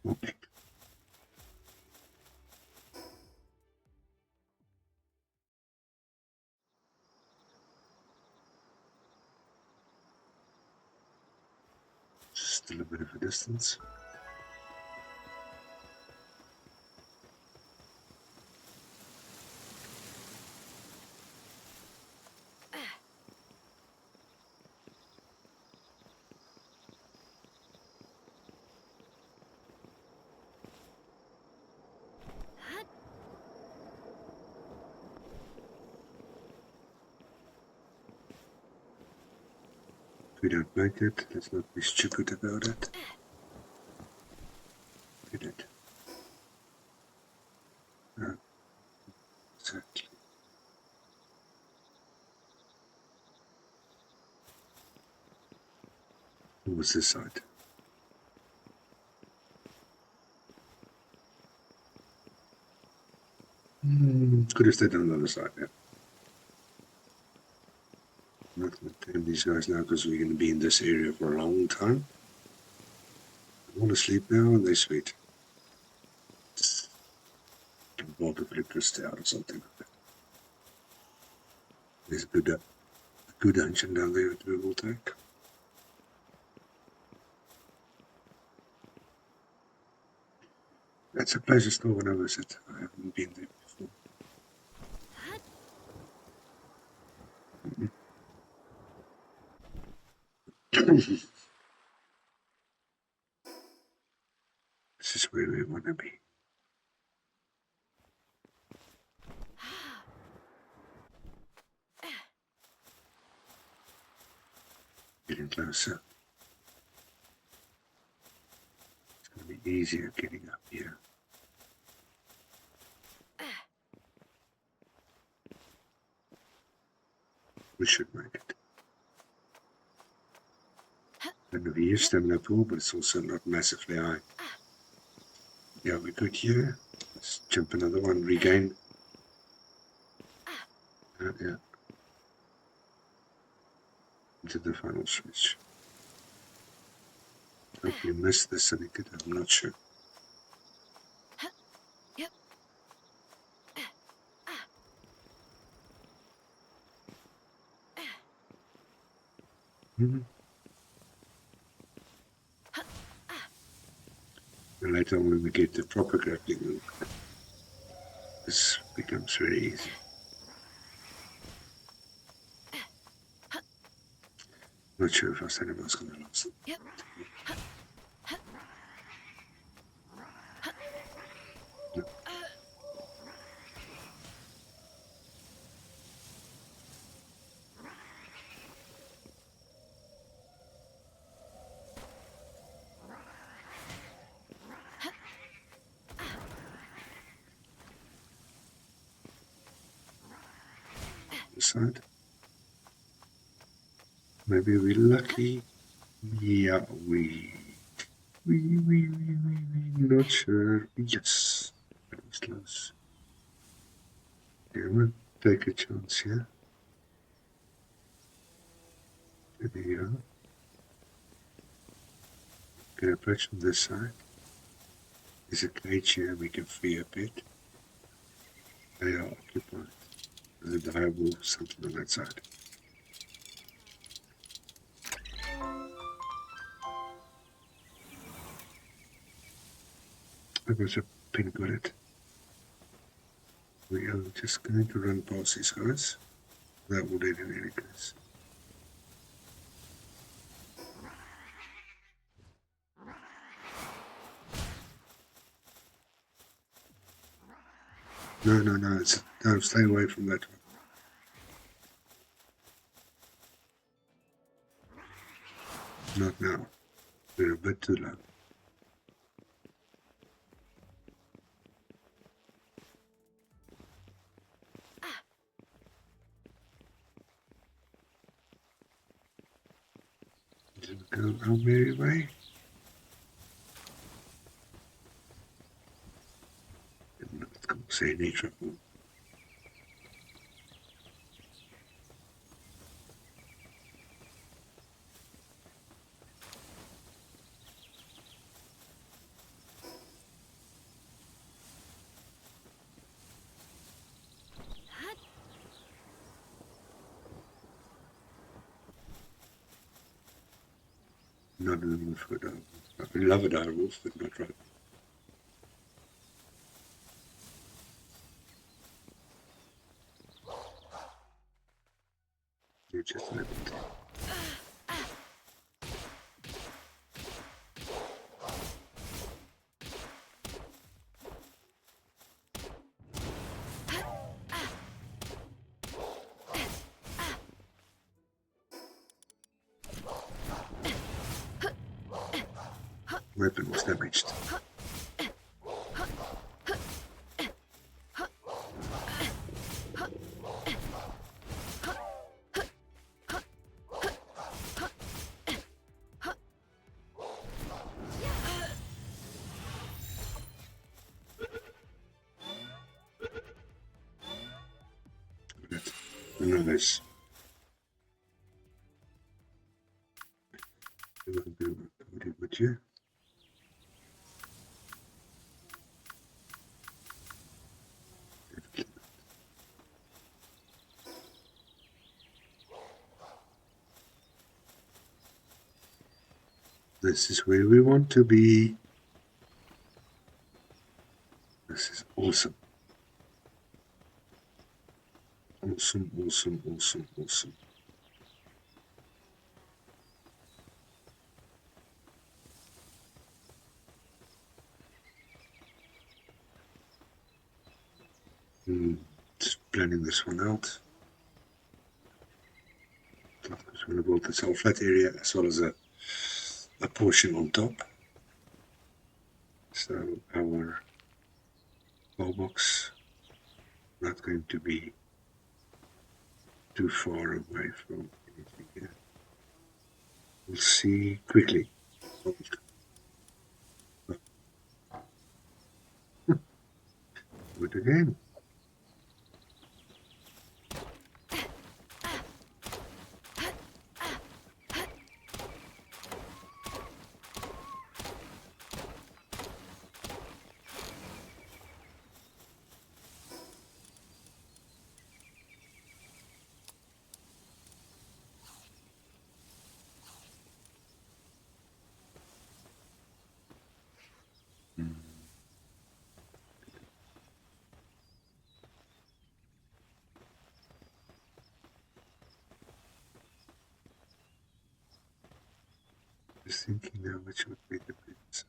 Okay. Still a bit of a distance. If we don't make it, let's not be stupid about it. We did. Exactly. What was this side? Could have stayed on the other side, yeah. I'm not going to tame these guys now because we're going to be in this area for a long time. I want to sleep now and they're sweet. Can bolt of electricity out or something like that. There's a good engine down there that we will take. That's a pleasure store when I visit. I haven't been there before. This is where we want to be. Getting closer. It's going to be easier getting up here. We should make it. And over here, stamina pool, but it's also not massively high. Yeah, we're good here. Let's jump another one, regain. Yeah. Into the final switch. Hope you missed this, Syndicate. I'm not sure. Yep. And later on when we get the proper grappling, this becomes very easy. Not sure if our stamina is going to last. Yep. No. This side. Maybe we're lucky. Yeah, not sure. Yes, that was close. Yeah, we'll take a chance here. There you go. Can approach from this side. There's a cage here we can free a bit. They are occupied. There's a dire wolf, something on that side. There was a pin bullet. We are just going to run past these guys. That will do in any case. No, no, stay away from that one. Not now. We're a bit too low. Didn't go our merry way. Didn't know it's going to say any trouble. None of them have got a... I love a dire wolf, but not right. You just let it. Weapon was damaged. Nice. With you. This is where we want to be. This is awesome. Awesome, awesome, awesome, awesome. Just planning this one out. I'm going to build this whole flat area as well as a portion on top. So our box not going to be too far away from anything here. We'll see quickly. Do it again. Just thinking now which would be the best.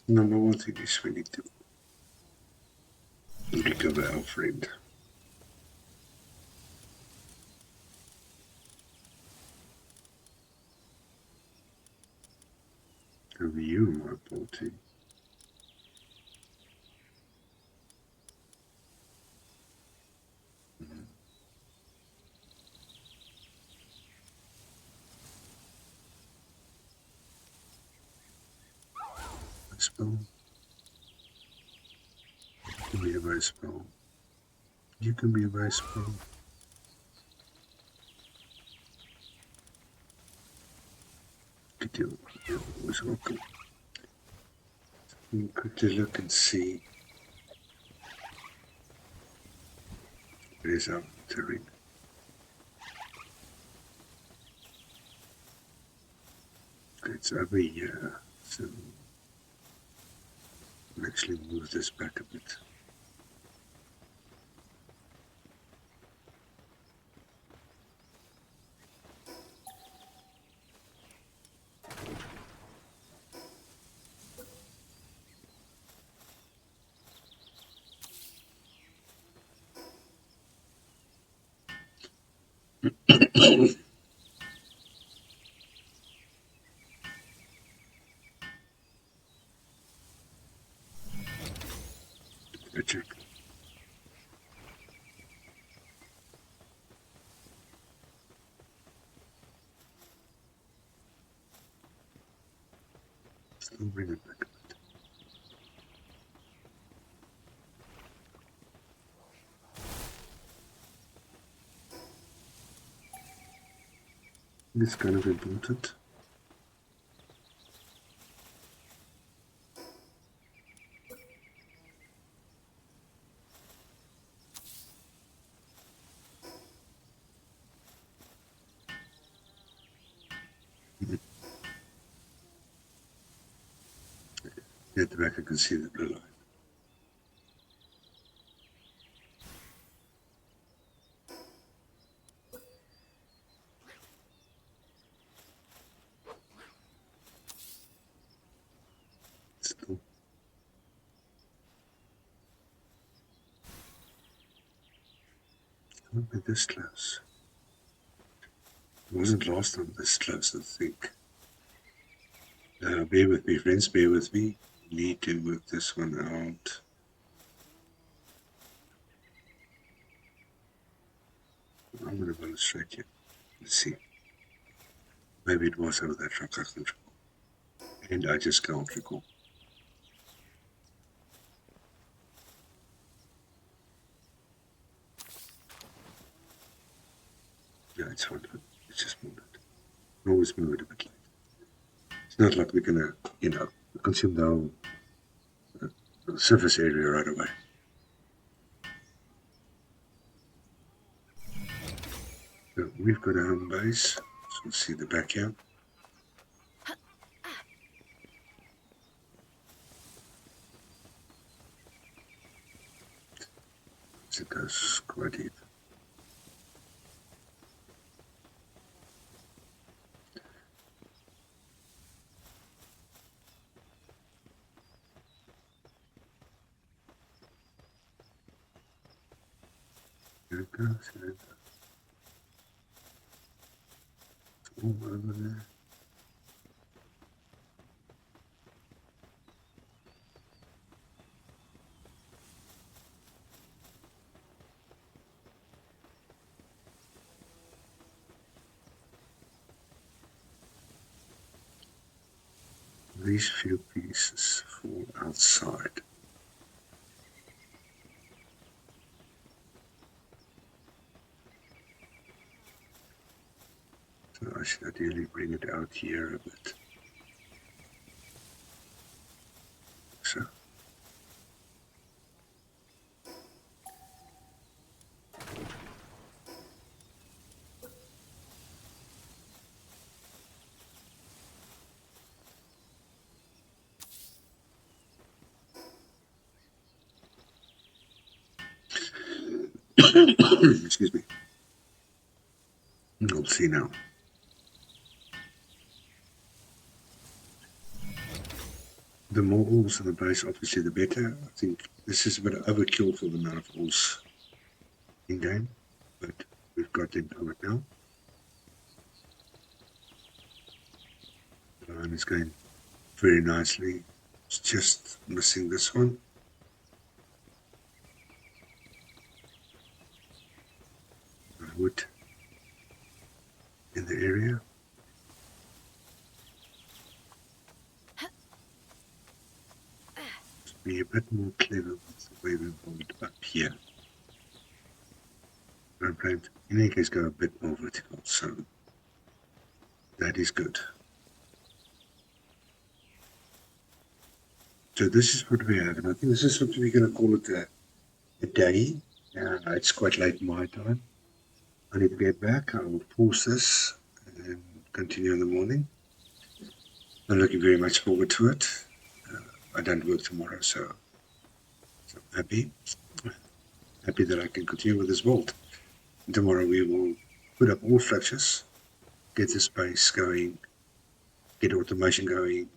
Number one thing is we need to recover our friend. Over you, my party. Spell. You can be a vice spell. You can be a vice spell. Good deal. You're always welcome. Quickly look and see. Where is our terrain? It's over here. So I'll actually move this back a bit. Check. Still bring it back a bit. It's kind of important. At the back I can see the blue line. Still. Won't be this close. It wasn't last time this close, I think. Bear with me, friends, bear with me. Need to work this one out. I'm going to go straight here. Let's see. Maybe it was over that truck, I can't recall. And I just can't recall. Yeah, it's fine. Let's just move it. Always move it a bit late. It's not like we're going to, consume the whole surface area right away. So we've got a home base. So let's see the backyard. It goes quite deep. Here it goes, here it goes. It's all over there. These few pieces fall outside. So I should ideally bring it out here a bit. So. Excuse me. We'll see now. The more ores on the base, obviously, the better. I think this is a bit of overkill for the amount of ores in game, but we've got them covered now. The line is going very nicely. It's just missing this one. Wood in the area. Just be a bit more clever with the way we hold it up here. I'm trying to, in any case, go a bit more vertical, so that is good. So this is what we have, and I think this is what we're going to call it a day. It's quite late my time. I need to get back. I will pause this and continue in the morning. I'm looking very much forward to it. I don't work tomorrow, so I'm happy that I can continue with this vault. And tomorrow we will put up all structures, get the space going, get automation going,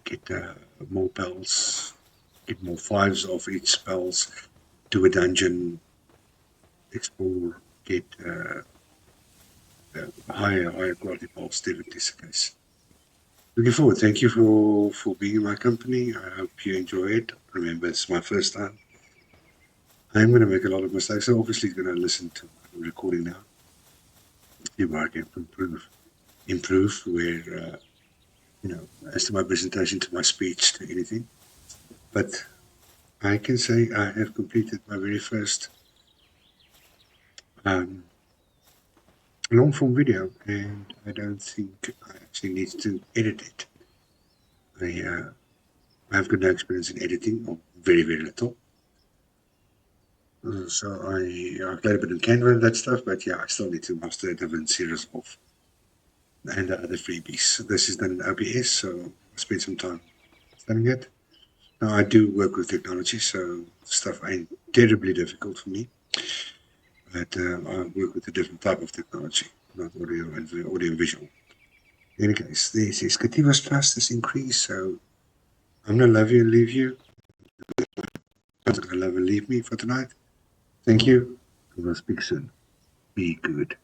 get more bells, get more 5s off each spells, do a dungeon, explore, get higher quality pulse, definitely is the case. Looking forward. Thank you for being in my company. I hope you enjoy it. Remember, it's my first time. I'm going to make a lot of mistakes. I'm obviously going to listen to my recording now. See where I can improve where, as to my presentation, to my speech, to anything. But I can say I have completed my very first long form video, and I don't think I actually need to edit it. I have got no experience in editing, or very, very little. So I played a bit in Canva and that stuff, but yeah, I still need to master DaVinci Resolve and the other freebies. This is done in OBS, so I spent some time studying it. Now I do work with technology, so stuff ain't terribly difficult for me. But I work with a different type of technology, not audio and visual. In any case, this is Kativa's trust has increased, so I'm gonna love you and leave you. I'm gonna love and leave me for tonight. Thank you. We will speak soon. Be good.